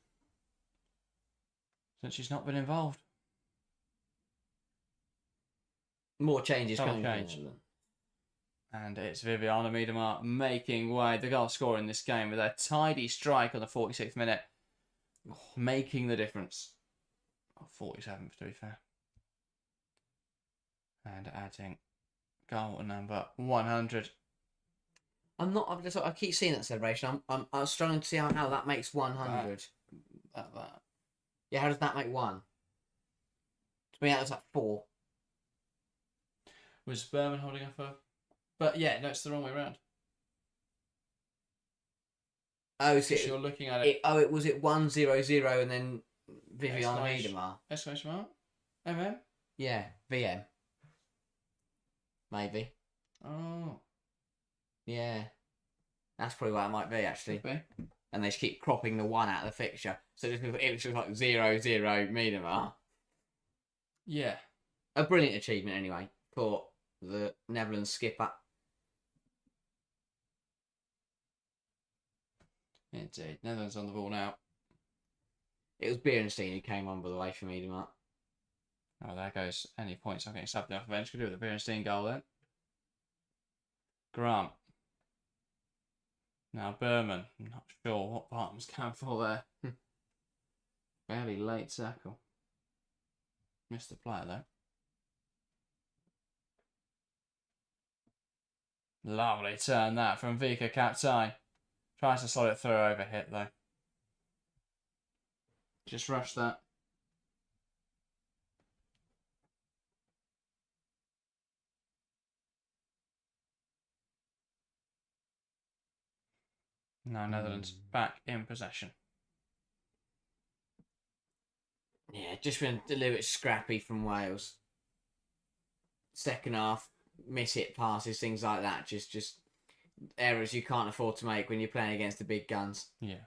she's not been involved. More changes Total coming. change. And it's Viviana Miedema making way. The goal scorer in this game with a tidy strike on the 46th minute. Making the difference. 47th to be fair. And adding goal number 100. I keep seeing that celebration. I'm struggling to see how that makes 100. That. Yeah, how does that make 1? To me, that was like 4. Was Berman holding up her? But yeah, no, it's the wrong way around. Oh, so you're looking at it. It was 1-0-0 and then Viviana Miedema. Exclamation mark? MM? Yeah, VM. Maybe. Oh. Yeah. That's probably what it might be, actually. Could be. And they just keep cropping the 1 out of the fixture. So it looks like 0-0 Miedema. Yeah. A brilliant achievement, anyway, for the Netherlands skipper. Indeed. Netherlands on the ball now. It was Berenstein who came on, by the way, for Miedema. Oh, there goes any points I'm getting subbed off the bench. Could do with the Berenstein goal then. Grant. Now Berman. I'm not sure what Barton's going for there. Fairly late tackle. Missed the player though. Lovely turn that from Vika Kaptein. Tries to slot it through over hit though. Just rush that. Now Netherlands back in possession. Yeah, just been a little bit scrappy from Wales. Second half, miss-hit passes, things like that. Just errors you can't afford to make when you're playing against the big guns. Yeah.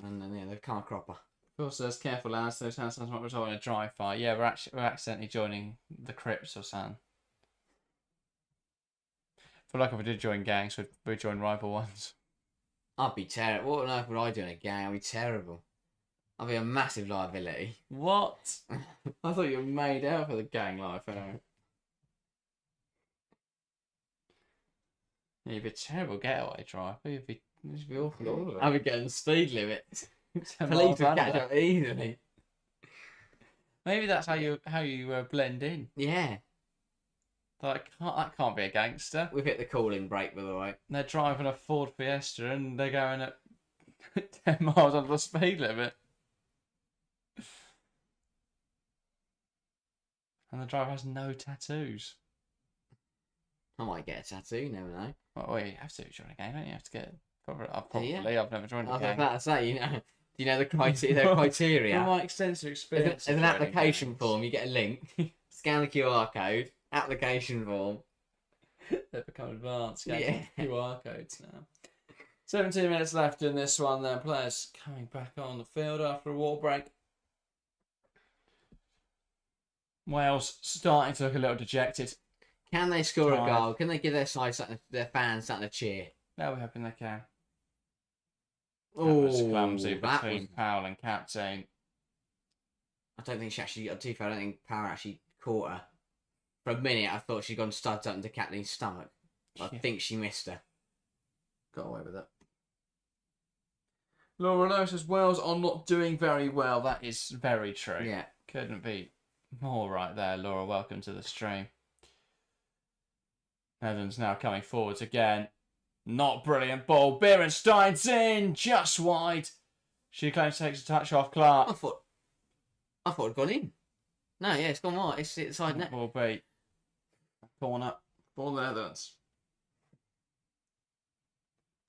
And then, the car cropper. Of course, there's careful lads. Those hands might result in a dry fire. Yeah, we're accidentally joining the Crips or something. I feel like if we did join gangs, we'd join rival ones. I'd be terrible. What on earth would I do in a gang? I'd be terrible. I'd be a massive liability. What? I thought you were made out for the gang life, Aaron. Yeah, you'd be a terrible getaway driver. You'd be awful all of it. I'd be getting speed limits. 10 Police miles would under catch that. up easily. Maybe that's how you blend in. Yeah. That can't be a gangster. We've hit the calling brake, by the way. They're driving a Ford Fiesta and they're going at 10 miles under the speed limit. And the driver has no tattoos. I might get a tattoo, you never know. Well, you have to join a gang, don't you? You have to get... Do you? I've never joined I a was gang. about to say, do you know the criteria? From my extensive experience... There's an of joining application gangs. form, you get a link, scan the QR code, application form. They've become advanced. Yeah. QR codes now. 17 minutes left in this one then. Players coming back on the field after a water break. Wales starting to look a little dejected. Can they score Drive. a goal? Can they give their side their fans something to cheer? Now we're hoping they can. That was clumsy that between was- Powell and Captain. I don't think she actually. To be fair, I don't think Power actually caught her. For a minute, I thought she'd gone studs up into Captain's stomach. I Yeah. think she missed her. Got away with it. Laura Lowe says Wales are not doing very well. That is very true. Yeah. Couldn't be more right there, Laura. Welcome to the stream. Netherlands now coming forwards again. Not brilliant ball. Berenstein's in, just wide. She claims takes a touch off Clark. I thought it'd gone in. No, yeah, it's gone wide. It's side net. Will be corner for the Netherlands.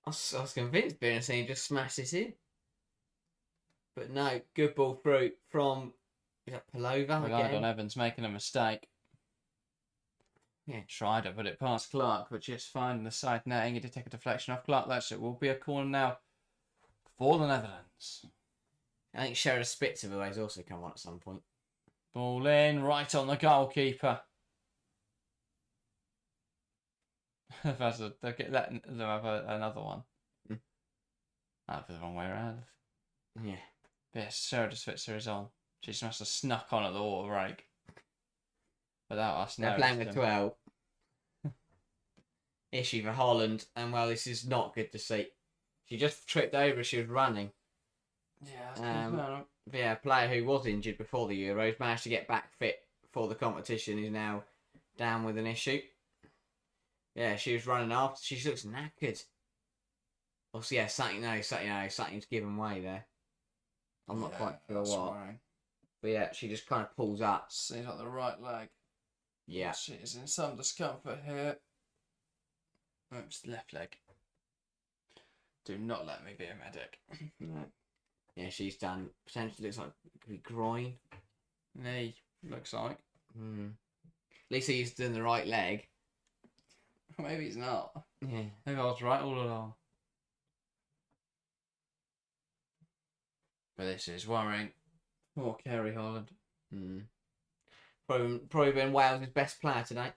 I was convinced Berenstein just smashed this in. But no, good ball through from, is that Palova Relied on again? Evans making a mistake. Yeah. Tried to put it past Clark, but just finding the side netting. He did take a deflection off Clark. That's it. Will be a corner now for the Netherlands. I think Sheridan Spitzer has also come on at some point. Ball in, right on the goalkeeper. They'll let them have another one. Mm. That'd be the wrong way around. Yeah. Yes, Sheridan Spitzer is on. She must have snuck on at the water break. Without us They're noticing. playing with 12. Issue for Holland, and well, this is not good to see. She just tripped over as she was running. Yeah, But yeah, a player who was injured before the Euros managed to get back fit for the competition. Is now down with an issue. Yeah, she was running after. She looks knackered. Also, yeah, something's given way there. I'm not quite sure what. But yeah, she just kind of pulls up. Seems like the right leg. Yeah. She is in some discomfort here. Oops, left leg. Do not let me be a medic. No. Yeah, she's done. Potentially looks like it could be groin. Knee, looks like. At least he's doing the right leg. Maybe he's not. Yeah. Maybe I was right all along. But this is worrying for Kerry Holland. Probably been Wales' best player today.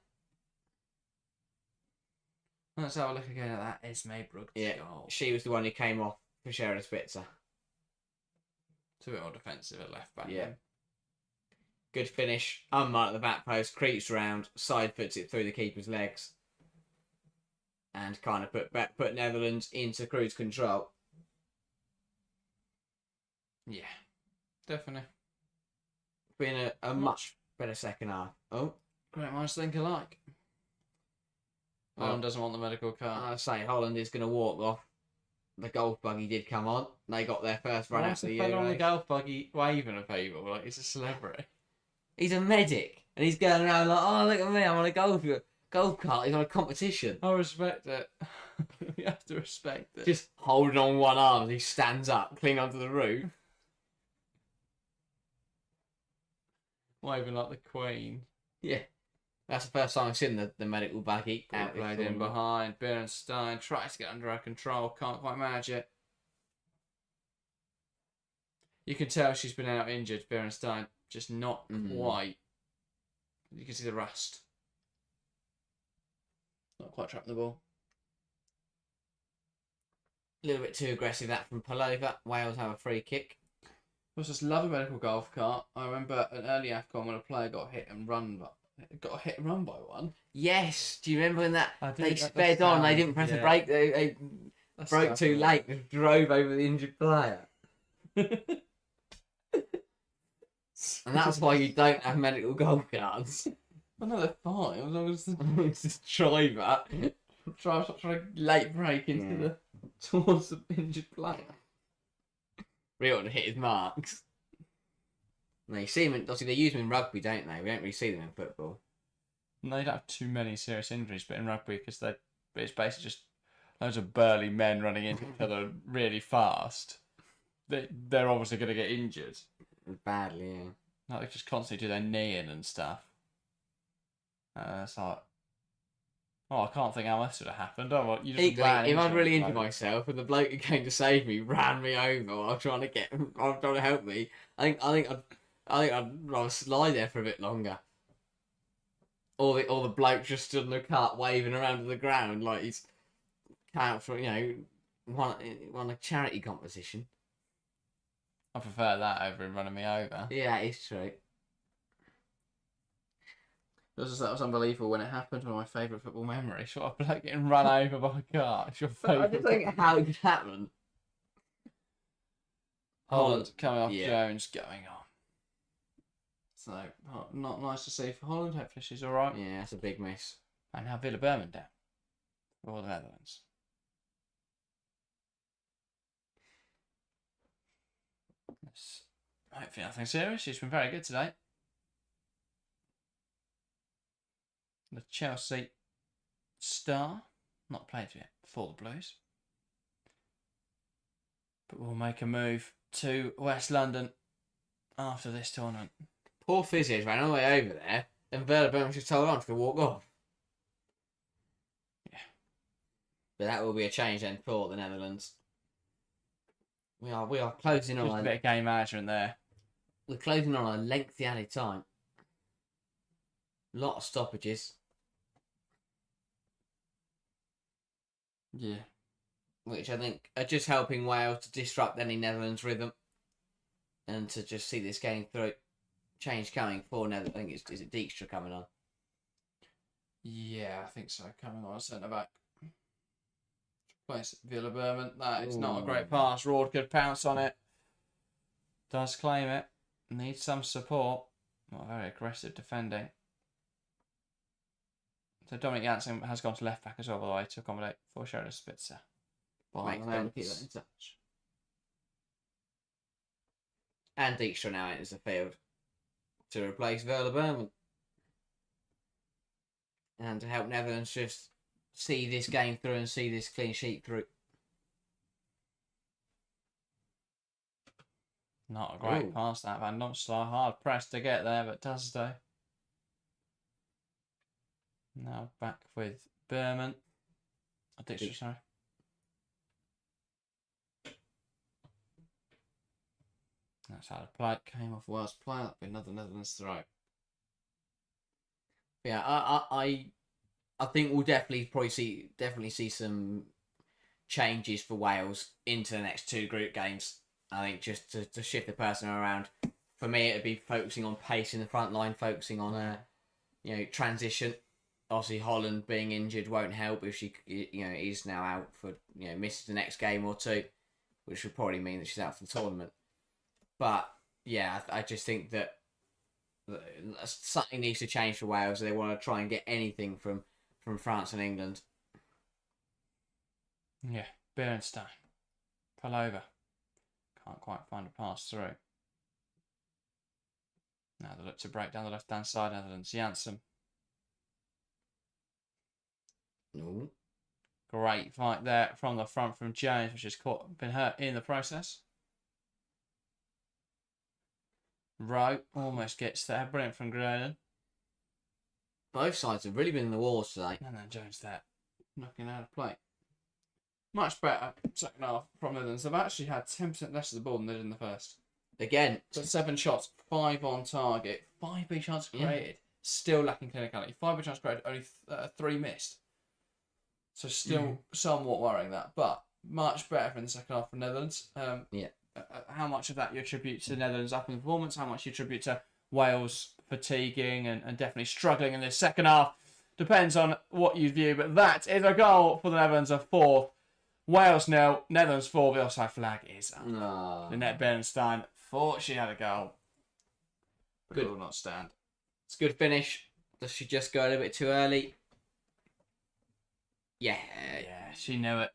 Let's have a look again at that Esme Brooks Yeah. goal. She was the one who came off for Sheridan Spitzer. It's a bit more defensive at left back. Yeah. Good finish. Unmarked at the back post. Creeps round. Side puts it through the keeper's legs. And kind of put Netherlands into cruise control. Yeah, definitely. Been a much better second half. Oh. Great minds think alike. Holland doesn't want the medical card. I say Holland is going to walk off. The golf buggy did come on. They got their first run out of the fella on the Euros. golf buggy waving at people like he's a celebrity. He's a medic. And he's going around like, oh, look at me, I'm on a golf cart. He's on a competition. I respect it. You have to respect it. Just holding on one arm as he stands up, clean onto the roof. Waving like the Queen. Yeah. That's the first time I've seen the medical buggy out Played in behind. Berenstein tries to get under her control. Can't quite manage it. You can tell she's been out injured, Berenstein. Just not quite. You can see the rust. Not quite trapping the ball. A little bit too aggressive that from Palova. Wales have a free kick. I just love a medical golf cart. I remember an early AFCON when a player got hit and run by one. Yes. Do you remember when they That sped on? They didn't press the brake. They broke too late and drove over the injured player. And that's why you don't have medical golf carts. Well, no, they're fine. As long as the driver trying to late brake towards the injured player. Really ought to hit his marks. No, you see them. Obviously, they use them in rugby, don't they? We don't really see them in football. No, you don't have too many serious injuries, but in rugby, because it's basically just loads of burly men running into each other really fast. They're obviously going to get injured. Badly, yeah. Like, they just constantly do their knee in and stuff. It's like, I can't think how else would have happened. Oh, well, you just Equally, ran if I'd into really it, injured myself and the bloke who came to save me ran me over while trying to help me, I think I'd rather lie there for a bit longer. Or the bloke just stood in the cart waving around to the ground like he's out for won a charity competition. I prefer that over him running me over. Yeah, it's true. That was unbelievable when it happened. One of my favourite football memories. What a bloke getting run over by a car. It's your favourite. I just think how it could happen. Holland coming off yeah. Jones going on. So, not nice to see for Holland. Hopefully she's alright. Yeah, that's a big miss. And now Villa Berman down for the Netherlands. Hopefully nothing serious. She's been very good today. The Chelsea star. Not played yet for the Blues. But we'll make a move to West London after this tournament. Poor physios ran all the way over there, and Werder Bremen just told on to walk off. Yeah. But that will be a change then for the Netherlands. We are closing Just on a bit of game management there. We're closing on a lengthy added time. A lot of stoppages. Yeah. Which I think are just helping Wales to disrupt any Netherlands rhythm. And to just see this game through. Change coming for Netherlands. I think is it Dijkstra coming on? Yeah, I think so. Coming on centre back. Place Villa Berman. That is not a great pass. Rord could pounce on it. Does claim it. Needs some support. Not very aggressive defending. So Dominic Janssen has gone to left back as well, by the way, to accommodate for Sheridan Spitzer. Makes sense. And Dijkstra now enters the field to replace Werder Bremen. And to help Netherlands just see this game through and see this clean sheet through. Not a great pass, that Van Donster. Hard pressed to get there, but does do. Now back with Berman. Dijkstra, sorry. That's how the play came off Wales play. That'd be another Netherlands throw. Yeah, I think we'll definitely see some changes for Wales into the next two group games. I think just to shift the personnel around. For me, it'd be focusing on pace in the front line, focusing on transition. Obviously, Holland being injured won't help if she is now out for misses the next game or two, which would probably mean that she's out for the tournament. But yeah, I just think that something needs to change for Wales. They want to try and get anything from France and England. Yeah, Berenstein. Palova. Can't quite find a pass through. Now they look to break down the left-hand side. Netherlands. Janssen. No. Great fight there from the front from Jones, which has been hurt in the process. Rowe almost gets there. Brilliant from Graydon. Both sides have really been in the wars today. And then Jones there. Knocking out of play. Much better second half from Netherlands. They've actually had 10% less of the ball than they did in the first. again, So 7 shots, 5 on target, 5 big chances created. Still lacking clinicality. 5 big chances created, only 3 missed. So still somewhat worrying that, but much better in the second half for Netherlands. How much of that you attribute to Netherlands' up in performance? How much you attribute to Wales fatiguing and definitely struggling in this second half? Depends on what you view, but that is a goal for the Netherlands, a 4th. Wales 0, Netherlands 4. The offside flag is up. Lynette Bernstein thought she had a goal, but it will not stand. It's a good finish. Does she just go a little bit too early? Yeah, she knew it.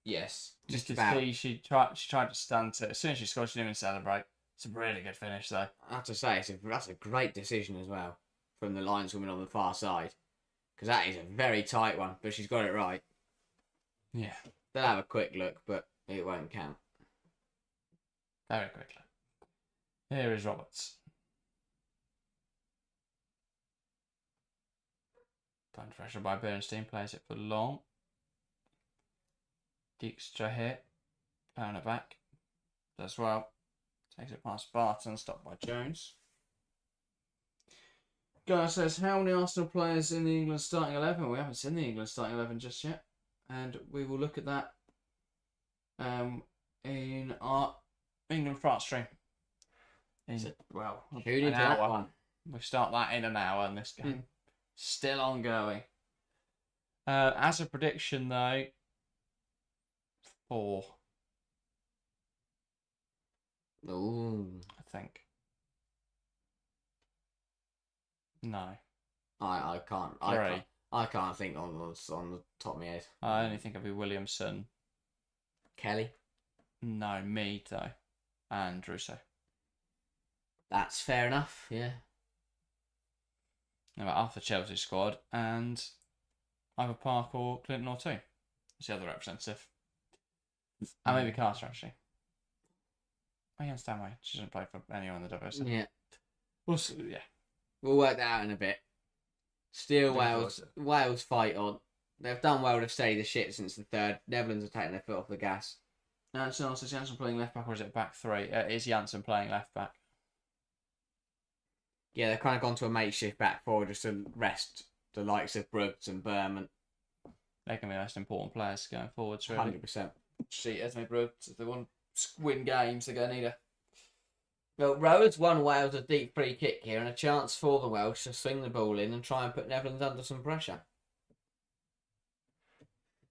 Yes, Just about. She tried to stunt it. As soon as she scored, she didn't even celebrate. It's a really good finish, though. I have to say, that's a great decision as well from the lineswoman on the far side, because that is a very tight one, but she's got it right. Yeah. They'll have a quick look, but it won't count. Very quickly. Here is Roberts. Punt pressure by Bernstein, plays it for long. Dijkstra here, playing it back. Does well. Takes it past Barton, stopped by Jones. Guy says, how many Arsenal players in the England starting 11? We haven't seen the England starting 11 just yet. And we will look at that in our England-France stream. Tune into that one. We start that in an hour, and this game still ongoing. As a prediction, though, 4. Ooh. I think. No. I can't. 3. I can't think on the top of my head. I only think it'll be Williamson. Kelly? No, Mead, though. And Russo. That's fair enough, yeah. About half the Chelsea squad, and either Park or Clinton or 2. That's the other representative. And maybe Carter, actually. Against Stanway. She doesn't play for anyone in the WSL. Yeah. We'll work that out in a bit. Still, Wales fight on. They've done well to steady the ship since the 3rd. Netherlands have taken their foot off the gas. So is Janssen playing left back or is it back 3? Is Janssen playing left back? Yeah, they've kind of gone to a makeshift back 4 just to rest the likes of Brooks and Berman. They can be the most important players going forwards, really. 100%. She has made Brooks. If they want to win games, they're going to need her. Well, Rhodes won Wales a deep free kick here and a chance for the Welsh to swing the ball in and try and put Netherlands under some pressure.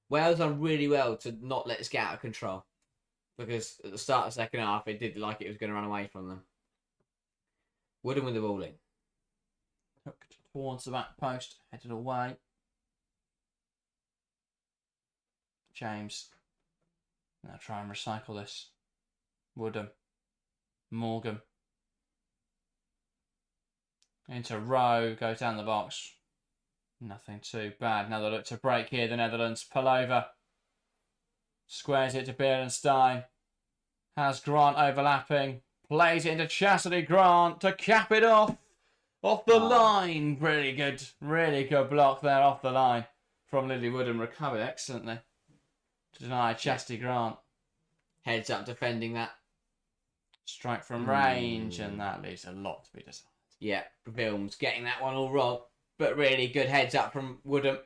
Wales done really well to not let us get out of control, because at the start of the second half it did like it was going to run away from them. Wooden with the ball in. Hooked towards the back post, headed away. James. Now try and recycle this. Woodham. Morgan. Into Rowe, goes down the box. Nothing too bad. Now they look to break here, the Netherlands. Pull over. Squares it to Beerenstein. Has Grant overlapping. Plays it into Chastity Grant to cap it off. Off the line. Really good block there off the line from Lily Woodham. Recovered excellently to deny Chastity Grant. Heads up defending that. Strike from range, and that leaves a lot to be desired. Yeah, Vilms getting that one all wrong, but really good heads up from Woodham,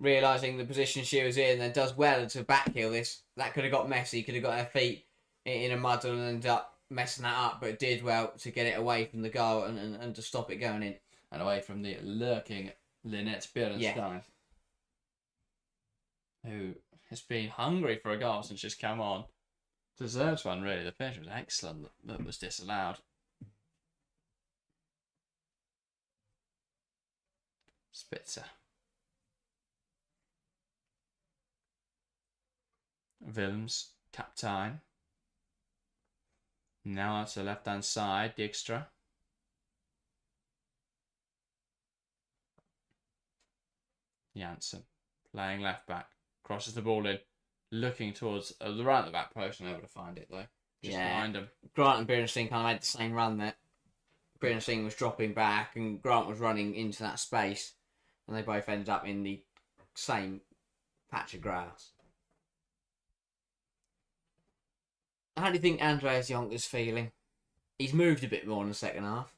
realising the position she was in, and does well to backheel this. That could have got messy, could have got her feet in a muddle and ended up messing that up, but did well to get it away from the goal and to stop it going in. And away from the lurking Lynette Beerenstein, who has been hungry for a goal since she's come on. Deserves one, really. The finish was excellent. That was disallowed. Spitzer. Wilms, captain. Now to the left-hand side, Dijkstra. Janssen, playing left-back. Crosses the ball in. Looking towards the right at the back post, and able to find it though. Just behind him. Grant and Beerenstein kind of made the same run there. Beerenstein was dropping back, and Grant was running into that space, and they both ended up in the same patch of grass. How do you think Andreas Jonker's feeling? He's moved a bit more in the second half.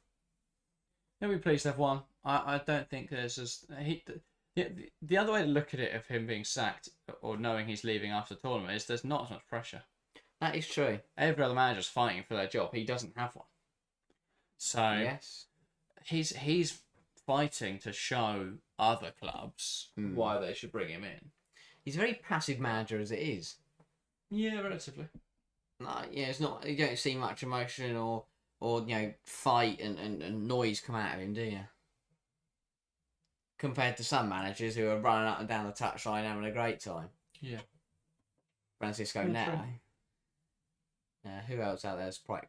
He'll be pleased to have won. I don't think there's just the other way to look at it of him being sacked or knowing he's leaving after the tournament is there's not as much pressure. That is true. Every other manager's fighting for their job. He doesn't have one. So yes, he's fighting to show other clubs why they should bring him in. He's a very passive manager as it is. Yeah, relatively. It's not. You don't see much emotion or fight and noise come out of him, do you? Compared to some managers who are running up and down the touchline having a great time. Yeah. Francisco Neto. Who else out there is quite.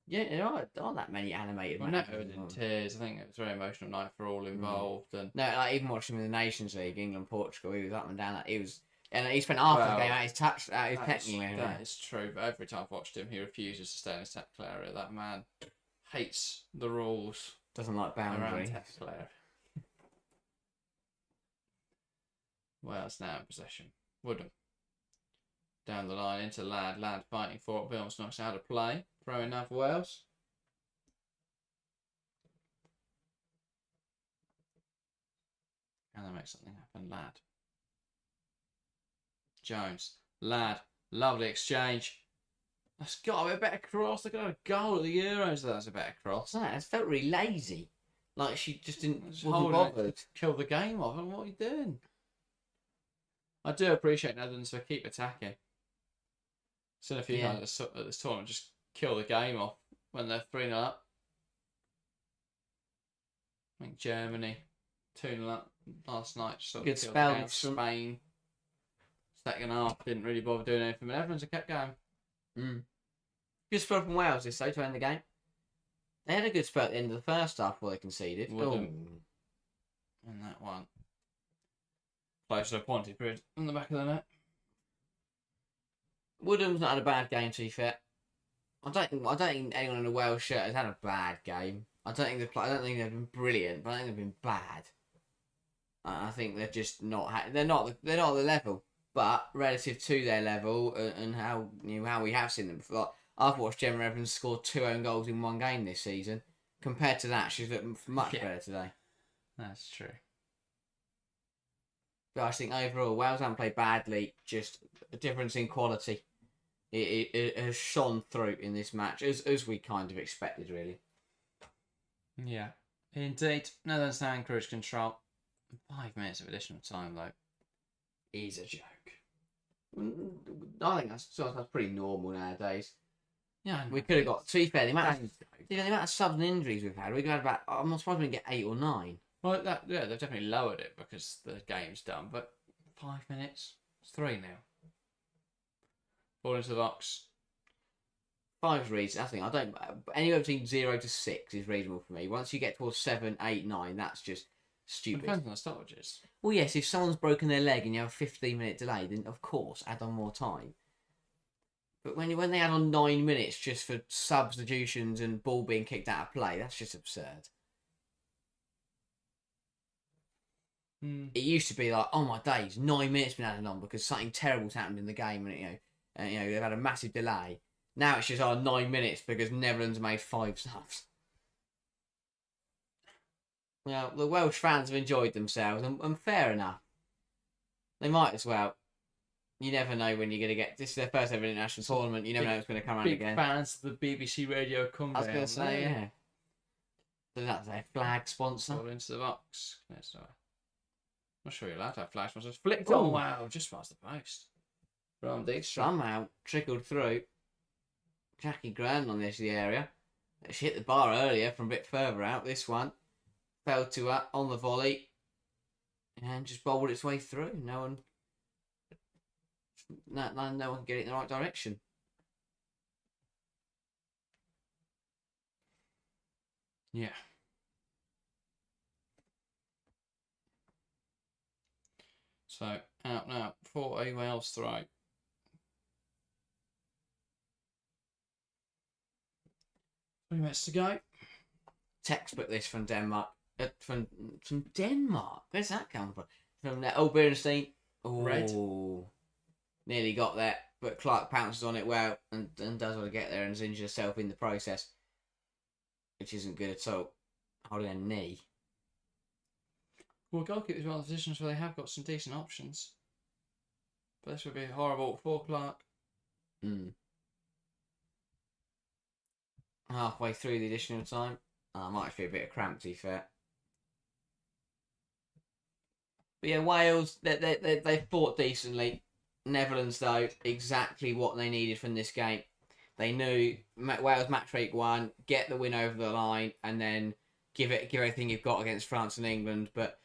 Yeah, there aren't that many animated managers. Neto was in tears. I think it was a very emotional night for all involved. And no, like even watching him in the Nations League, England, Portugal, he was up and down. And he spent half the game out his technical area. That is true, but every time I've watched him, he refuses to stay in his technical area. That man hates the rules. Doesn't like boundaries. Technical area. Wales now in possession. Woodham. Down the line into Ladd. Ladd fighting for it. Wilms knocks out of play. Throw in now for Wales. And they make something happen. Ladd. Jones. Ladd. Lovely exchange. That's got to be a better cross. They got a goal at the Euros. That's a better cross. No, it felt really lazy. Like she just wasn't bothered. Kill the game off. And what are you doing? I do appreciate Netherlands for keep attacking. Seen a few times at this tournament just kill the game off when they're 3-0 up. I think Germany 2-0 up last night. Sort of good spell. Spain. Second half didn't really bother doing anything, but Netherlands have kept going. Good spell from Wales this though to end the game. They had a good spell at the end of the first half before they conceded. And that one. Close to a pointy grid on the back of the net. Woodham's not had a bad game, to be fair. I don't think anyone in a Wales shirt has had a bad game. I don't think they've been brilliant, but I think they've been bad. I think they're just not. They're not the level, but relative to their level and how we have seen them before. Like, I've watched Gemma Evans score 2 own goals in one game this season. Compared to that, she's looked much better today. That's true. But I think overall, Wales haven't played badly. Just a difference in quality. It has shone through in this match, as we kind of expected, really. Yeah, indeed. Netherlands now in cruise control. 5 minutes of additional time, though, is a joke. I think that's pretty normal nowadays. Yeah, we could have got. To be fair, the amount of sudden injuries we've had, we could have had about. I'm not surprised we didn't get 8 or 9. Well, they've definitely lowered it because the game's done. But 5 minutes, it's 3 now. Ball into the box. 5's reasonable. I think anywhere between 0 to 6 is reasonable for me. Once you get towards 7, 8, 9, that's just stupid. It depends on the stoppages. Well, yes, if someone's broken their leg and you have a 15-minute delay, then of course add on more time. But when they add on 9 minutes just for substitutions and ball being kicked out of play, that's just absurd. It used to be like, oh my days, 9 minutes been added on because something terrible's happened in the game, and they've had a massive delay. Now it's just 9 minutes because Netherlands made 5 subs. Well, the Welsh fans have enjoyed themselves, and fair enough. They might as well. You never know when you're going to get... This is their first ever international tournament. You never know what's going to come around again. Big fans of the BBC Radio come down. I was going to say, yeah. So that's their flag sponsor. Ball into the box. I'm not sure you're allowed to have flag sponsors. Flicked on. Wow, just past the post. From Dijkstra. Somehow trickled through. Jackie Graham on the edge of the area. She hit the bar earlier from a bit further out. This one fell to her on the volley and just bowled its way through. No one can get it in the right direction. Yeah. So out now for a Wales throw. 3 minutes to go. Textbook this from Denmark. From Denmark? Where's that come from? From Berenstein. Oh, Red. Nearly got there. but Clark pounces on it well and does want to get there and has injured herself in the process, which isn't good at all. Holding a knee. Well, goalkeepers are in positions where they have got some decent options. But this would be horrible for Clark. Halfway through the additional time. Might feel a bit of cramp, to be fair. But yeah, Wales, they fought decently. Netherlands, though, exactly what they needed from this game. They knew Wales match week 1, get the win over the line, and then give everything you've got against France and England. But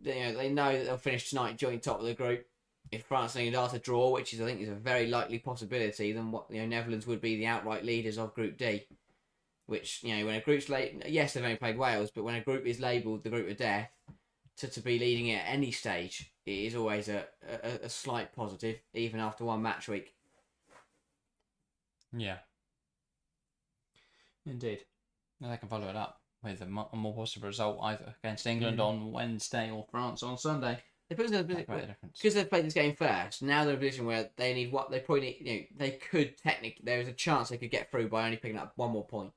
they know that they'll finish tonight joint top of the group. If France and England are to draw, which I think is a very likely possibility, then Netherlands would be the outright leaders of Group D. Which, when a group's late, yes, they've only played Wales, but when a group is labelled the group of death, to be leading it at any stage, it is always a slight positive, even after one match week. Yeah. Indeed. Now they can follow it up with a more positive result either against England on Wednesday or France on Sunday. Because they've played this game first, now they're in a position where they need what they probably need. They could technically, there's a chance they could get through by only picking up one more point.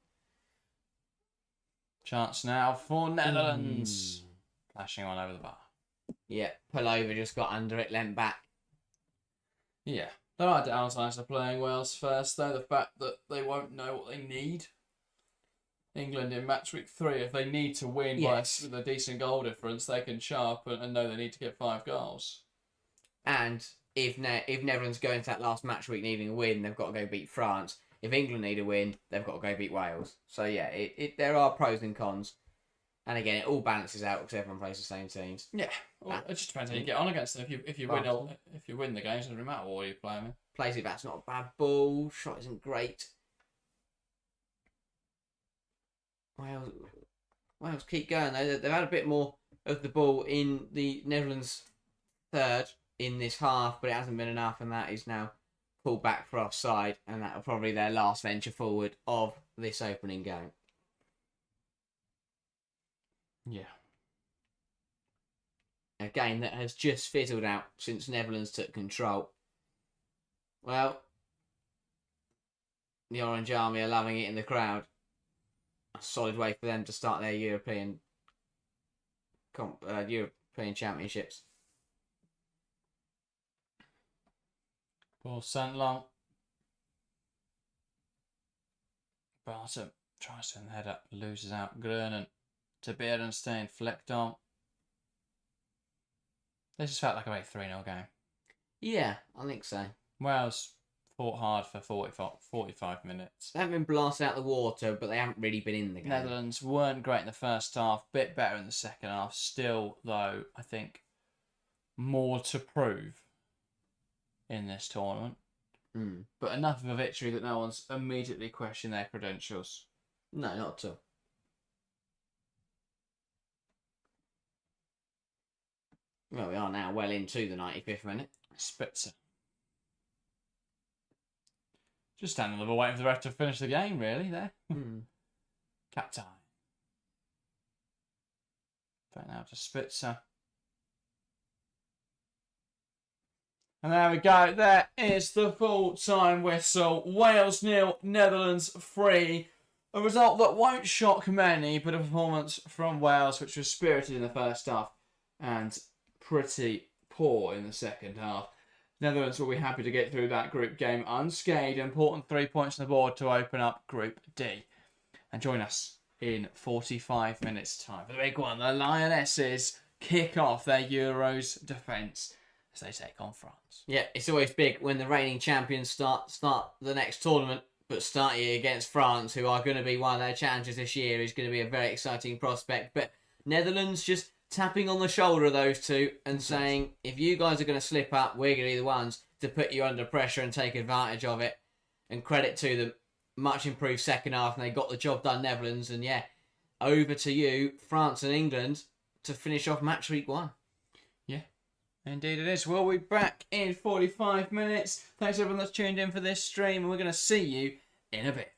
Chance now for Netherlands. Flashing on over the bar. Yeah, Pullover just got under it, leant back. Yeah. There are downsides to playing Wales first, though. The fact that they won't know what they need. England in match week 3, if they need to win with a decent goal difference, they can sharp and know they need to get 5 goals. And if Netherlands go into that last match week needing a win, they've got to go beat France. If England need a win, they've got to go beat Wales. So yeah, there are pros and cons. And again, it all balances out because everyone plays the same teams. Yeah, well, it just depends how you get on against them. If you win the games, it doesn't matter what you play them in. Plays it back's not a bad ball. Shot isn't great. Wales keep going though. They've had a bit more of the ball in the Netherlands third in this half, but it hasn't been enough, and that is now pulled back for offside, and that will probably their last venture forward of this opening game. Yeah. A game that has just fizzled out since Netherlands took control. Well, the Orange Army are loving it in the crowd. A solid way for them to start their European Championships. Ball sent long. Barton tries to head up, loses out. Grönen to Berenstein, flicked on. This just felt like a very 3-0 game. Yeah, I think so. Wales fought hard for 45 minutes. They haven't been blasted out the water, but they haven't really been in the game. Netherlands weren't great in the first half, bit better in the second half. Still, though, I think more to prove in this tournament. But enough of a victory that no one's immediately questioned their credentials. No, not at all. Well, we are now well into the 95th minute. Spitzer. Just standing over waiting for the ref to finish the game, really, there. Cap time. Back now to Spitzer. And there we go. There is the full-time whistle. Wales 0, Netherlands 3. A result that won't shock many, but a performance from Wales which was spirited in the first half and pretty poor in the second half. Netherlands will be happy to get through that group game unscathed. Important 3 points on the board to open up Group D. And join us in 45 minutes' time for the big one. The Lionesses kick off their Euros defence as they take on France. Yeah, it's always big when the reigning champions start the next tournament, but starting against France, who are going to be one of their challengers this year, is going to be a very exciting prospect. But Netherlands just tapping on the shoulder of those two and saying, if you guys are going to slip up, we're going to be the ones to put you under pressure and take advantage of it. And credit to them, much improved second half, and they got the job done, Netherlands. And yeah, over to you, France and England, to finish off match week 1. Yeah, indeed it is. We'll be back in 45 minutes. Thanks everyone that's tuned in for this stream, and we're going to see you in a bit.